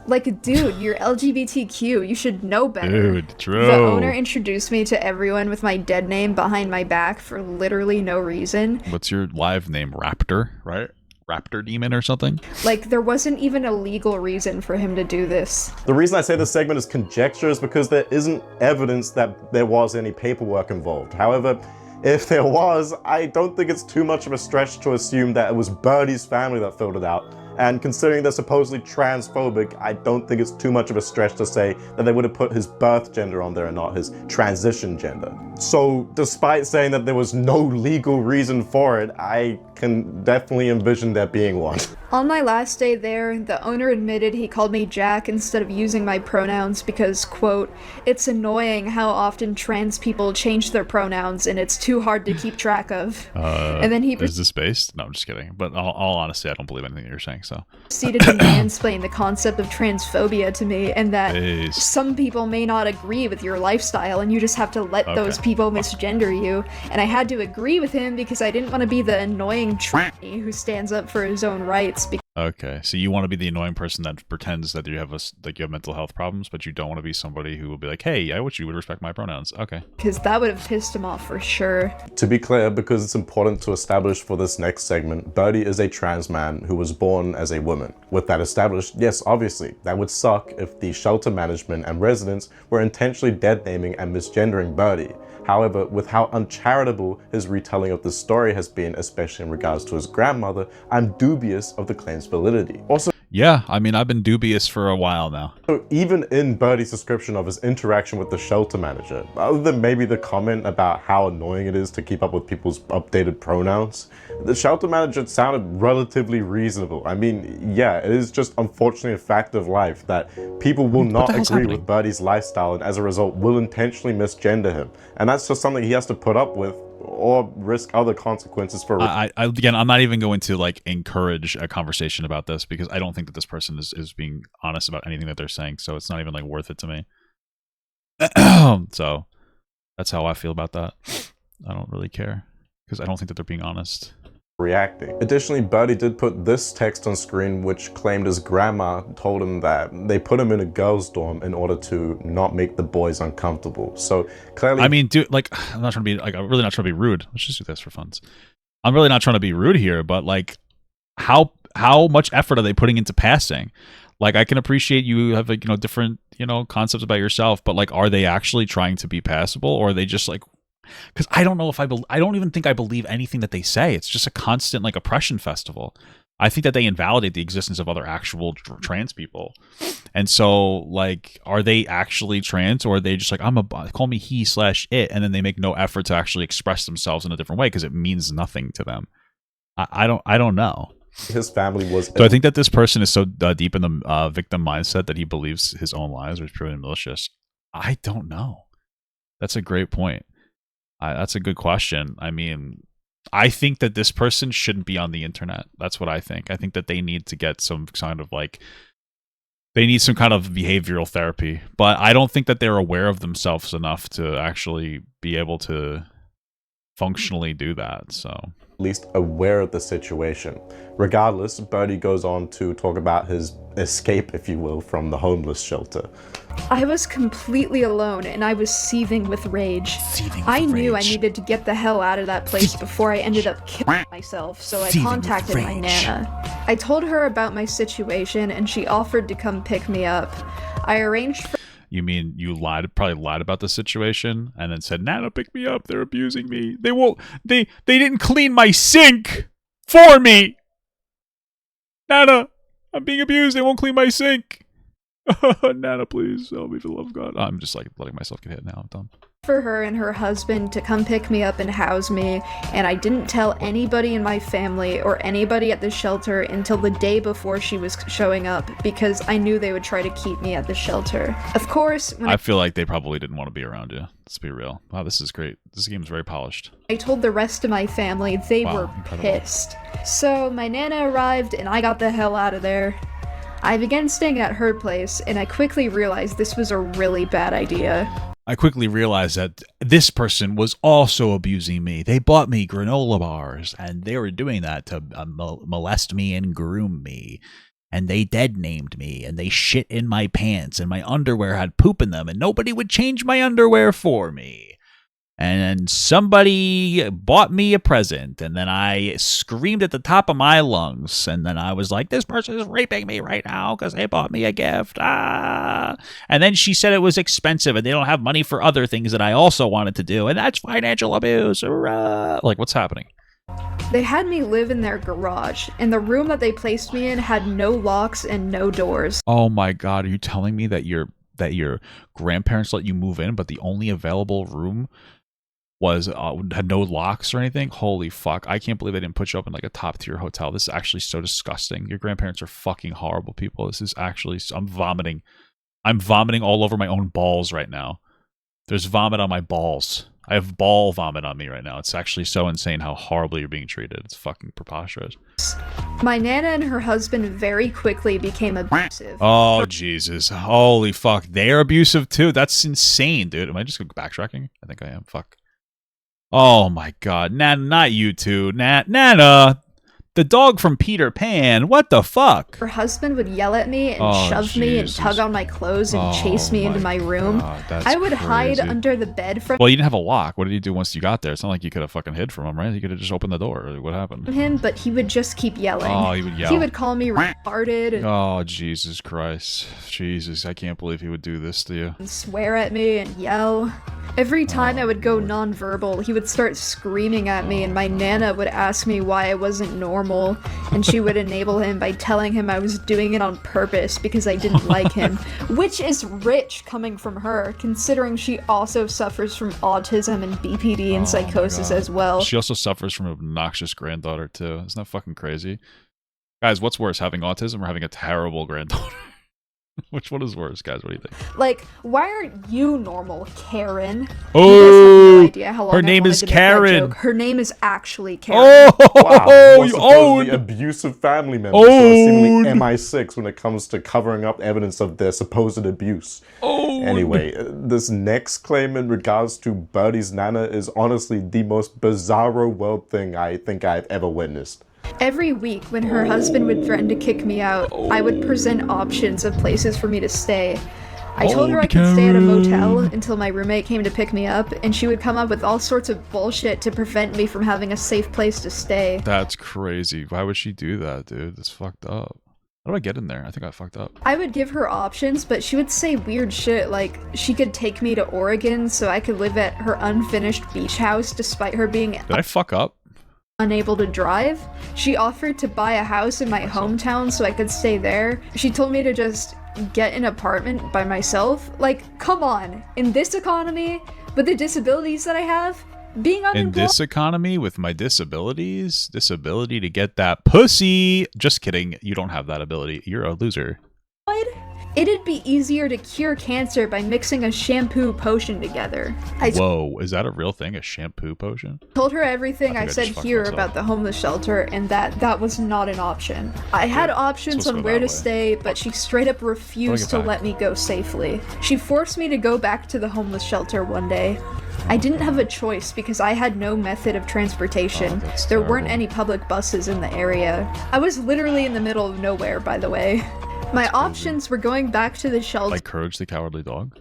Like, dude, you're LGBTQ, you should know better. Dude, Drew. The owner introduced me to everyone with my dead name behind my back for literally no reason. What's your live name? Raptor, right? Raptor Demon or something? Like, there wasn't even a legal reason for him to do this. The reason I say this segment is conjecture is because there isn't evidence that there was any paperwork involved. However, if there was, I don't think it's too much of a stretch to assume that it was Birdie's family that filled it out. And considering they're supposedly transphobic, I don't think it's too much of a stretch to say that they would have put his birth gender on there and not his transition gender. So despite saying that there was no legal reason for it, I can definitely envision there being one. On my last day there, the owner admitted he called me Jack instead of using my pronouns because, quote, it's annoying how often trans people change their pronouns and it's too hard to keep track of. And then he is this based? No, I'm just kidding. But all honesty, I don't believe anything you're saying, so. Proceeded to mansplain the concept of transphobia to me and that some people may not agree with your lifestyle and you just have to let those people misgender you. And I had to agree with him because I didn't want to be the annoying tranny who stands up for his own rights. Okay, so you want to be the annoying person that pretends that you have mental health problems, but you don't want to be somebody who will be like, hey, I wish you would respect my pronouns. Okay. Because that would have pissed him off for sure. To be clear, because it's important to establish for this next segment, Birdie is a trans man who was born as a woman. With that established, yes, obviously, that would suck if the shelter management and residents were intentionally dead-naming and misgendering Birdie. However, with how uncharitable his retelling of the story has been, especially in regards to his grandmother, I'm dubious of the claim's validity. Also, Yeah, I mean, I've been dubious for a while now. So even in Birdie's description of his interaction with the shelter manager, other than maybe the comment about how annoying it is to keep up with people's updated pronouns, the shelter manager sounded relatively reasonable. I mean, yeah, it is just unfortunately a fact of life that people will not agree with Birdie's lifestyle and as a result will intentionally misgender him. And that's just something he has to put up with or risk other consequences for. Again, I'm not even going to like encourage a conversation about this because I don't think that this person is being honest about anything that they're saying. So it's not even like worth it to me. So that's how I feel about that. I don't really care because I don't think that they're being honest. Reacting. Additionally, Birdie did put this text on screen which claimed his grandma told him that they put him in a girls' dorm in order to not make the boys uncomfortable. So clearly, I mean, dude, like, I'm not trying to be like, I'm really not trying to be rude. Let's just do this for funs. I'm really not trying to be rude here, but like, how much effort are they putting into passing? Like, I can appreciate you have like, you know, different, you know, concepts about yourself, but like, are they actually trying to be passable, or are they just like? Because I don't know if I don't even think I believe anything that they say. It's just a constant like oppression festival. I think that they invalidate the existence of other actual trans people. And so like, are they actually trans, or are they just like, call me he/it, and then they make no effort to actually express themselves in a different way because it means nothing to them. I don't know. His family was. Do I think that this person is so deep in the victim mindset that he believes his own lies or is proven malicious? I don't know. That's a great point. That's a good question. I mean, I think that this person shouldn't be on the internet. That's what I think. I think that they need to get some kind of like, they need some kind of behavioral therapy. But I don't think that they're aware of themselves enough to actually be able to functionally do that. So at least aware of the situation. Regardless, Birdie goes on to talk about his escape, if you will, from the homeless shelter. I was completely alone and I was seething with rage. I knew I needed to get the hell out of that place before I ended up killing myself, so I contacted my Nana. I told her about my situation and she offered to come pick me up. I arranged for— You mean you probably lied about the situation and then said, Nana, pick me up, they're abusing me. They didn't clean my sink for me. Nana, I'm being abused, they won't clean my sink. Nana, please help me for the love of God. I'm just like letting myself get hit now. I'm done. For her and her husband to come pick me up and house me, and I didn't tell anybody in my family or anybody at the shelter until the day before she was showing up because I knew they would try to keep me at the shelter. Of course, when I feel like they probably didn't want to be around you. Let's be real. Wow, this is great. This game is very polished. I told the rest of my family, they were incredible. pissed. So my Nana arrived and I got the hell out of there. I began staying at her place, and I quickly realized this was a really bad idea. I quickly realized that this person was also abusing me. They bought me granola bars, and they were doing that to molest me and groom me. And they dead named me, and they shit in my pants, and my underwear had poop in them, and nobody would change my underwear for me. And somebody bought me a present, and then I screamed at the top of my lungs, and then I was like, this person is raping me right now because they bought me a gift. Ah! And then she said it was expensive, and they don't have money for other things that I also wanted to do, and that's financial abuse. Like, what's happening? They had me live in their garage, and the room that they placed me in had no locks and no doors. Oh my God, are you telling me that your grandparents let you move in, but the only available room was had no locks or anything? Holy fuck. I can't believe they didn't put you up in like a top tier hotel. This is actually so disgusting. Your grandparents are fucking horrible people. This is actually, I'm vomiting all over my own balls right now. There's vomit on my balls. I have ball vomit on me right now. It's actually so insane how horribly you're being treated. It's fucking preposterous. My Nana and her husband very quickly became abusive. Oh, Jesus. Holy fuck. They're abusive too? That's insane, dude. Am I just backtracking? I think I am. Fuck. Oh my God, Nana, not you two. Nana, the dog from Peter Pan. What the fuck? Her husband would yell at me and shove me and tug on my clothes and chase me into my room. God, I would hide under the bed from Well, you didn't have a lock. What did you do once you got there? It's not like you could have fucking hid from him, right? You could have just opened the door. What happened? him, but he would just keep yelling. Oh, he would yell. He would call me retarded. Oh, Jesus Christ. Jesus, I can't believe he would do this to you. And swear at me and yell. Every time I would go nonverbal, he would start screaming at me, and my nana would ask me why I wasn't normal, and she would enable him by telling him I was doing it on purpose because I didn't like him, which is rich coming from her, considering she also suffers from autism and BPD and psychosis as well. She also suffers from an obnoxious granddaughter too. Isn't that fucking crazy? Guys, what's worse, having autism or having a terrible granddaughter? Which one is worse, guys? What do you think? Like, why aren't you normal, Karen? Oh, you guys have no idea how long her I name wanted is to make that Karen. joke. Her name is actually Karen. Wow, you supposedly owned. abusive family members who are seemingly MI6 when it comes to covering up evidence of their supposed abuse. Anyway, this next claim in regards to Birdie's nana is honestly the most bizarro world thing I think I've ever witnessed. Every week, when her husband would threaten to kick me out, I would present options of places for me to stay. I told her I could stay at a motel until my roommate came to pick me up, and she would come up with all sorts of bullshit to prevent me from having a safe place to stay. That's crazy. Why would she do that, dude? That's fucked up. How do I get in there? I think I fucked up. I would give her options, but she would say weird shit like she could take me to Oregon so I could live at her unfinished beach house despite her being Did I fuck up? unable to drive. She offered to buy a house in my hometown so I could stay there. She told me to just get an apartment by myself. Like, come on. In this economy, with the disabilities that I have, being unemployed... In this economy, with my disabilities, this ability to get that pussy. Just kidding. You don't have that ability. You're a loser. It'd be easier to cure cancer by mixing a shampoo potion together. Whoa, is that a real thing? A shampoo potion? Told her everything I said just here fucked myself. about the homeless shelter, and that was not an option. I had options supposed to on go where that to way. stay, but she straight up refused to back? let me go safely. She forced me to go back to the homeless shelter one day. I didn't have a choice because I had no method of transportation. that's There weren't terrible. any public buses in the area. I was literally in the middle of nowhere, by the way. My options were going back to the shelter Like Courage the Cowardly Dog?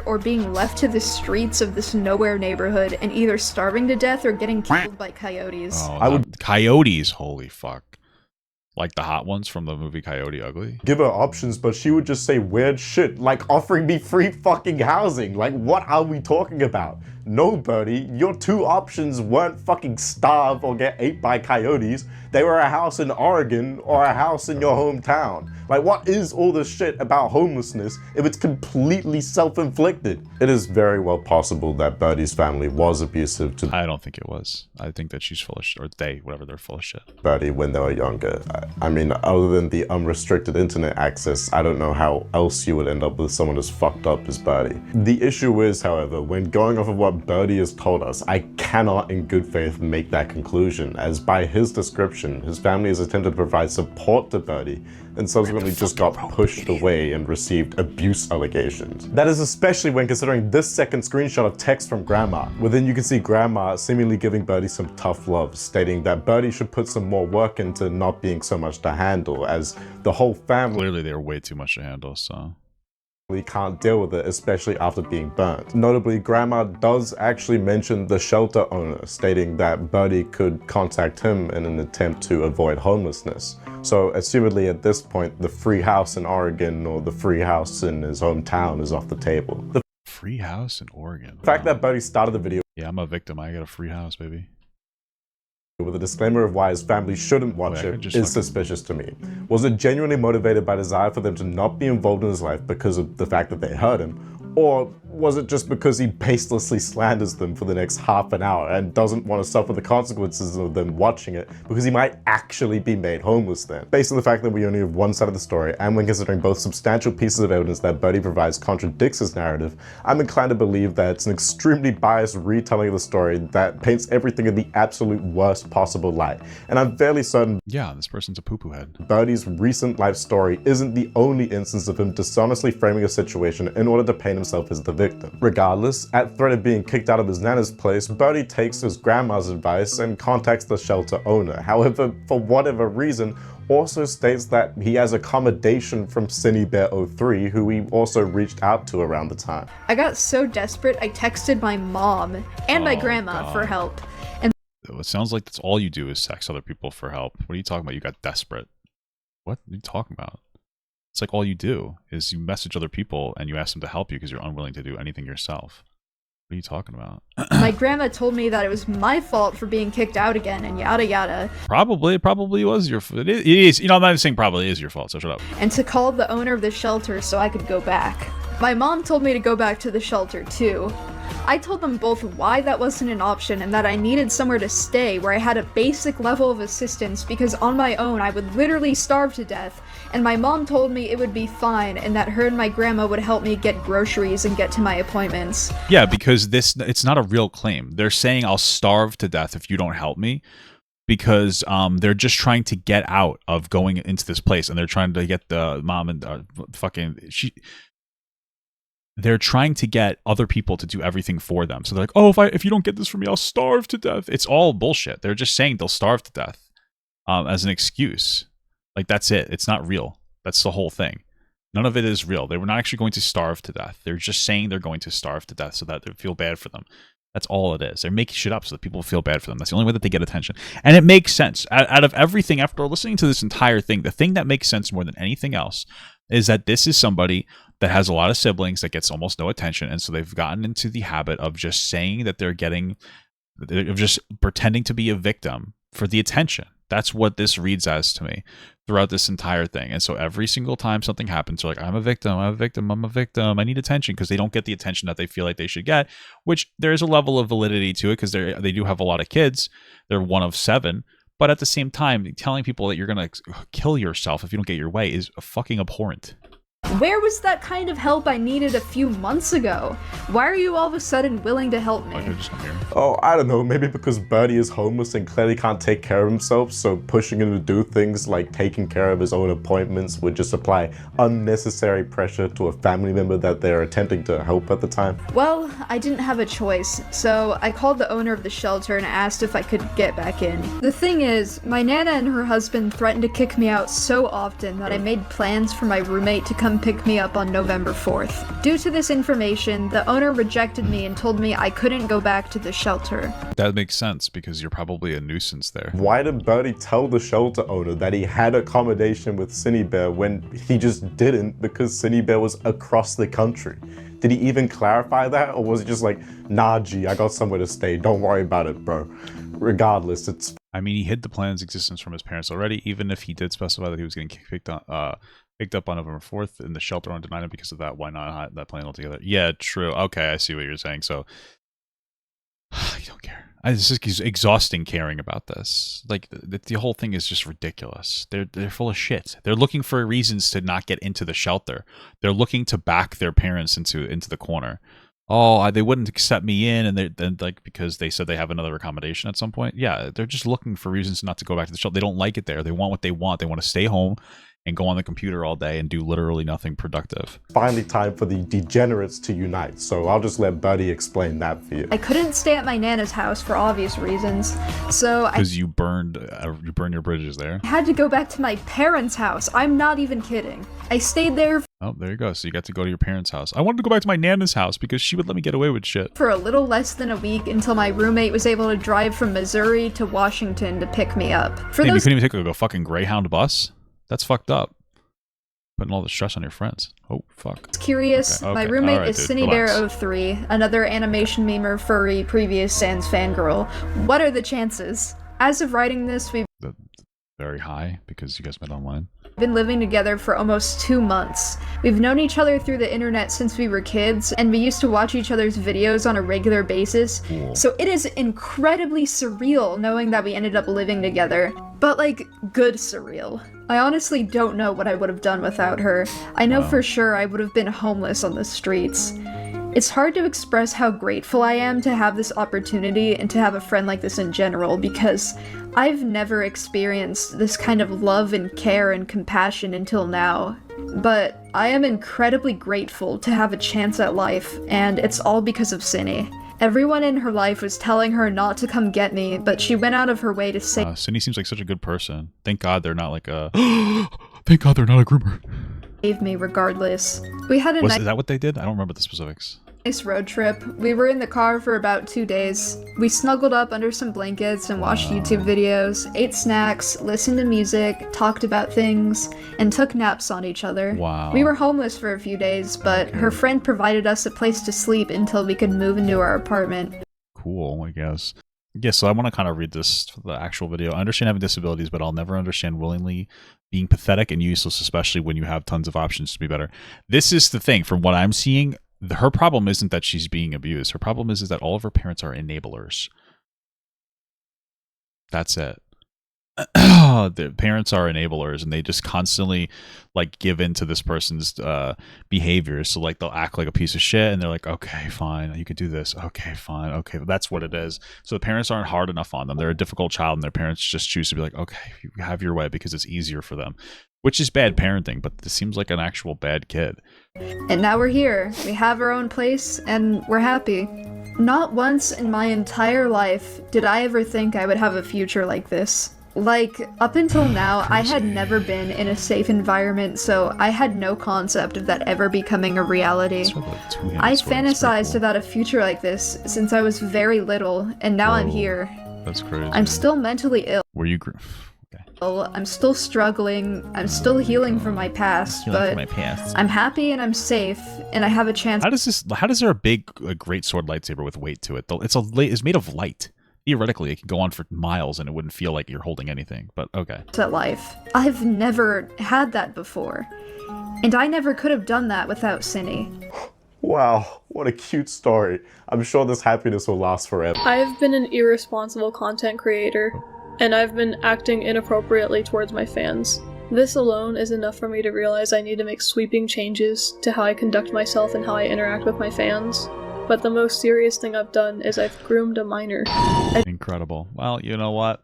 or being left to the streets of this nowhere neighborhood and either starving to death or getting killed by coyotes. Oh, I would coyotes. Holy fuck! Like the hot ones from the movie Coyote Ugly. Give her options, but she would just say weird shit, like offering me free fucking housing. Like, what are we talking about? No, Birdie, your two options weren't fucking starve or get ate by coyotes. They were a house in Oregon or a house in your hometown. Like, what is all this shit about homelessness if it's completely self-inflicted? It is very well possible that Birdie's family was abusive to I don't think it was. I think that she's full of shit, or they, whatever, they're full of shit. Birdie when they were younger. I mean, other than the unrestricted internet access, I don't know how else you would end up with someone as fucked up as Birdie. The issue is, however, when going off of what Birdie has told us, I cannot in good faith make that conclusion, as by his description, his family has attempted to provide support to Birdie and subsequently just got pushed away and received abuse allegations. That is especially when considering this second screenshot of text from Grandma, wherein you can see Grandma seemingly giving Birdie some tough love, stating that Birdie should put some more work into not being so much to handle, as the whole family Clearly, they were way too much to handle. So can't deal with it, especially after being burnt. Notably, Grandma does actually mention the shelter owner, stating that Birdie could contact him in an attempt to avoid homelessness. So, assumedly at this point, the free house in Oregon or the free house in his hometown is off the table. The free house in Oregon. fact that Birdie started the video Yeah, I'm a victim. I got a free house, baby. with a disclaimer of why his family shouldn't watch it is suspicious to me. Was it genuinely motivated by desire for them to not be involved in his life because of the fact that they hurt him? Or was it just because he baselessly slanders them for the next half an hour and doesn't want to suffer the consequences of them watching it because he might actually be made homeless then? Based on the fact that we only have one side of the story, and when considering both substantial pieces of evidence that Birdie provides contradicts his narrative, I'm inclined to believe that it's an extremely biased retelling of the story that paints everything in the absolute worst possible light. And I'm fairly certain this person's a poo-poo head. Birdie's recent life story isn't the only instance of him dishonestly framing a situation in order to paint himself as the victim. Regardless, at threat of being kicked out of his nana's place, Birdie takes his grandma's advice and contacts the shelter owner. However, for whatever reason, also states that he has accommodation from Ciney Bear 03, who he also reached out to around the time. I got so desperate, I texted my mom and my grandma for help. And It sounds like that's all you do is text other people for help. What are you talking about? You got desperate. What are you talking about? It's like all you do is you message other people and you ask them to help you because you're unwilling to do anything yourself. What are you talking about? My grandma told me that it was my fault for being kicked out again and yada yada. Probably was your fault. It is, you know, I'm not saying probably is your fault, so shut up. And to call the owner of the shelter so I could go back. My mom told me to go back to the shelter too. I told them both why that wasn't an option and that I needed somewhere to stay where I had a basic level of assistance because on my own I would literally starve to death, and my mom told me it would be fine and that her and my grandma would help me get groceries and get to my appointments. Yeah, because it's not a real claim. They're saying I'll starve to death if you don't help me, because they're just trying to get out of going into this place, and they're trying to get the mom and they're trying to get other people to do everything for them. So they're like, oh, if you don't get this for me, I'll starve to death. It's all bullshit. They're just saying they'll starve to death as an excuse. Like, that's it. It's not real. That's the whole thing. None of it is real. They were not actually going to starve to death. They're just saying they're going to starve to death so that they feel bad for them. That's all it is. They're making shit up so that people feel bad for them. That's the only way that they get attention. And it makes sense. Out of everything, after listening to this entire thing, the thing that makes sense more than anything else is that this is somebody that has a lot of siblings that gets almost no attention. And so they've gotten into the habit of just saying that of just pretending to be a victim for the attention. That's what this reads as to me throughout this entire thing. And so every single time something happens, they're like, I'm a victim, I need attention, because they don't get the attention that they feel like they should get, which there is a level of validity to it because they do have a lot of kids. They're one of 7. But at the same time, telling people that you're going to kill yourself if you don't get your way is fucking abhorrent. Where was that kind of help I needed a few months ago? Why are you all of a sudden willing to help me? Oh, I don't know, maybe because Birdie is homeless and clearly can't take care of himself, so pushing him to do things like taking care of his own appointments would just apply unnecessary pressure to a family member that they're attempting to help at the time. Well, I didn't have a choice, so I called the owner of the shelter and asked if I could get back in. The thing is, my nana and her husband threatened to kick me out so often that I made plans for my roommate to come pick me up on November 4th. Due to this information, the owner rejected me and told me I couldn't go back to the shelter. That makes sense, because you're probably a nuisance there. Why did Birdie tell the shelter owner that he had accommodation with Ciney Bear when he just didn't, because Ciney Bear was across the country? Did he even clarify that, or was it just like, nah, G, I got somewhere to stay, don't worry about it, bro? Regardless, it's... I mean, he hid the plan's existence from his parents already, even if he did specify that he was getting picked up on November 4th in the shelter and denied him because of that. Why not hide that plan altogether? Yeah, true. Okay, I see what you're saying. So, you don't care. It's just exhausting caring about this. Like, the whole thing is just ridiculous. They're full of shit. They're looking for reasons to not get into the shelter. They're looking to back their parents into the corner. Oh, they wouldn't accept me in, and then like because they said they have another accommodation at some point. Yeah, they're just looking for reasons not to go back to the shelter. They don't like it there. They want what they want. They want to stay home and go on the computer all day and do literally nothing productive. Finally time for the degenerates to unite, so I'll just let Birdie explain that for you. I couldn't stay at my nana's house for obvious reasons, so because you burned your bridges there. I had to go back to my parents' house. I'm not even kidding. I stayed there Oh, there you go. So you got to go to your parents' house. I wanted to go back to my nana's house because she would let me get away with shit. For a little less than a week until my roommate was able to drive from Missouri to Washington to pick me up. Damn, you couldn't even take a fucking Greyhound bus? That's fucked up. Putting all the stress on your friends. Oh, fuck. Curious, Okay. My roommate right, is dude, Ciney Bear relax. 03, another animation memer, furry, previous Sans fangirl. What are the chances? As of writing this, we've Very high because you guys met online. been living together for almost 2 months. We've known each other through the internet since we were kids, and we used to watch each other's videos on a regular basis. Cool. So it is incredibly surreal knowing that we ended up living together. But like, good surreal. I honestly don't know what I would have done without her. I know for sure I would have been homeless on the streets. It's hard to express how grateful I am to have this opportunity and to have a friend like this in general, because I've never experienced this kind of love and care and compassion until now. But I am incredibly grateful to have a chance at life, and it's all because of Ciney. Everyone in her life was telling her not to come get me, but she went out of her way to say Ciney seems like such a good person. Thank God they're not like a... Thank God they're not a groomer. save me regardless. We had a Is that what they did? I don't remember the specifics. Nice road trip. We were in the car for about 2 days. We snuggled up under some blankets and watched YouTube videos, ate snacks, listened to music, talked about things, and took naps on each other. Wow. We were homeless for a few days, but her friend provided us a place to sleep until we could move into our apartment. Cool, I guess. Yeah, so I want to kind of read this, the actual video. I understand having disabilities, but I'll never understand willingly being pathetic and useless, especially when you have tons of options to be better. This is the thing, from what I'm seeing, her problem isn't that she's being abused. Her problem is that all of her parents are enablers. That's it. The parents are enablers, and they just constantly like give in to this person's behaviors. So like they'll act like a piece of shit, and they're like, okay, fine, you could do this. Okay, fine, okay, that's what it is. So the parents aren't hard enough on them. They're a difficult child, and their parents just choose to be like, okay, you have your way because it's easier for them, which is bad parenting. But this seems like an actual bad kid. And now we're here. We have our own place, and we're happy. Not once in my entire life did I ever think I would have a future like this. Like, up until now, I had never been in a safe environment, so I had no concept of that ever becoming a reality. I fantasized about a future like this since I was very little, and now I'm here. That's crazy. I'm still mentally ill. Were you... I'm still struggling, I'm still healing from my past, but I'm happy and I'm safe, and I have a chance. How does there a big, great sword lightsaber with weight to it? It's made of light. Theoretically, it can go on for miles and it wouldn't feel like you're holding anything, but okay. At life. I've never had that before, and I never could have done that without Ciney. Wow, what a cute story. I'm sure this happiness will last forever. I've been an irresponsible content creator, and I've been acting inappropriately towards my fans. This alone is enough for me to realize I need to make sweeping changes to how I conduct myself and how I interact with my fans. But the most serious thing I've done is I've groomed a minor. Incredible. Well, you know what?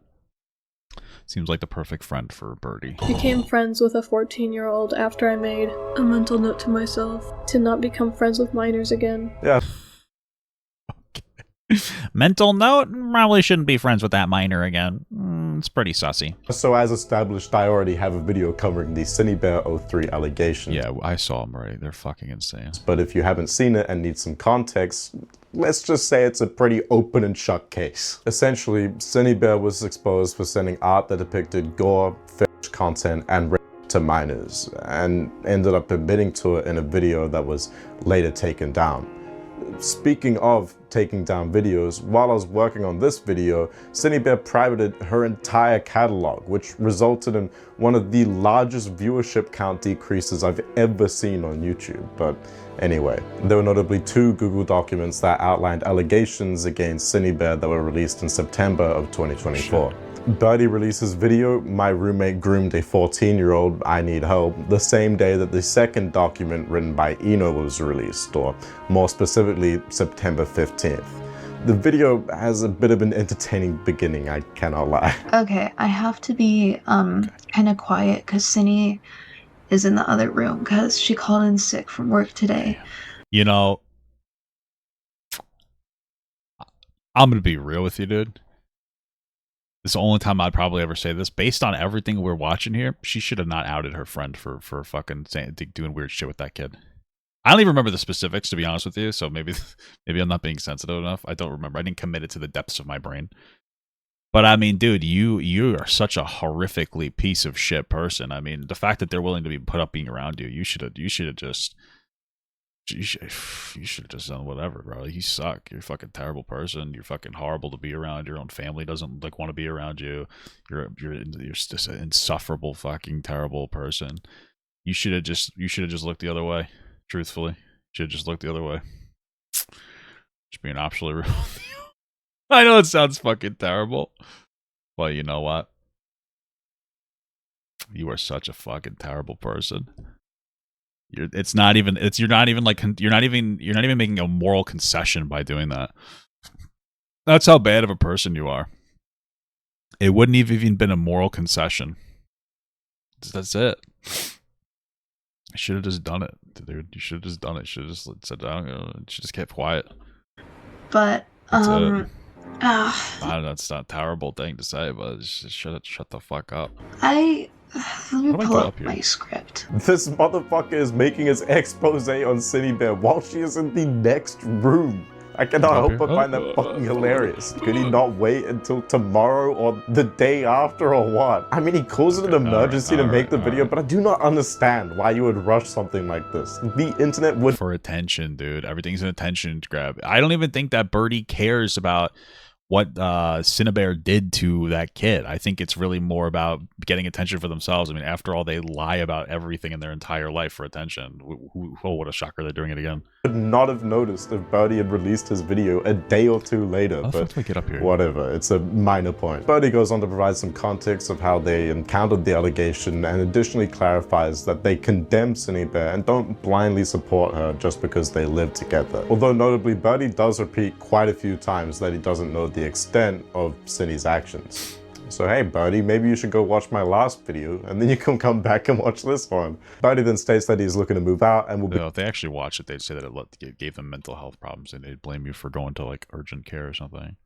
Seems like the perfect friend for Birdie. Became friends with a 14-year-old after I made a mental note to myself to not become friends with minors again. Yeah. Mental note? Probably shouldn't be friends with that minor again. It's pretty sussy. So as established, I already have a video covering the Ciney Bear 03 allegations. Yeah, I saw them already. They're fucking insane. But if you haven't seen it and need some context, let's just say it's a pretty open and shut case. Essentially, Ciney Bear was exposed for sending art that depicted gore, fetish content, and rape to minors, and ended up admitting to it in a video that was later taken down. Speaking of taking down videos, while I was working on this video, Ciney Bear privated her entire catalog, which resulted in one of the largest viewership count decreases I've ever seen on YouTube. But anyway, there were notably 2 Google documents that outlined allegations against Ciney Bear that were released in September of 2024. Birdie releases video, my roommate groomed a 14-year-old, I need help, the same day that the second document written by Eno was released, or more specifically, September 15th. The video has a bit of an entertaining beginning, I cannot lie. Okay, I have to be kind of quiet because Ciney is in the other room because she called in sick from work today. You know, I'm gonna be real with you, dude. This is the only time I'd probably ever say this. Based on everything we're watching here, she should have not outed her friend for fucking doing weird shit with that kid. I don't even remember the specifics, to be honest with you, so maybe I'm not being sensitive enough. I don't remember. I didn't commit it to the depths of my brain. But I mean, dude, you are such a horrifically piece of shit person. I mean, the fact that they're willing to be put up being around you, you should have just done whatever, bro. You suck. You're a fucking terrible person. You're fucking horrible to be around. Your own family doesn't like want to be around you. You're just an insufferable fucking terrible person. You should have just looked the other way. Truthfully, should have just looked the other way. Just being absolutely real with you. I know it sounds fucking terrible, but you know what? You are such a fucking terrible person. You're not even making a moral concession by doing that. That's how bad of a person you are. It wouldn't have even been a moral concession. That's it. I should have just done it, dude. You should have just done it. Should have just said, "I don't know." Should just kept quiet. But That's not a terrible thing to say, but just shut the fuck up. Let me How do I pull go up up here? my script. This motherfucker is making his expose on Ciney Bear while she is in the next room. I cannot help but find that fucking hilarious. Could he not wait until tomorrow or the day after or what? I mean, he calls it an emergency to make the video, but I do not understand why you would rush something like this. The internet would— For attention, dude. Everything's an attention grab. I don't even think that Birdie cares about what Cinnabear did to that kid. I think it's really more about getting attention for themselves. I mean, after all, they lie about everything in their entire life for attention. Oh, what a shocker, they're doing it again. Would not have noticed if Birdie had released his video a day or two later, but get up here? Whatever, it's a minor point. Birdie goes on to provide some context of how they encountered the allegation and additionally clarifies that they condemn Ciney Bear and don't blindly support her just because they live together. Although notably, Birdie does repeat quite a few times that he doesn't know the extent of Ciney's actions. So hey Birdie, maybe you should go watch my last video and then you can come back and watch this one. Birdie then states that he's looking to move out and will be— if they actually watch it, they'd say that it gave them mental health problems and they'd blame you for going to like urgent care or something.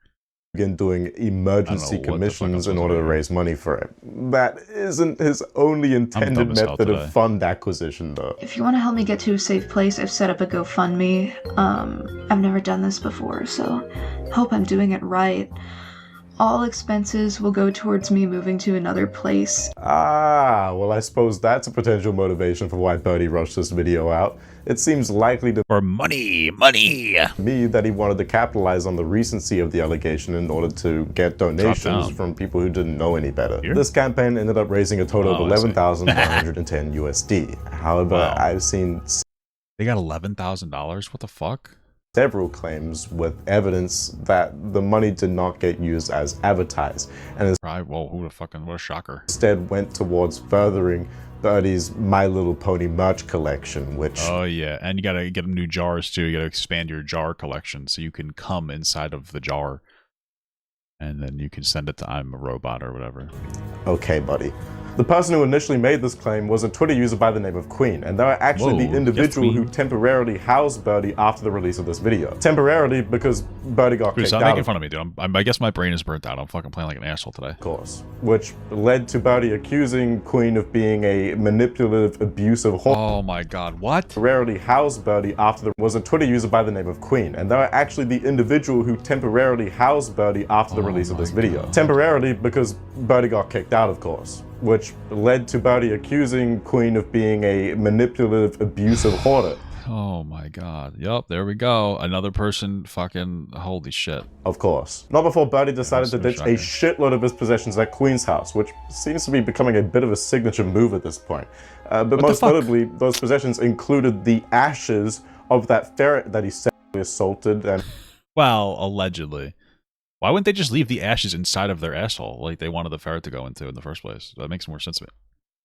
Begin doing emergency commissions in order to raise money for it. That isn't his only intended method of fund acquisition though. If you want to help me get to a safe place, I've set up a GoFundMe. I've never done this before, so hope I'm doing it right. All expenses will go towards me moving to another place. Ah, well I suppose that's a potential motivation for why Birdie rushed this video out. It seems likely to— For money! Me that he wanted to capitalize on the recency of the allegation in order to get donations from people who didn't know any better. This campaign ended up raising a total of 11,110 USD. However, I've seen— They got $11,000? What the fuck? Several claims with evidence that the money did not get used as advertised, and what a shocker. Instead went towards furthering Birdie's My Little Pony merch collection, which— Oh yeah, and you gotta get them new jars too. You gotta expand your jar collection so you can come inside of the jar, and then you can send it to I'm a Robot or whatever. Okay, buddy. The person who initially made this claim was a Twitter user by the name of Queen, and they are actually the individual who temporarily housed Birdie after the release of this video. Temporarily because Birdie got kicked out. Stop making fun of me, dude. I guess my brain is burnt out. I'm fucking playing like an asshole today. Of course. Which led to Birdie accusing Queen of being a manipulative, abusive whore. Oh my god, what? Temporarily housed Birdie after the— was a Twitter user by the name of Queen, and they are actually the individual who temporarily housed Birdie after the release of this video. Temporarily because Birdie got kicked out, of course. Which led to Birdie accusing Queen of being a manipulative, abusive hoarder. Oh my god. Yup, there we go. Another person fucking— holy shit. Of course. Not before Birdie decided to ditch a shitload of his possessions at Queen's house, which seems to be becoming a bit of a signature move at this point. But most notably, those possessions included the ashes of that ferret that he sexually assaulted and— Well, allegedly. Why wouldn't they just leave the ashes inside of their asshole like they wanted the ferret to go into in the first place? That makes more sense to me.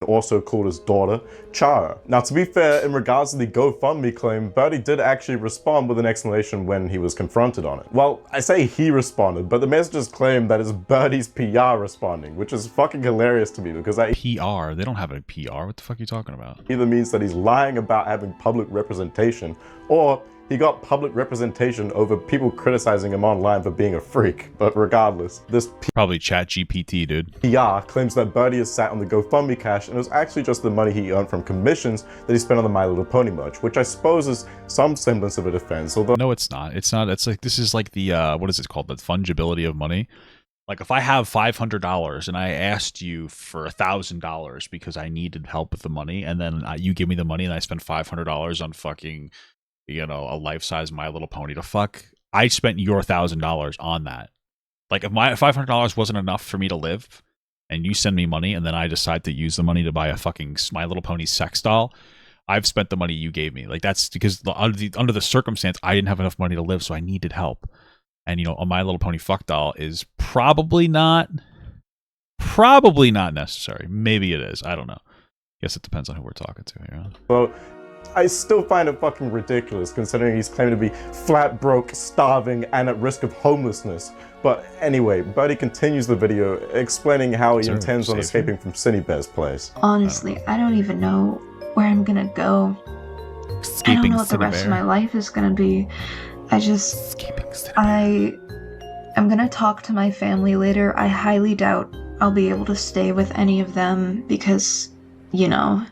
Also called his daughter, Chara. Now, to be fair, in regards to the GoFundMe claim, Birdie did actually respond with an explanation when he was confronted on it. Well, I say he responded, but the messages claim that it's Birdie's PR responding, which is fucking hilarious to me because that— PR? They don't have a PR. What the fuck are you talking about? Either means that he's lying about having public representation, or he got public representation over people criticizing him online for being a freak. But regardless, this probably ChatGPT, dude. PR claims that Birdie has sat on the GoFundMe cash and it was actually just the money he earned from commissions that he spent on the My Little Pony merch, which I suppose is some semblance of a defense, although— No, it's not. It's not. It's like, this is like the, what is it called? The fungibility of money. Like if I have $500 and I asked you for $1,000 because I needed help with the money, and then you give me the money and I spend $500 on fucking, you know, a life-size My Little Pony to fuck, I spent your $1,000 on that. Like if my $500 wasn't enough for me to live and you send me money and then I decide to use the money to buy a fucking My Little Pony sex doll, I've spent the money you gave me. Like that's because under the circumstance, I didn't have enough money to live, so I needed help. And, you know, a My Little Pony fuck doll is probably not necessary. Maybe it is. I don't know. Guess it depends on who we're talking to here. Well, I still find it fucking ridiculous considering he's claiming to be flat broke, starving, and at risk of homelessness. But anyway, Birdie continues the video explaining how he intends on escaping from Ciney Bear's place. Honestly, I don't even know where I'm gonna go. I don't know what the rest of my life is gonna be. I I'm gonna talk to my family later. I highly doubt I'll be able to stay with any of them because, you know.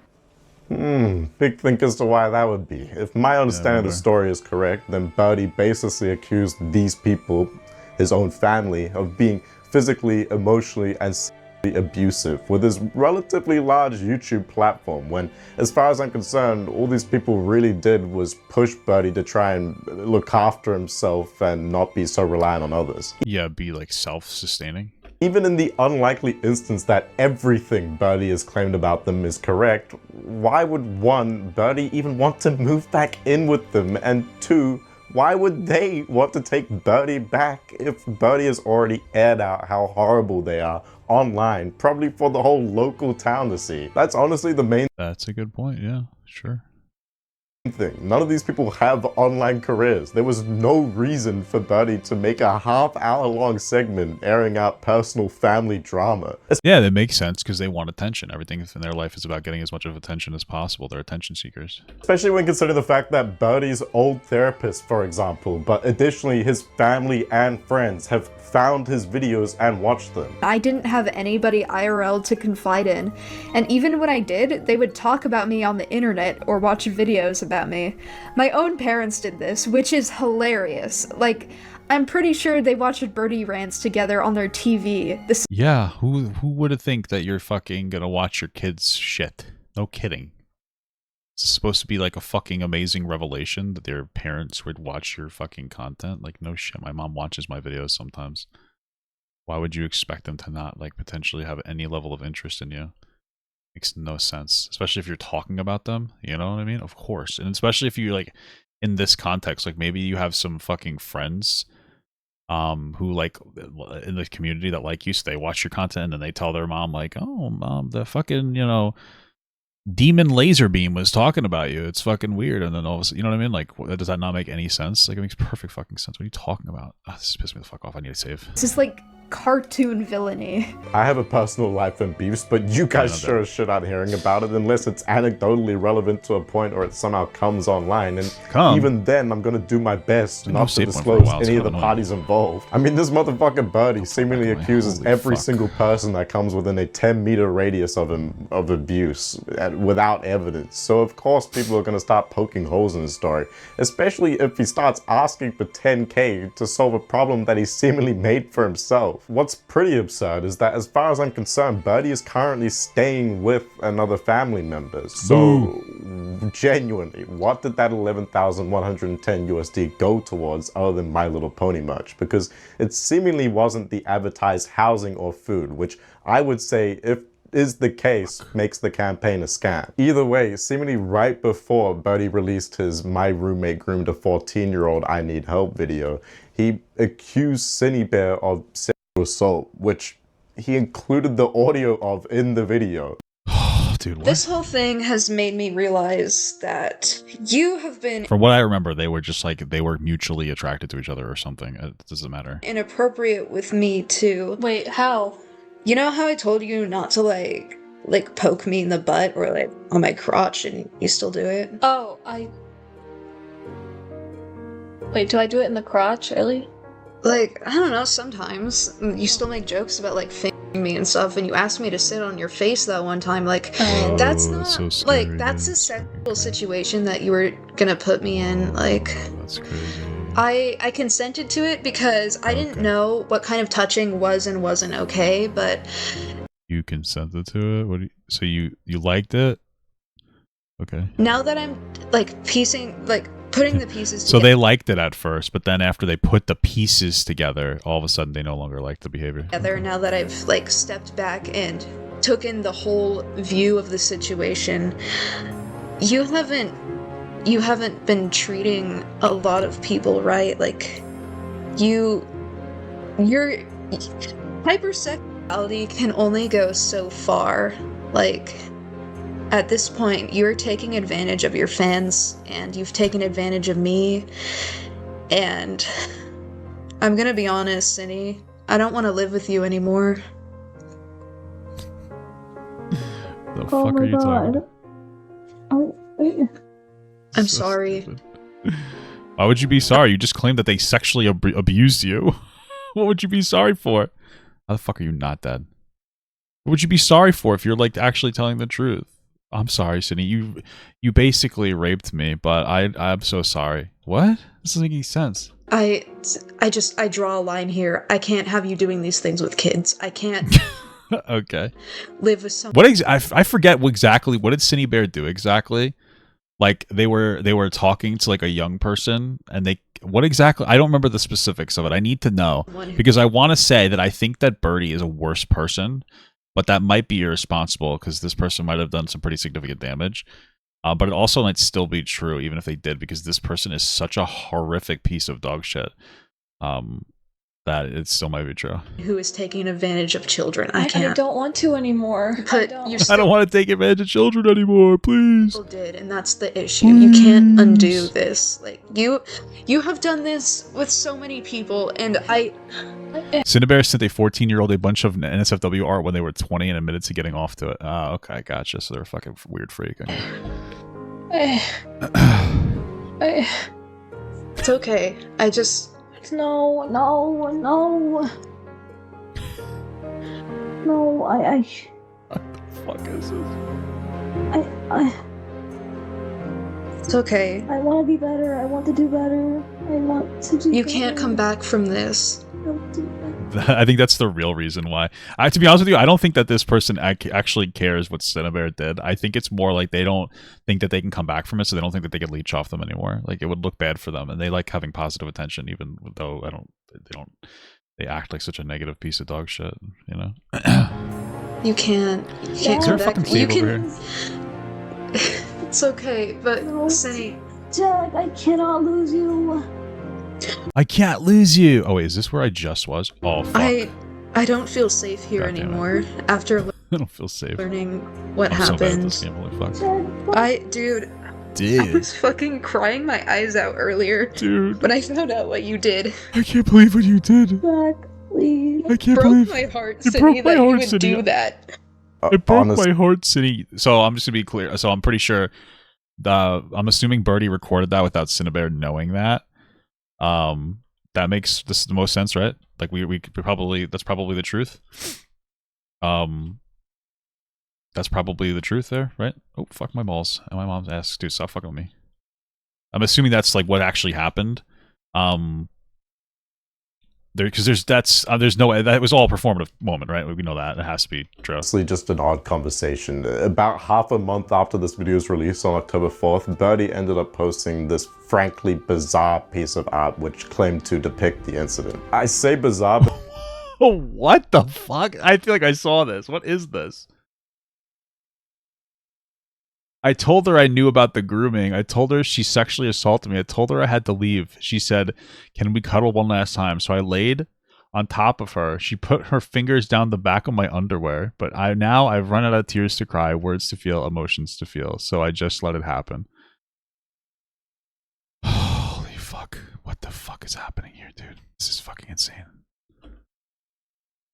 Big think as to why that would be. If my understanding of the story is correct, then Birdie basically accused these people, his own family, of being physically, emotionally, and sexually abusive with his relatively large YouTube platform, when, as far as I'm concerned, all these people really did was push Birdie to try and look after himself and not be so reliant on others. Yeah, be like self-sustaining. Even in the unlikely instance that everything Birdie has claimed about them is correct, why would one, Birdie even want to move back in with them, and two, why would they want to take Birdie back if Birdie has already aired out how horrible they are online, probably for the whole local town to see? That's honestly the main That's a good point, yeah, sure. thing. None of these people have online careers. There was no reason for Birdie to make a half-hour-long segment airing out personal family drama. Yeah, that makes sense because they want attention. Everything in their life is about getting as much of attention as possible. They're attention seekers. Especially when considering the fact that Birdie's old therapist, for example, but additionally his family and friends have found his videos and watched them. I didn't have anybody IRL to confide in, and even when I did, they would talk about me on the internet or watch videos about me. My own parents did this, which is hilarious. Like, I'm pretty sure they watched Birdie rants together on their TV. Yeah, who would have think that you're fucking gonna watch your kids' shit? No kidding. It's supposed to be like a fucking amazing revelation that their parents would watch your fucking content. Like, no shit, my mom watches my videos sometimes. Why would you expect them to not, like, potentially have any level of interest in you? Makes no sense. Especially if you're talking about them, you know what I mean? Of course. And especially if you, like, in this context, like, maybe you have some fucking friends who, like, in the community that like you, so they watch your content and then they tell their mom, like, oh, mom, the fucking, you know, Demon Laserbeam was talking about you. It's fucking weird. And then all of a sudden, you know what I mean? Like, does that not make any sense? Like, it makes perfect fucking sense. What are you talking about? Oh, this is pissing me the fuck off. I need to save. This is like cartoon villainy. I have a personal life and beefs, but you guys sure as shit aren't hearing about it unless it's anecdotally relevant to a point or it somehow comes online. And even then, I'm gonna do my best not to disclose any of the parties involved. I mean, this motherfucker Birdie seemingly accuses every single person that comes within a 10-meter radius of him of abuse without evidence. So of course people are gonna start poking holes in his story, especially if he starts asking for 10K to solve a problem that he seemingly made for himself. What's pretty absurd is that, as far as I'm concerned, Birdie is currently staying with another family member. So, genuinely, what did that 11,110 USD go towards other than My Little Pony merch? Because it seemingly wasn't the advertised housing or food, which I would say, if is the case, makes the campaign a scam. Either way, seemingly right before Birdie released his My Roommate Groomed a 14-year-old I Need Help video, he accused Ciney Bear of sexual assault, which he included the audio of in the video. Dude, what? This whole thing has made me realize that you have been, from what I remember, they were just like, they were mutually attracted to each other or something. It doesn't matter. Inappropriate with me too. Wait, how? You know how I told you not to like poke me in the butt or like on my crotch and you still do it? Oh, Wait, do I do it in the crotch, really? Like, I don't know, sometimes. You still make jokes about like fingering me and stuff, and you asked me to sit on your face that one time. Like, that's not, so scary, like, that's a sexual situation that you were gonna put me in. Like, that's crazy. I consented to it because I didn't know what kind of touching was and wasn't okay, but... You consented to it? What do you, so you liked it? Okay. Now that I'm, like, putting the pieces so together... they liked it at first, but then after they put the pieces together, all of a sudden they no longer like the behavior. Now that I've, like, stepped back and took in the whole view of the situation, you haven't been treating a lot of people right. Like, your hypersexuality can only go so far. Like, at this point, you're taking advantage of your fans, and you've taken advantage of me, and I'm gonna be honest, Ciney, I don't want to live with you anymore. The fuck are you talking about? I'm sorry. Why would you be sorry? You just claimed that they sexually abused you. What would you be sorry for? How the fuck are you not dead? What would you be sorry for if you're like actually telling the truth? I'm sorry, Ciney. You basically raped me, but I'm so sorry. What? This doesn't make any sense. I draw a line here. I can't have you doing these things with kids. I can't Okay. live with someone. What I forget exactly what did Ciney Bear do exactly? Like they were talking to like a young person, and what exactly? I don't remember the specifics of it. I need to know because I want to say that I think that Birdie is a worse person, but that might be irresponsible because this person might have done some pretty significant damage. But it also might still be true even if they did, because this person is such a horrific piece of dog shit. That it still might be true. Who is taking advantage of children? I can't. I don't want to anymore. But I don't want to take advantage of children anymore, please. Did, and that's the issue. You can't undo this. Like you have done this with so many people, and Cinnabear sent a 14-year-old a bunch of NSFW art when they were 20 and admitted to getting off to it. Okay, gotcha. So they're a fucking weird freak. It's okay. No, What the fuck is this? It's okay. I want to be better. I want to do better. I want to do You can't come back from this. I think that's the real reason why. To be honest with you, I don't think that this person actually cares what Cinnabear did. I think it's more like they don't think that they can come back from it, so they don't think that they can leech off them anymore. Like it would look bad for them, and they like having positive attention, even though they act like such a negative piece of dog shit. You know. You can't. Is there a fucking save over here? It's okay, but Ciney. Jack, I cannot lose you. I can't lose you. Oh wait, is this where I just was? Oh fuck. I don't feel safe here anymore after I don't feel safe. learning what I'm so bad at happened. this game, holy fuck. I was fucking crying my eyes out earlier. Dude. When I found out what you did. I can't believe what you did. Jack, please. I can't broke believe my heart, it Ciney, broke my that heart, you would Ciney. do that. It broke my heart, Ciney. So I'm just gonna be clear. So I'm pretty sure I'm assuming Birdie recorded that without Cinnabear knowing that. That makes the most sense, right? Like we could probably, that's probably the truth. That's probably the truth there, right? Oh fuck my balls. And my mom's asked, dude, stop fucking with me. I'm assuming that's like what actually happened. Because there's no way that was all a performative moment, right? We know that it has to be true. Honestly, just an odd conversation. About half a month after this video's release on October 4th, Birdie ended up posting this frankly bizarre piece of art which claimed to depict the incident. I say bizarre, but Oh, what the fuck? I feel like I saw this. What is this? I told her I knew about the grooming. I told her she sexually assaulted me. I told her I had to leave. She said, "Can we cuddle one last time?" So I laid on top of her. She put her fingers down the back of my underwear. But I've run out of tears to cry, words to feel, emotions to feel. So I just let it happen. Holy fuck. What the fuck is happening here, dude? This is fucking insane.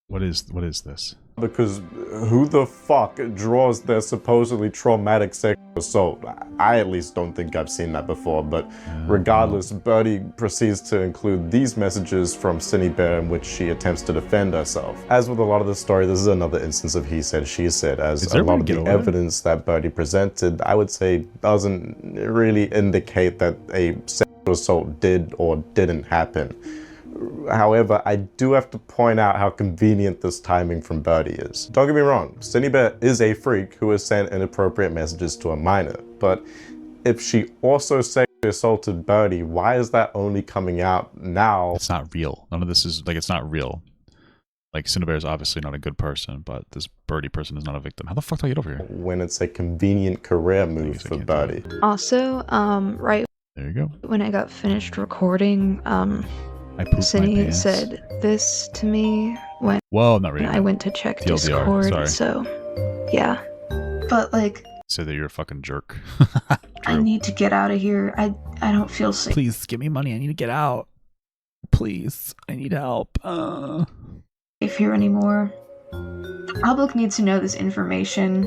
What is this? because who the fuck draws their supposedly traumatic sexual assault? I at least don't think I've seen that before, but regardless, Birdie proceeds to include these messages from Ciney Bear in which she attempts to defend herself. As with a lot of the story, this is another instance of he said, she said, as a lot of the evidence that Birdie presented, I would say, doesn't really indicate that a sexual assault did or didn't happen. However, I do have to point out how convenient this timing from Birdie is. Don't get me wrong, Ciney Bear is a freak who has sent inappropriate messages to a minor, but if she also sexually assaulted Birdie, why is that only coming out now? It's not real. None of this is, like, it's not real. Like, Ciney Bear is obviously not a good person, but this Birdie person is not a victim. How the fuck do I get over here? When it's a convenient career move for Birdie. Also, right there you go. when I got finished recording, I pooped my Ciney pants. said this to me when not really. I went to check TLDR, Discord, sorry. so yeah. But like, Said that you're a fucking jerk. I need to get out of here. I don't feel safe. Please give me money. I need to get out. Please, I need help. Safe here anymore. The public needs to know this information.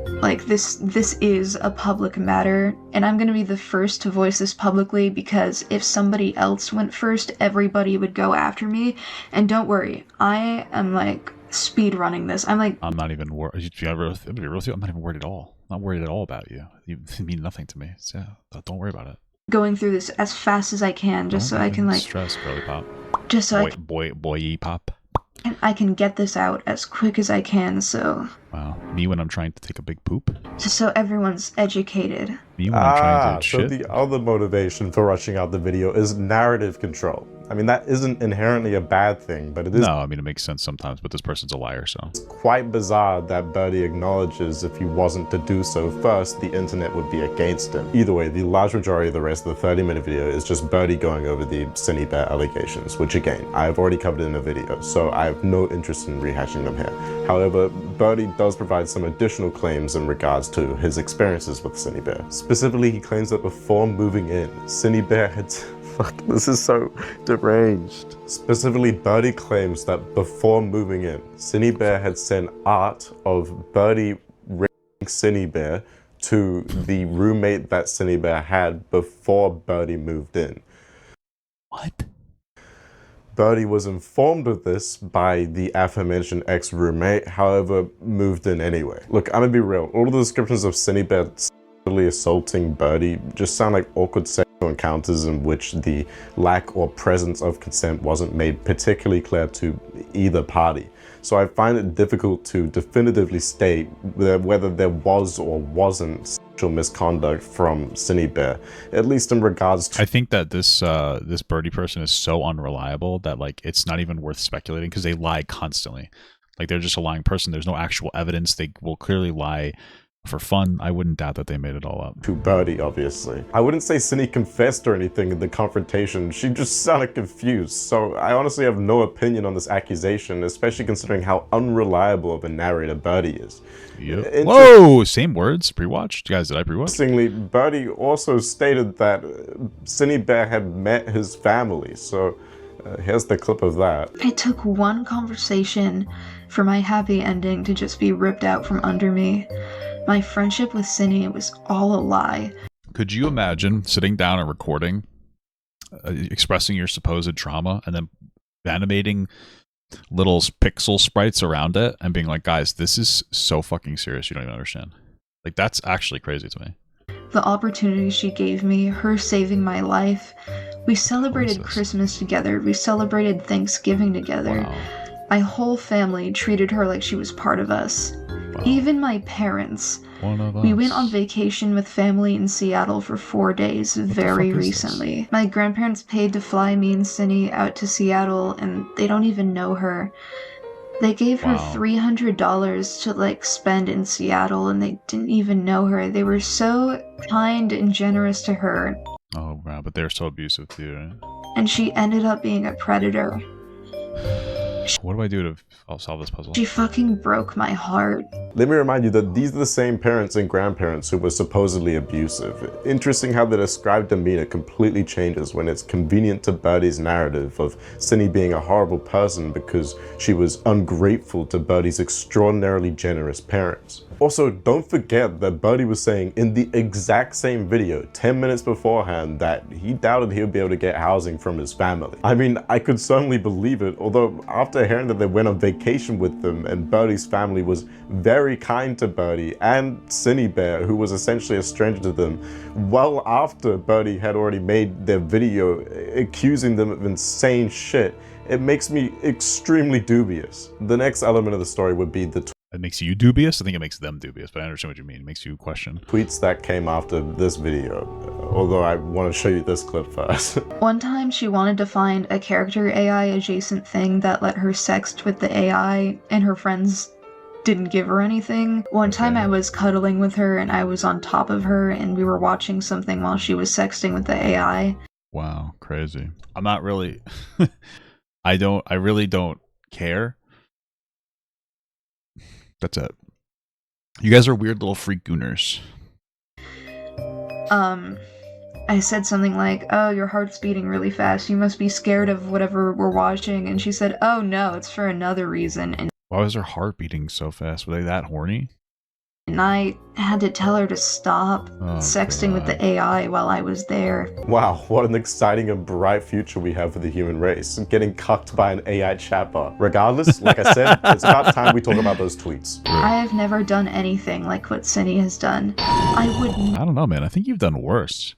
Like, this is a public matter, and I'm gonna be the first to voice this publicly, because if somebody else went first, everybody would go after me. And don't worry, I am like speed running this. I'm not even worried. I'm not even worried at all. I'm not worried at all about you. You mean nothing to me. So yeah, don't worry about it. Going through this as fast as I can, just so I can like stress, girly pop. Just so boy pop. I can get this out as quick as I can, so... Wow. Me when I'm trying to take a big poop? Just so everyone's educated. Me when I'm trying to shit? So the other motivation for rushing out the video is narrative control. I mean, that isn't inherently a bad thing, but it is... No, I mean, it makes sense sometimes, but this person's a liar, so... It's quite bizarre that Birdie acknowledges if he wasn't to do so first, the internet would be against him. Either way, the large majority of the rest of the 30-minute video is just Birdie going over the Ciney Bear allegations, which again, I've already covered in a video, so I have no interest in rehashing them here. However, Birdie does provide some additional claims in regards to his experiences with Ciney Bear. Specifically, he claims that before moving in, Ciney Bear had... Fuck, this is so deranged. Specifically, Birdie claims that before moving in, Ciney Bear had sent art of Birdie raping Ciney Bear to the roommate that Ciney Bear had before Birdie moved in. What? Birdie was informed of this by the aforementioned ex-roommate, however, moved in anyway. Look, I'm gonna be real, all of the descriptions of Ciney Bear sexually assaulting Birdie just sound like awkward sexual encounters in which the lack or presence of consent wasn't made particularly clear to either party. So I find it difficult to definitively state whether there was or wasn't sexual misconduct from Ciney Bear, at least in regards to... I think that this Birdie person is so unreliable that like it's not even worth speculating, because they lie constantly. Like, they're just a lying person. There's no actual evidence. They will clearly lie for fun. I wouldn't doubt that they made it all up. To Birdie, obviously. I wouldn't say Ciney confessed or anything in the confrontation. She just sounded confused. So I honestly have no opinion on this accusation, especially considering how unreliable of a narrator Birdie is. Yep. Whoa! Same words? Pre-watched? Guys, did I pre-watch? Interestingly, Birdie also stated that Ciney Bear had met his family. So here's the clip of that. It took one conversation for my happy ending to just be ripped out from under me. My friendship with Ciney was all a lie. Could you imagine sitting down and recording, expressing your supposed trauma, and then animating little pixel sprites around it and being like, guys, this is so fucking serious, you don't even understand. Like, that's actually crazy to me. The opportunity she gave me, her saving my life. We celebrated Christmas together. We celebrated Thanksgiving together. Wow. My whole family treated her like she was part of us. Wow. Even my parents. We went on vacation with family in Seattle for 4 days very recently. My grandparents paid to fly me and Ciney out to Seattle, and they don't even know her. They gave her $300 to like spend in Seattle, and they didn't even know her. They were so kind and generous to her. Oh wow, but they're so abusive too, right? And she ended up being a predator. What do I do to solve this puzzle? She fucking broke my heart. Let me remind you that these are the same parents and grandparents who were supposedly abusive. Interesting how the described demeanor completely changes when it's convenient to Birdie's narrative of Ciney being a horrible person because she was ungrateful to Birdie's extraordinarily generous parents. Also, don't forget that Birdie was saying in the exact same video 10 minutes beforehand that he doubted he would be able to get housing from his family. I mean, I could certainly believe it, although after hearing that they went on vacation with them and Birdie's family was very kind to Birdie and Ciney Bear, who was essentially a stranger to them, well after Birdie had already made their video accusing them of insane shit, it makes me extremely dubious. The next element of the story would be the it makes you dubious? I think it makes them dubious, but I understand what you mean. It makes you question. Tweets that came after this video, although I want to show you this clip first. One time she wanted to find a character AI adjacent thing that let her sext with the AI, and her friends didn't give her anything. One time I was cuddling with her and I was on top of her and we were watching something while she was sexting with the AI. Wow, crazy. I'm not really... I really don't care. That's it. You guys are weird little freak gooners. I said something like, oh, your heart's beating really fast. You must be scared of whatever we're watching. And she said, oh no, it's for another reason. And why was her heart beating so fast? Were they that horny? and I had to tell her to stop sexting with the AI while I was there. Wow, what an exciting and bright future we have for the human race, getting cucked by an AI chatbot. Regardless, like I said, it's about time we talk about those tweets. I have never done anything like what Ciney has done. I don't know, man. I think you've done worse.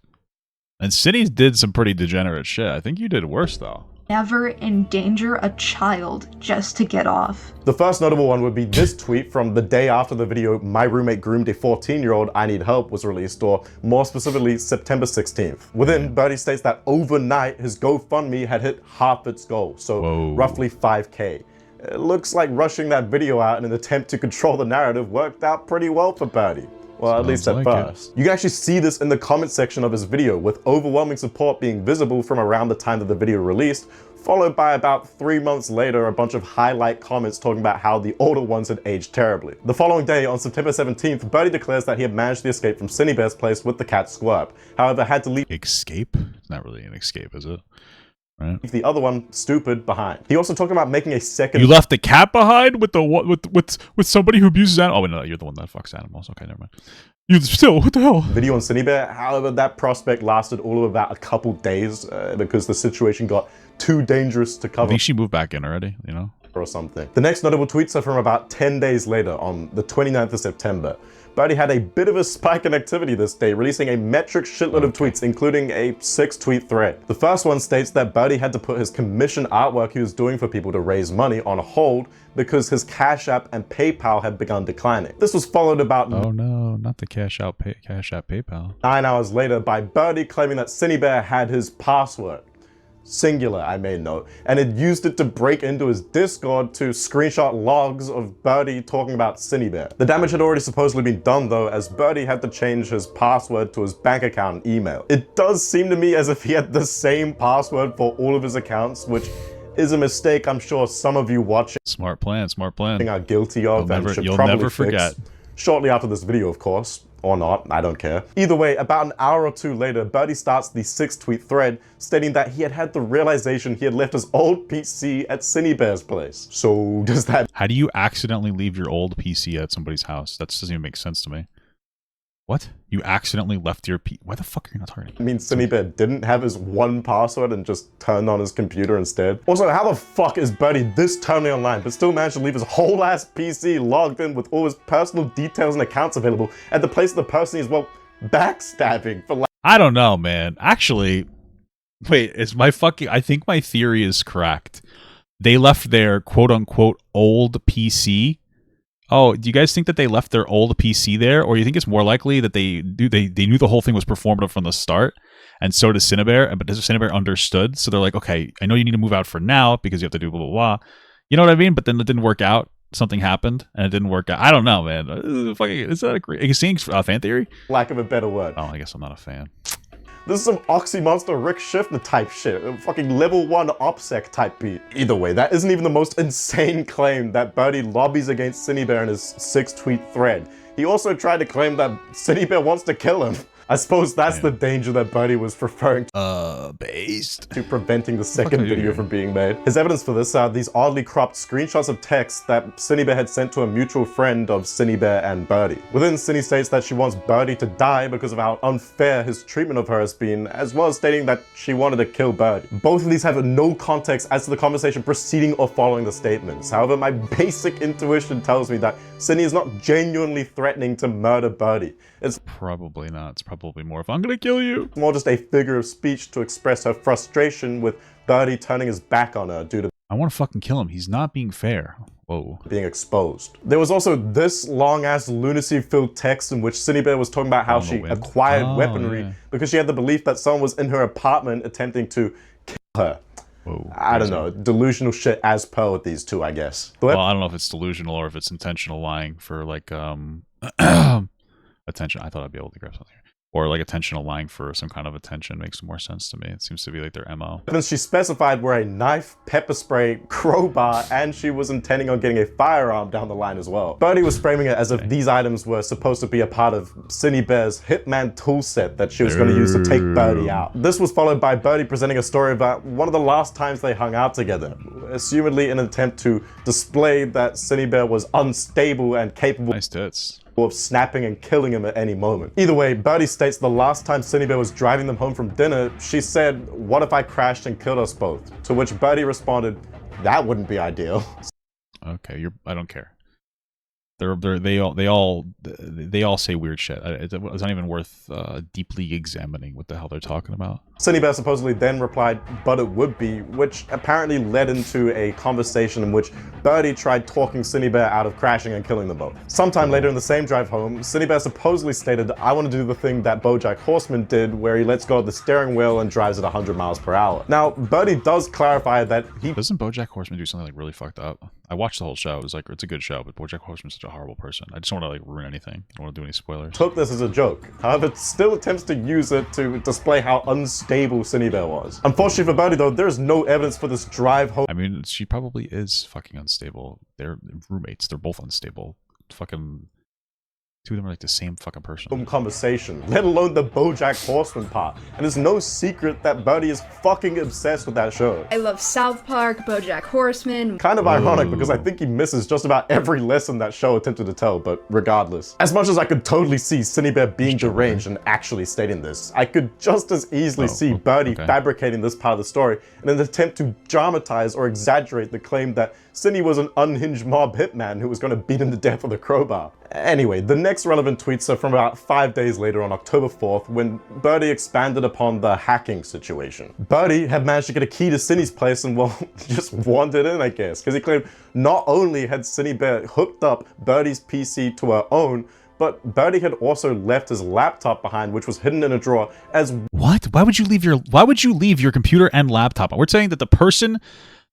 And Ciney did some pretty degenerate shit. I think you did worse, though. Never endanger a child just to get off. The first notable one would be this tweet from the day after the video "My roommate groomed a 14-year-old, I need help" was released, or more specifically, September 16th. Within, Birdie states that overnight, his GoFundMe had hit half its goal, so roughly 5K. It looks like rushing that video out in an attempt to control the narrative worked out pretty well for Birdie. Well, at least at first. You can actually see this in the comment section of his video, with overwhelming support being visible from around the time that the video released, followed by about 3 months later a bunch of highlight comments talking about how the older ones had aged terribly. The following day, on September 17th, Birdie declares that he had managed to escape from Ciney Bear's place with the cat Squirp, however had to leave— Escape? It's not really an escape, is it? Right. The other one, Stupid, behind. He also talked about making a second— You left the cat behind with the with somebody who abuses animals? Oh wait, no, you're the one that fucks animals. Okay, never mind. You still, what the hell? Video on Ciney Bear. However, that prospect lasted all of about a couple days because the situation got too dangerous to cover. I think she moved back in already, you know? Or something. The next notable tweets are from about 10 days later, on the 29th of September. Birdie had a bit of a spike in activity this day, releasing a metric shitload of tweets, including a 6-tweet thread. The first one states that Birdie had to put his commission artwork he was doing for people to raise money on hold because his Cash App and PayPal had begun declining. This was followed about— oh no, not the Cash App PayPal. 9 hours later by Birdie claiming that Ciney Bear had his password. Singular, I may note, and had used it to break into his Discord to screenshot logs of Birdie talking about Ciney Bear. The damage had already supposedly been done though, as Birdie had to change his password to his bank account and email. It does seem to me as if he had the same password for all of his accounts, which is a mistake I'm sure some of you watching— Smart plan, smart plan. —are guilty of and should you'll probably never fix forget. Shortly after this video, of course. Or not, I don't care. Either way, about an hour or two later, Birdie starts the 6-tweet thread stating that he had had the realization he had left his old PC at Ciney Bear's place. So does that— How do you accidentally leave your old PC at somebody's house? That doesn't even make sense to me. What? You accidentally left your PC? Why the fuck are you not targeting? I mean, Ciney Bear didn't have his one password and just turned on his computer instead. Also, how the fuck is Birdie this terminally online but still managed to leave his whole ass PC logged in with all his personal details and accounts available at the place of the person he's, well, backstabbing for— I don't know, man. Actually, wait, I think my theory is correct. They left their quote-unquote old PC. Oh, do you guys think that they left their old PC there? Or you think it's more likely that they knew the whole thing was performative from the start, and so does Ciney Bear, but Ciney Bear understood, so they're like, okay, I know you need to move out for now because you have to do blah, blah, blah. You know what I mean? But then it didn't work out. Something happened, and it didn't work out. I don't know, man. Is that a great— Are you seeing fan theory? Lack of a better word. Oh, I guess I'm not a fan. This is some Oxy Monster Rick Schiffner type shit, a fucking level 1 OPSEC type beat. Either way, that isn't even the most insane claim that Birdie lobbies against Ciney Bear in his 6-tweet thread. He also tried to claim that Ciney Bear wants to kill him. I suppose that's the danger that Birdie was referring to. Based to preventing the second video from being made. His evidence for this are these oddly cropped screenshots of text that Ciney Bear had sent to a mutual friend of Ciney Bear and Birdie. Within, Ciney states that she wants Birdie to die because of how unfair his treatment of her has been, as well as stating that she wanted to kill Birdie. Both of these have no context as to the conversation preceding or following the statements. However, my basic intuition tells me that Ciney is not genuinely threatening to murder Birdie. It's probably not. It's probably more of, I'm gonna kill you. More just a figure of speech to express her frustration with Birdie turning his back on her due to— I want to fucking kill him. He's not being fair. Whoa. Being exposed. There was also this long-ass lunacy-filled text in which Ciney Bear was talking about how she acquired weaponry because she had the belief that someone was in her apartment attempting to kill her. Whoa, I don't know. Delusional shit as per with these two, I guess. Well, I don't know if it's delusional or if it's intentional lying for like attention. I thought I'd be able to grab something. Or like intentional lying for some kind of attention makes more sense to me. It seems to be like their MO. She specified were a knife, pepper spray, crowbar, and she was intending on getting a firearm down the line as well. Birdie was framing it as if these items were supposed to be a part of Ciney Bear's Hitman toolset that she was going to use to take Birdie out. This was followed by Birdie presenting a story about one of the last times they hung out together, assumedly in an attempt to display that Ciney Bear was unstable and capable— Nice tits. of snapping and killing him at any moment. Either way, Birdie states the last time Ciney Bear was driving them home from dinner, she said, "What if I crashed and killed us both?" To which Birdie responded, "That wouldn't be ideal." Okay, I don't care. They all say weird shit. It's not even worth deeply examining what the hell they're talking about. Ciney Bear supposedly then replied, "But it would be," which apparently led into a conversation in which Birdie tried talking Ciney Bear out of crashing and killing them both. Sometime later in the same drive home, Ciney Bear supposedly stated, "I want to do the thing that BoJack Horseman did, where he lets go of the steering wheel and drives at 100 miles per hour." Now, Birdie does clarify that he... Doesn't BoJack Horseman do something like really fucked up? I watched the whole show. It was like, it's a good show, but BoJack Horseman's such a horrible person. I just don't want to like ruin anything. I don't want to do any spoilers. Took this as a joke. However, still attempts to use it to display how unstable Ciney Bear was. Unfortunately for Birdie though, there is no evidence for this drive home. I mean, she probably is fucking unstable. They're roommates. They're both unstable. Fucking... Two of them are like the same fucking person. Conversation, let alone the BoJack Horseman part. And it's no secret that Birdie is fucking obsessed with that show. I love South Park, BoJack Horseman. Kind of ironic because I think he misses just about every lesson that show attempted to tell, but regardless. As much as I could totally see Ciney Bear being deranged and actually stating this, I could just as easily see Birdie fabricating this part of the story in an attempt to dramatize or exaggerate the claim that Ciney was an unhinged mob hitman who was going to beat him to death with a crowbar. Anyway, the next relevant tweets are from about 5 days later on October 4th when Birdie expanded upon the hacking situation. Birdie had managed to get a key to Ciney's place and, well, just wandered in, I guess, because he claimed not only had Ciney Bear hooked up Birdie's PC to her own, but Birdie had also left his laptop behind, which was hidden in a drawer as... What? Why would you leave your computer and laptop? We're saying that the person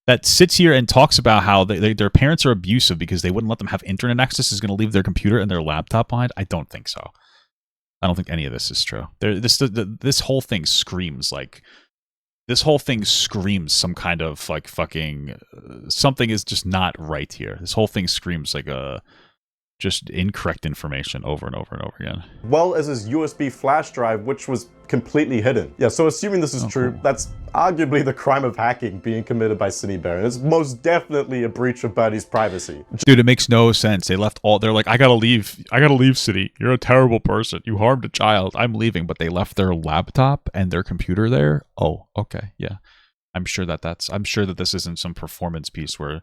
that sits here and talks about how their parents are abusive because they wouldn't let them have internet access is going to leave their computer and their laptop behind? I don't think so. I don't think any of this is true. This whole thing screams like... This whole thing screams some kind of like fucking... something is just not right here. This whole thing screams like a... just incorrect information over and over and over again. Well as his USB flash drive, which was completely hidden. Yeah, so assuming this is true, that's arguably the crime of hacking being committed by Ciney Bear, and it's most definitely a breach of Birdie's privacy. Dude, it makes no sense. They left all... They're like, I gotta leave, Ciney. You're a terrible person. You harmed a child. I'm leaving. But they left their laptop and their computer there? Oh, okay, yeah. I'm sure that this isn't some performance piece where...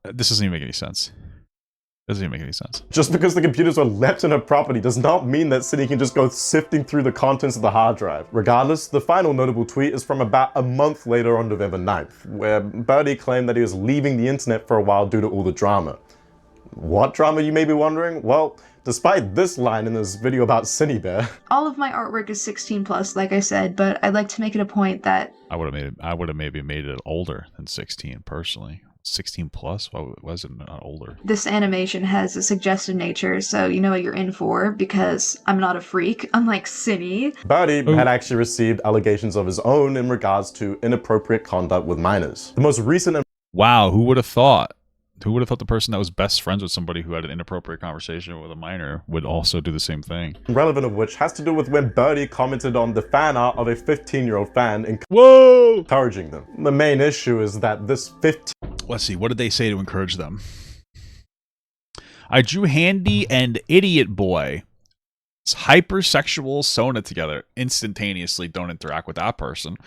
this doesn't even make any sense. Doesn't even make any sense. Just because the computers were left in her property does not mean that Ciney can just go sifting through the contents of the hard drive. Regardless, the final notable tweet is from about a month later on November 9th, where Birdie claimed that he was leaving the internet for a while due to all the drama. What drama, you may be wondering? Well, despite this line in this video about Ciney Bear... All of my artwork is 16 plus, like I said, but I'd like to make it a point that... I would have maybe made it older than 16, personally. 16 plus? Why was it not older? This animation has a suggestive nature, so you know what you're in for, because I'm not a freak, unlike Ciney. Birdie had actually received allegations of his own in regards to inappropriate conduct with minors. The most recent... Wow, who would have thought? Who would have thought the person that was best friends with somebody who had an inappropriate conversation with a minor would also do the same thing? Relevant of which has to do with when Birdie commented on the fan art of a 15-year-old fan encouraging them. The main issue is that this 15... Let's see, what did they say to encourage them? I drew Handy and Idiot Boy. It's hypersexual Sona together. Instantaneously don't interact with that person.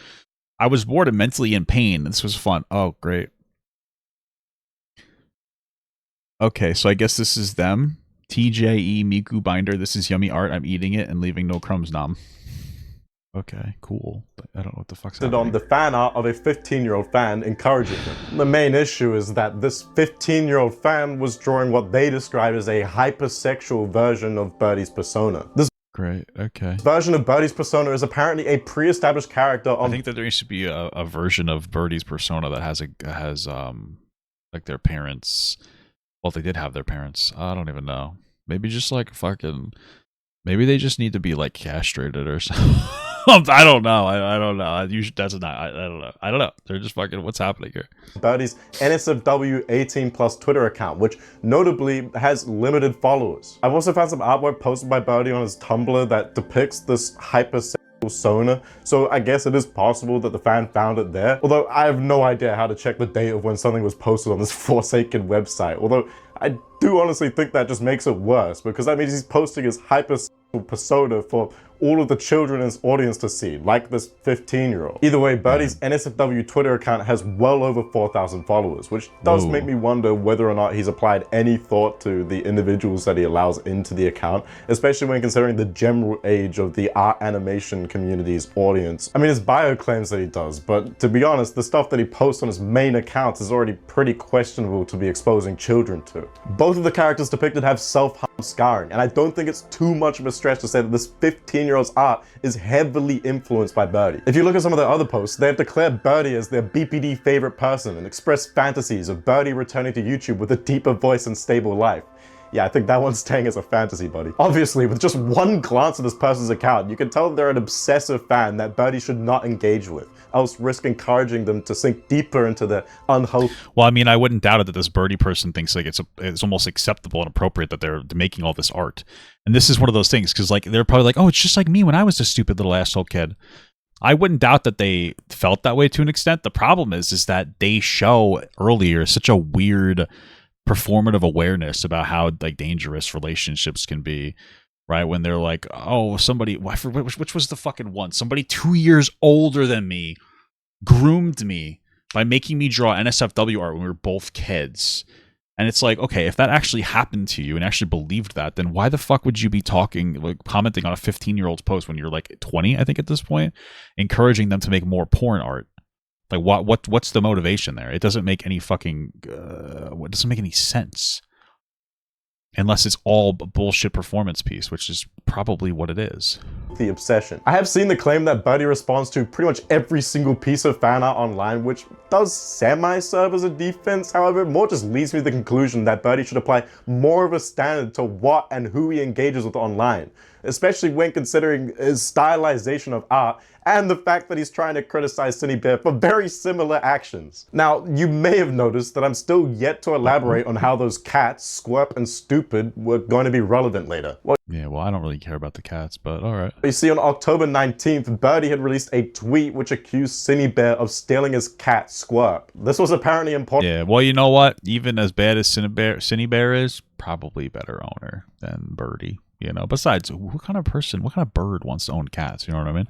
I was bored and mentally in pain. This was fun. Oh, great. Okay, so I guess this is them. TJE Miku Binder. This is yummy art. I'm eating it and leaving no crumbs, nom. Okay, cool. But I don't know what the fuck's happening. On the fan art of a 15-year-old fan encouraging them. The main issue is that this 15-year-old fan was drawing what they described as a hypersexual version of Birdie's persona. This Great, okay. version of Birdie's persona is apparently a pre-established character on... I think that there needs to be a version of Birdie's persona that has like their parents... Well, they did have their parents. I don't even know. Maybe just like fucking... Maybe they just need to be like castrated or something. I don't know. I don't know. That's not. I don't know. I don't know. They're just fucking. What's happening here? Birdie's NSFW 18 plus Twitter account, which notably has limited followers. I've also found some artwork posted by Birdie on his Tumblr that depicts this hypersexual Sona, so I guess it is possible that the fan found it there. Although I have no idea how to check the date of when something was posted on this forsaken website. Although I do honestly think that just makes it worse, because that means he's posting his hypersexual persona for all of the children in his audience to see, like this 15-year-old. Either way, Birdie's NSFW Twitter account has well over 4,000 followers, which does make me wonder whether or not he's applied any thought to the individuals that he allows into the account, especially when considering the general age of the art animation community's audience. I mean, his bio claims that he does, but to be honest, the stuff that he posts on his main account is already pretty questionable to be exposing children to. Both of the characters depicted have self-harm scarring, and I don't think it's too much of a stretch to say that this 15-year-old's art is heavily influenced by Birdie. If you look at some of their other posts, they have declared Birdie as their BPD favorite person and expressed fantasies of Birdie returning to YouTube with a deeper voice and stable life. Yeah, I think that one's staying as a fantasy, buddy. Obviously, with just one glance at this person's account, you can tell they're an obsessive fan that Birdie should not engage with, else risk encouraging them to sink deeper into their unhealthy. Well, I mean, I wouldn't doubt it that this Birdie person thinks like it's almost acceptable and appropriate that they're making all this art. And this is one of those things, because like they're probably like, oh, it's just like me when I was a stupid little asshole kid. I wouldn't doubt that they felt that way to an extent. The problem is that they show earlier such a weird performative awareness about how like dangerous relationships can be, right? When they're like, oh, somebody, which was the fucking one? Somebody 2 years older than me groomed me by making me draw NSFW art when we were both kids. And it's like, okay, if that actually happened to you and actually believed that, then why the fuck would you be talking, like commenting on a 15-year-old's post when you're like 20, I think at this point, encouraging them to make more porn art? Like what's the motivation there? It doesn't make any fucking it doesn't make any sense, unless it's all a bullshit performance piece, which is probably what it is. The obsession. I have seen the claim that Birdie responds to pretty much every single piece of fan art online, which does semi-serve as a defense. However, it more just leads me to the conclusion that Birdie should apply more of a standard to what and who he engages with online, especially when considering his stylization of art and the fact that he's trying to criticize Ciney for very similar actions. Now, you may have noticed that I'm still yet to elaborate on how those cats, Squirp and Stupid, were going to be relevant later. Yeah, well, I don't really care about the cats, but alright. You see, on October 19th, Birdie had released a tweet which accused Ciney of stealing his cat, Squirp. This was apparently important. Yeah, well, you know what? Even as bad as Ciney is, probably better owner than Birdie. You know, besides, what kind of bird wants to own cats? You know what I mean?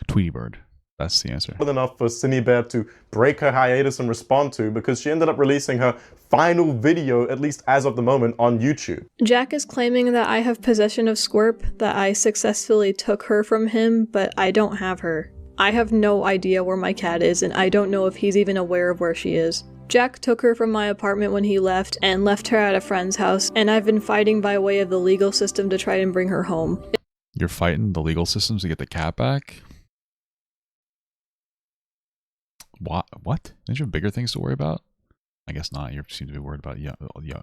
Tweety bird. That's the answer. Enough for Ciney to break her hiatus and respond to, because she ended up releasing her final video, at least as of the moment, on YouTube. Jack is claiming that I have possession of Squirp, that I successfully took her from him, but I don't have her. I have no idea where my cat is, and I don't know if he's even aware of where she is. Jack took her from my apartment when he left, and left her at a friend's house, and I've been fighting by way of the legal system to try and bring her home. You're fighting the legal systems to get the cat back? What? Don't you have bigger things to worry about? I guess not. You seem to be worried about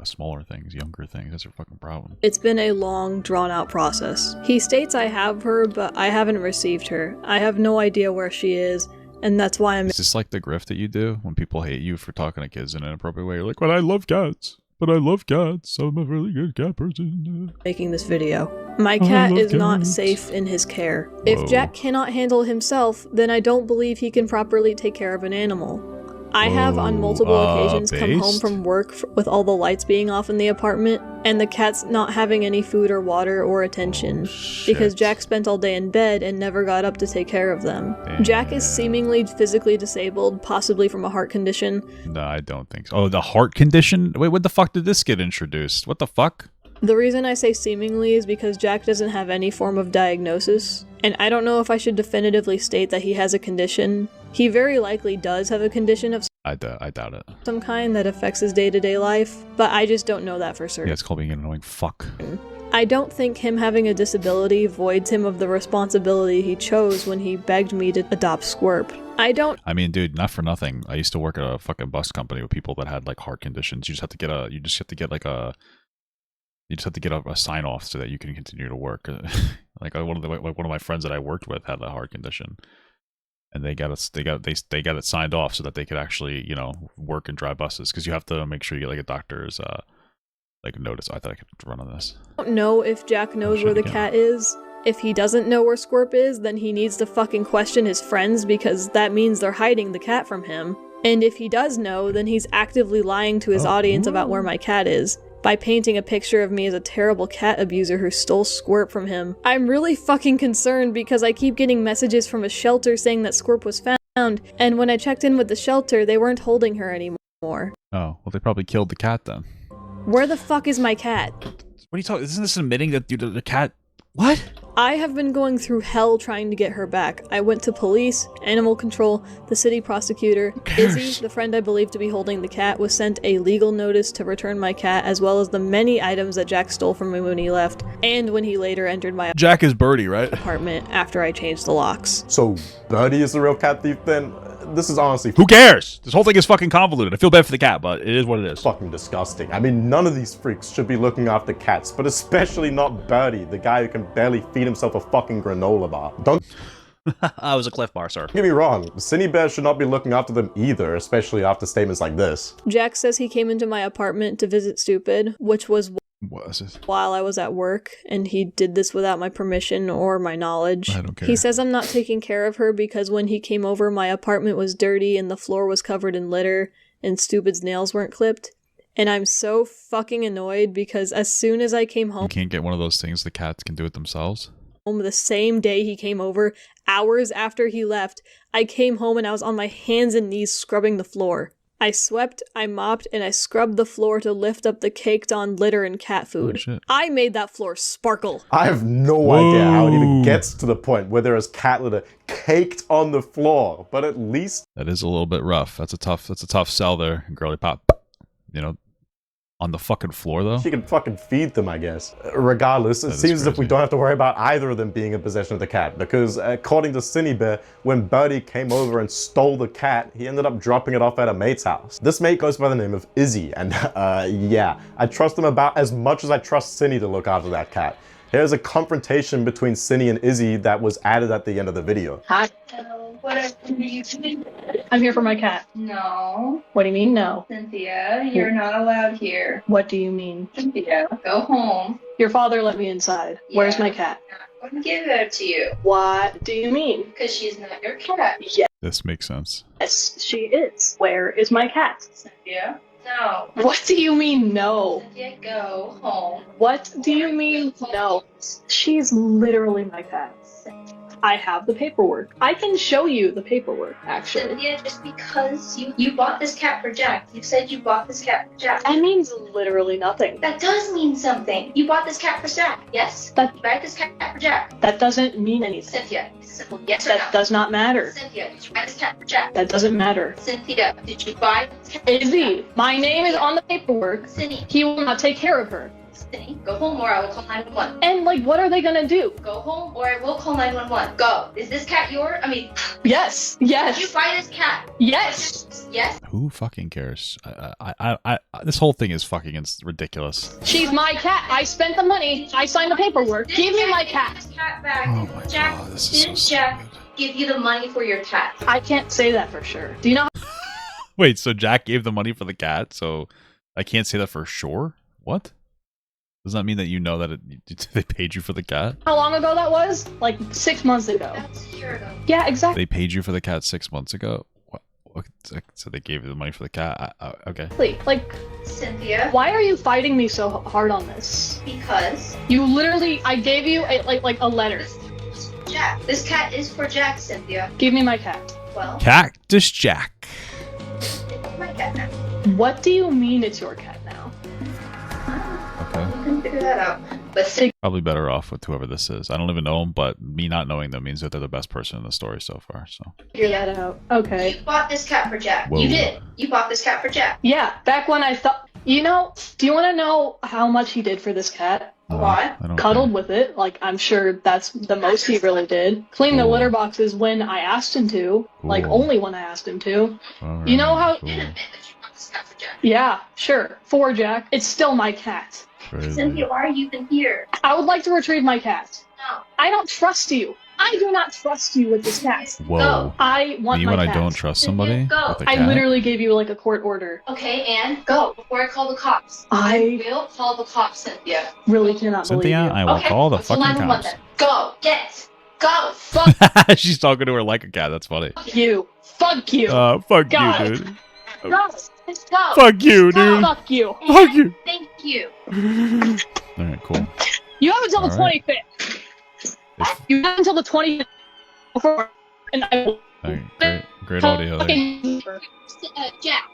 smaller things, younger things. That's your fucking problem. It's been a long, drawn-out process. He states I have her, but I haven't received her. I have no idea where she is, and that's why I'm— Is this like the grift that you do when people hate you for talking to kids in an inappropriate way? You're like, well, I love cats. But I love cats. I'm a really good cat person. Making this video. My cat is not safe in his care. If Jack cannot handle himself, then I don't believe he can properly take care of an animal. I have on multiple occasions come home from work with all the lights being off in the apartment, and the cats not having any food or water or attention, because Jack spent all day in bed and never got up to take care of them. Damn. Jack is seemingly physically disabled, possibly from a heart condition. No, I don't think so. Oh, the heart condition? Wait, what the fuck did this get introduced? What the fuck? The reason I say seemingly is because Jack doesn't have any form of diagnosis, and I don't know if I should definitively state that he has a condition. He very likely does have a condition of I doubt it. Some kind that affects his day-to-day life, but I just don't know that for certain. Yeah, it's called being an annoying fuck. I don't think him having a disability voids him of the responsibility he chose when he begged me to adopt Squirp. I mean, dude, not for nothing. I used to work at a fucking bus company with people that had like heart conditions. You just have to get a sign off so that you can continue to work. Like one of my friends that I worked with had a heart condition, and they got it signed off so that they could actually, you know, work and drive buses, because you have to make sure you get like a doctor's like notice. I thought I could run on this. I don't know if Jack knows where the cat is. If he doesn't know where Squirp is, then he needs to fucking question his friends, because that means they're hiding the cat from him. And if he does know, then he's actively lying to his audience about where my cat is. by painting a picture of me as a terrible cat abuser who stole Squirt from him. I'm really fucking concerned because I keep getting messages from a shelter saying that Squirt was found, and when I checked in with the shelter, they weren't holding her anymore. Oh, well, they probably killed the cat then. Where the fuck is my cat? What are you talking? Isn't this admitting that the cat? What? I have been going through hell trying to get her back. I went to police, animal control, the city prosecutor. Izzy, the friend I believe to be holding the cat, was sent a legal notice to return my cat, as well as the many items that Jack stole from me when he left, and when he later entered my Jack is Birdie, right? apartment after I changed the locks. So Birdie is the real cat thief then? This is honestly... Who cares? This whole thing is fucking convoluted. I feel bad for the cat, but it is what it is. Fucking disgusting. I mean, none of these freaks should be looking after cats, but especially not Birdie, the guy who can barely feed himself a fucking granola bar. Don't... I was a Cliff Bar, sir. Don't get me wrong, Ciney Bear should not be looking after them either, especially after statements like this. Jack says he came into my apartment to visit Stupid, which was What is it? while I was at work, and he did this without my permission or my knowledge. I don't care. He says I'm not taking care of her because when he came over, my apartment was dirty and the floor was covered in litter, and Stupid's nails weren't clipped. And I'm so fucking annoyed because as soon as I came home... You can't get one of those things the cats can do it themselves? The same day he came over, hours after he left, I came home and I was on my hands and knees scrubbing the floor. I swept, I mopped, and I scrubbed the floor to lift up the caked on litter and cat food. Oh, shit. I made that floor sparkle. I have no idea how it even gets to the point where there is cat litter caked on the floor, but at least... That is a little bit rough. That's a tough sell there, girly pop. You know, on the fucking floor though. She can fucking feed them, I guess. Regardless, it seems as if we don't have to worry about either of them being in possession of the cat, because according to Ciney Bear, when Birdie came over and stole the cat, he ended up dropping it off at a mate's house. This mate goes by the name of Izzy, and yeah, I trust him about as much as I trust Ciney to look after that cat. Here's a confrontation between Ciney and Izzy that was added at the end of the video. Hi. What are you doing? I'm here for my cat. No. What do you mean, no? Cynthia, you're not allowed here. What do you mean? Cynthia, go home. Your father let me inside. Yeah. Where's my cat? I'm gonna give her to you. What do you mean? Because she's not your cat. This makes sense. Yes, she is. Where is my cat? Cynthia, no. What do you mean, no? Cynthia, go home. What do you mean, no? She's literally my cat. I have the paperwork. I can show you the paperwork, actually. Cynthia, just because you bought this cat for Jack. You said you bought this cat for Jack. That means literally nothing. That does mean something. You bought this cat for Jack, yes? You bought this cat for Jack. That doesn't mean anything. Cynthia, it's simple. Yes or no? That does not matter. Cynthia, did you buy this cat for Jack? That doesn't matter. Cynthia, did you buy this cat? Izzy, my name is on the paperwork. Ciney. He will not take care of her. Ciney, go home or I will call 911. And, like, what are they gonna do? Go home or I will call 911. Go. Is this cat yours? I mean... Yes. Yes. Did you buy this cat? Yes. Yes. Who fucking cares? This whole thing is fucking ridiculous. She's my cat. I spent the money. I signed the paperwork. Give me my cat. This cat back. Oh my Jack, god, this is did so Jack stupid. give you the money for your cat? I can't say that for sure. Do you know? Wait, so Jack gave the money for the cat, so I can't say that for sure? What? Does that mean that you know that they paid you for the cat? How long ago that was? Like 6 months ago. That was a year ago. Yeah, exactly. They paid you for the cat 6 months ago? What? So they gave you the money for the cat? Okay. Like, Cynthia. why are you fighting me so hard on this? Because You literally, I gave you a letter. Jack. This cat is for Jack, Cynthia. Give me my cat. Well, Cactus Jack. it's my cat now. What do you mean it's your cat now? Okay. You can figure that out. But Probably better off with whoever this is. I don't even know them, but me not knowing them means that they're the best person in the story so far. So Figure that out. Okay. you bought this cat for Jack. Whoa. You did. You bought this cat for Jack. Yeah, back when I thought, do you want to know how much he did for this cat? Why? I don't Cuddled care. with it. Like, I'm sure that's the most he really did. Cleaned the Cool. litter boxes when I asked him to. Like, Cool. only when I asked him to. All You know how- cool. You did admit that you bought this cat for Jack. Yeah, sure. For Jack. It's still my cat. Crazy. Cynthia, why are you even here? I would like to retrieve my cat. No. I don't trust you. I do not trust you with this cat. Whoa. I want Me my when cat. I don't trust somebody Go. with a I cat? literally gave you like a court order. Okay, and go before I call the cops. I will call the cops, Cynthia. really cannot Cynthia, believe you. I will Okay, call the let's call fucking 911 cops. then. Go. Get. Go. Fuck She's talking to her like a cat. That's funny. you. Fuck you. Fuck God. you, dude. No. Let's go. Fuck you, dude. Fuck you. Fuck you. Thank you. Alright, cool. You have until the Alright. 25th. You have until the 25th before, and I will. Alright, great audio there. Fucking Jack.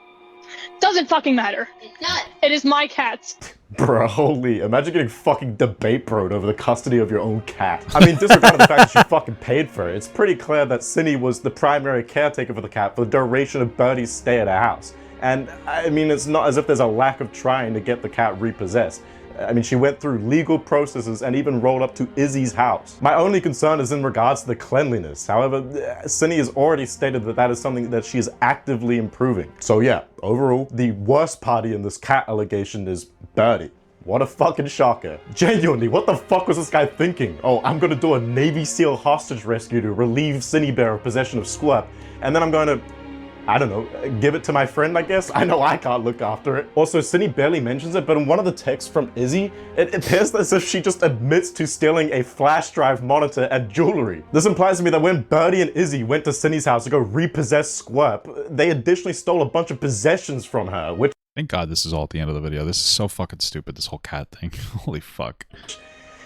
doesn't fucking matter. It does. It is my cat's. Bro, holy, imagine getting fucking debate broed over the custody of your own cat. I mean, disregarding the fact that she fucking paid for it, it's pretty clear that Ciney was the primary caretaker for the cat for the duration of Birdie's stay at her house. And, I mean, it's not as if there's a lack of trying to get the cat repossessed. I mean, she went through legal processes and even rolled up to Izzy's house. My only concern is in regards to the cleanliness. However, Ciney has already stated that that is something that she is actively improving. So yeah, overall, the worst party in this cat allegation is Birdie. What a fucking shocker. Genuinely, what the fuck was this guy thinking? Oh, I'm gonna do a Navy SEAL hostage rescue to relieve Ciney Bear of possession of Squirt, and then I'm going to, I don't know, give it to my friend, I guess? I know I can't look after it. Also, Ciney barely mentions it, but in one of the texts from Izzy, it appears as if she just admits to stealing a flash drive monitor and jewelry. This implies to me that when Birdie and Izzy went to Ciney's house to go repossess Squirt, they additionally stole a bunch of possessions from her, which— Thank God this is all at the end of the video. This is so fucking stupid, this whole cat thing. Holy fuck.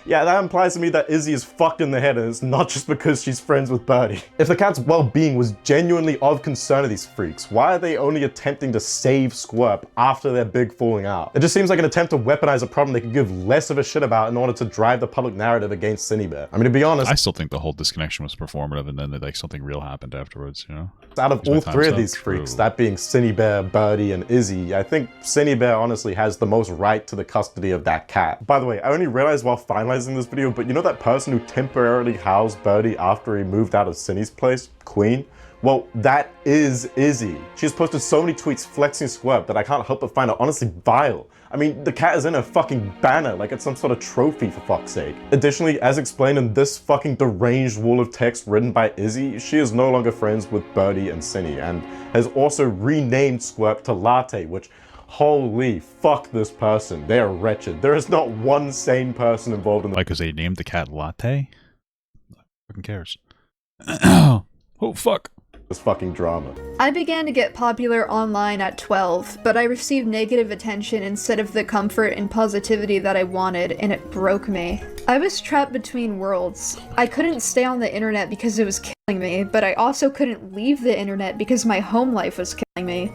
Yeah, that implies to me that Izzy is fucked in the head, and it's not just because she's friends with Birdie. If the cat's well-being was genuinely of concern to these freaks, why are they only attempting to save Squirt after their big falling out? It just seems like an attempt to weaponize a problem they could give less of a shit about in order to drive the public narrative against Ciney Bear. I mean, to be honest— I still think the whole disconnection was performative, and then like something real happened afterwards, you know? Out of all three of these freaks, that being Ciney Bear, Birdie, and Izzy, I think Ciney Bear honestly has the most right to the custody of that cat. By the way, I only realized while finalizing this video, but you know that person who temporarily housed Birdie after he moved out of Ciney's place? Queen? Well, that is Izzy. She's posted so many tweets flexing Squirt that I can't help but find it honestly vile. I mean, the cat is in a fucking banner like it's some sort of trophy, for fuck's sake. Additionally, as explained in this fucking deranged wall of text written by Izzy, she is no longer friends with Birdie and Ciney, and has also renamed Squirt to Latte, which— holy fuck this person. They are wretched. There is not one sane person involved in the— Like, because they named the cat Latte? Who fucking cares? Oh, fuck. This fucking drama. I began to get popular online at 12, but I received negative attention instead of the comfort and positivity that I wanted, and it broke me. I was trapped between worlds. I couldn't stay on the internet because it was killing me, but I also couldn't leave the internet because my home life was killing me.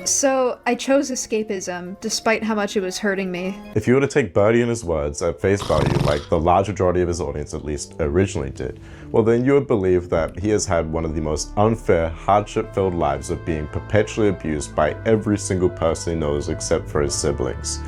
So I chose escapism, despite how much it was hurting me. If you were to take Birdie and his words at face value, like the large majority of his audience at least originally did, well then you would believe that he has had one of the most unfair, hardship-filled lives of being perpetually abused by every single person he knows except for his siblings.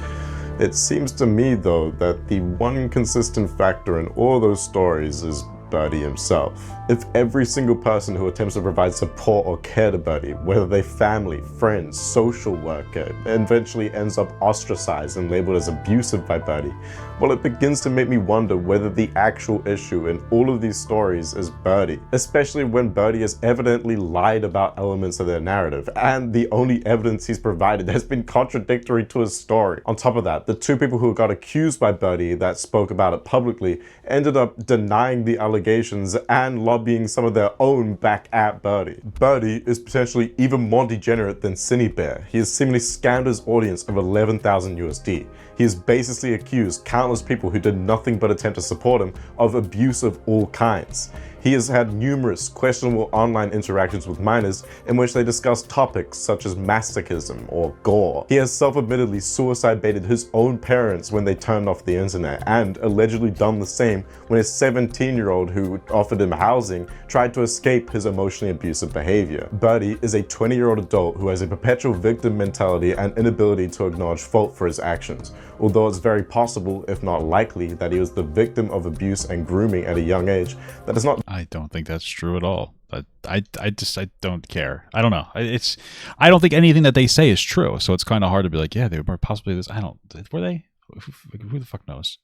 It seems to me though that the one consistent factor in all those stories is Birdie himself. If every single person who attempts to provide support or care to Birdie, whether they family, friends, social worker, eventually ends up ostracized and labeled as abusive by Birdie, well, it begins to make me wonder whether the actual issue in all of these stories is Birdie, especially when Birdie has evidently lied about elements of their narrative, and the only evidence he's provided has been contradictory to his story. On top of that, the two people who got accused by Birdie that spoke about it publicly ended up denying the allegations and lobbying some of their own back at Birdie. Birdie is potentially even more degenerate than Ciney Bear. He has seemingly scammed his audience of 11,000 USD. He has basically accused countless people who did nothing but attempt to support him of abuse of all kinds. He has had numerous questionable online interactions with minors in which they discuss topics such as masochism or gore. He has self-admittedly suicide baited his own parents when they turned off the internet, and allegedly done the same when his 17-year-old who offered him housing tried to escape his emotionally abusive behavior. Birdie is a 20-year-old adult who has a perpetual victim mentality and inability to acknowledge fault for his actions, although it's very possible, if not likely, that he was the victim of abuse and grooming at a young age. That is not— I don't think that's true at all. But I don't care. I don't know. I don't think anything that they say is true. So it's kind of hard to be like, yeah, they were possibly this. Were they? Who the fuck knows?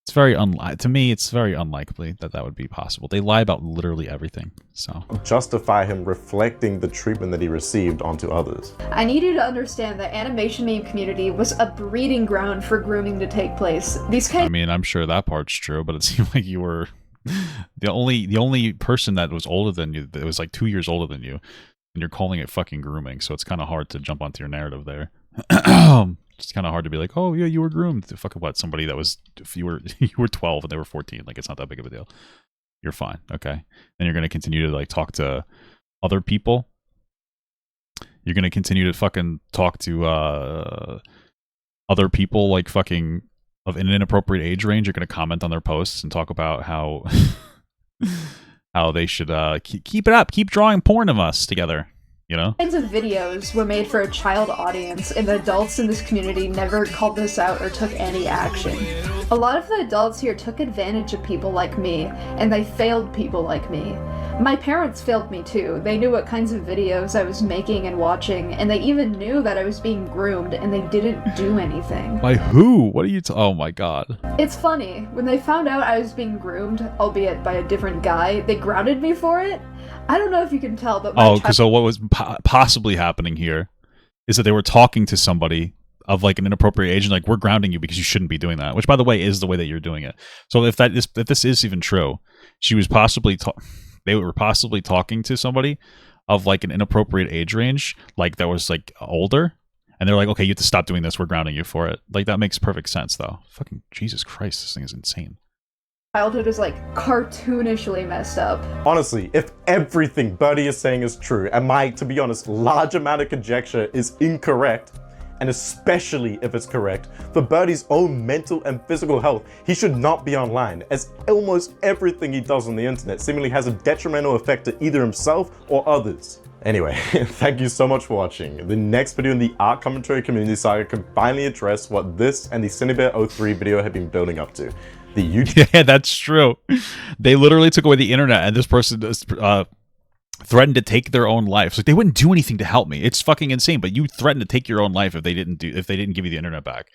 It's very to me, it's very unlikely that that would be possible. They lie about literally everything. So justify him reflecting the treatment that he received onto others. I need you to understand that animation meme community was a breeding ground for grooming to take place. I mean, I'm sure that part's true, but it seemed like you were the only person that was older than you, that was like 2 years older than you, And you're calling it fucking grooming, so it's kind of hard to jump onto your narrative there. It's kind of hard to be like, oh yeah, you were groomed. Fuck what? Somebody that was, if you were 12 and they were 14, like it's not that big of a deal. You're fine, okay? And you're gonna continue to like talk to other people. You're gonna continue to fucking talk to other people like fucking of an inappropriate age range. You're gonna comment on their posts and talk about how how they should keep it up, keep drawing porn of us together. You know? Kinds of videos were made for a child audience, and the adults in this community never called this out or took any action. A lot of the adults here took advantage of people like me, and they failed people like me. My parents failed me too. They knew what kinds of videos I was making and watching, and they even knew that I was being groomed, and they didn't do anything. By who? What are you oh my god. It's funny, when they found out I was being groomed, albeit by a different guy, they grounded me for it. I don't know if you can tell, but so what was possibly happening here is that they were talking to somebody of like an inappropriate age and like, we're grounding you because you shouldn't be doing that, which by the way is the way that you're doing it. So if this is even true, she was possibly they were possibly talking to somebody of like an inappropriate age range, like that was like older, and they're like, okay, you have to stop doing this, we're grounding you for it. Like that makes perfect sense though. Fucking Jesus Christ, this thing is insane. Childhood is like cartoonishly messed up. Honestly, if everything Birdie is saying is true, and my, to be honest, large amount of conjecture is incorrect, and especially if it's correct, for Birdie's own mental and physical health, he should not be online, as almost everything he does on the internet seemingly has a detrimental effect to either himself or others. Anyway, thank you so much for watching. The next video in the art commentary community saga can finally address what this and the Cinebear03 video have been building up to. The YouTube. Yeah, that's true. They literally took away the internet, and this person threatened to take their own life. Like they wouldn't do anything to help me. It's fucking insane. But you threatened to take your own life if they didn't give you the internet back.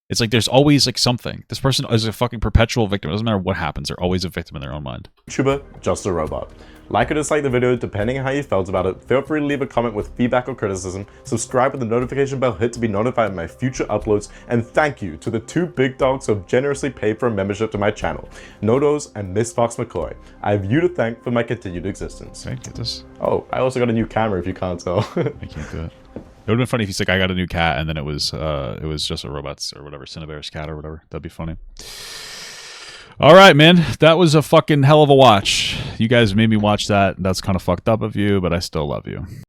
It's like there's always like something. This person is a fucking perpetual victim. It doesn't matter what happens. They're always a victim in their own mind. YouTuber, just a robot. Like or dislike the video depending on how you felt about it. Feel free to leave a comment with feedback or criticism. Subscribe with the notification bell hit to be notified of my future uploads. And thank you to the two big dogs who have generously paid for a membership to my channel, Nodos and Miss Fox McCoy. I have you to thank for my continued existence. Okay, get this. Oh, I also got a new camera if you can't tell. I can't do it. It would have been funny if he's like, I got a new cat, and then it was just a robot's or whatever, Cinebear's cat or whatever. That'd be funny. All right, man. That was a fucking hell of a watch. You guys made me watch that. That's kind of fucked up of you, but I still love you.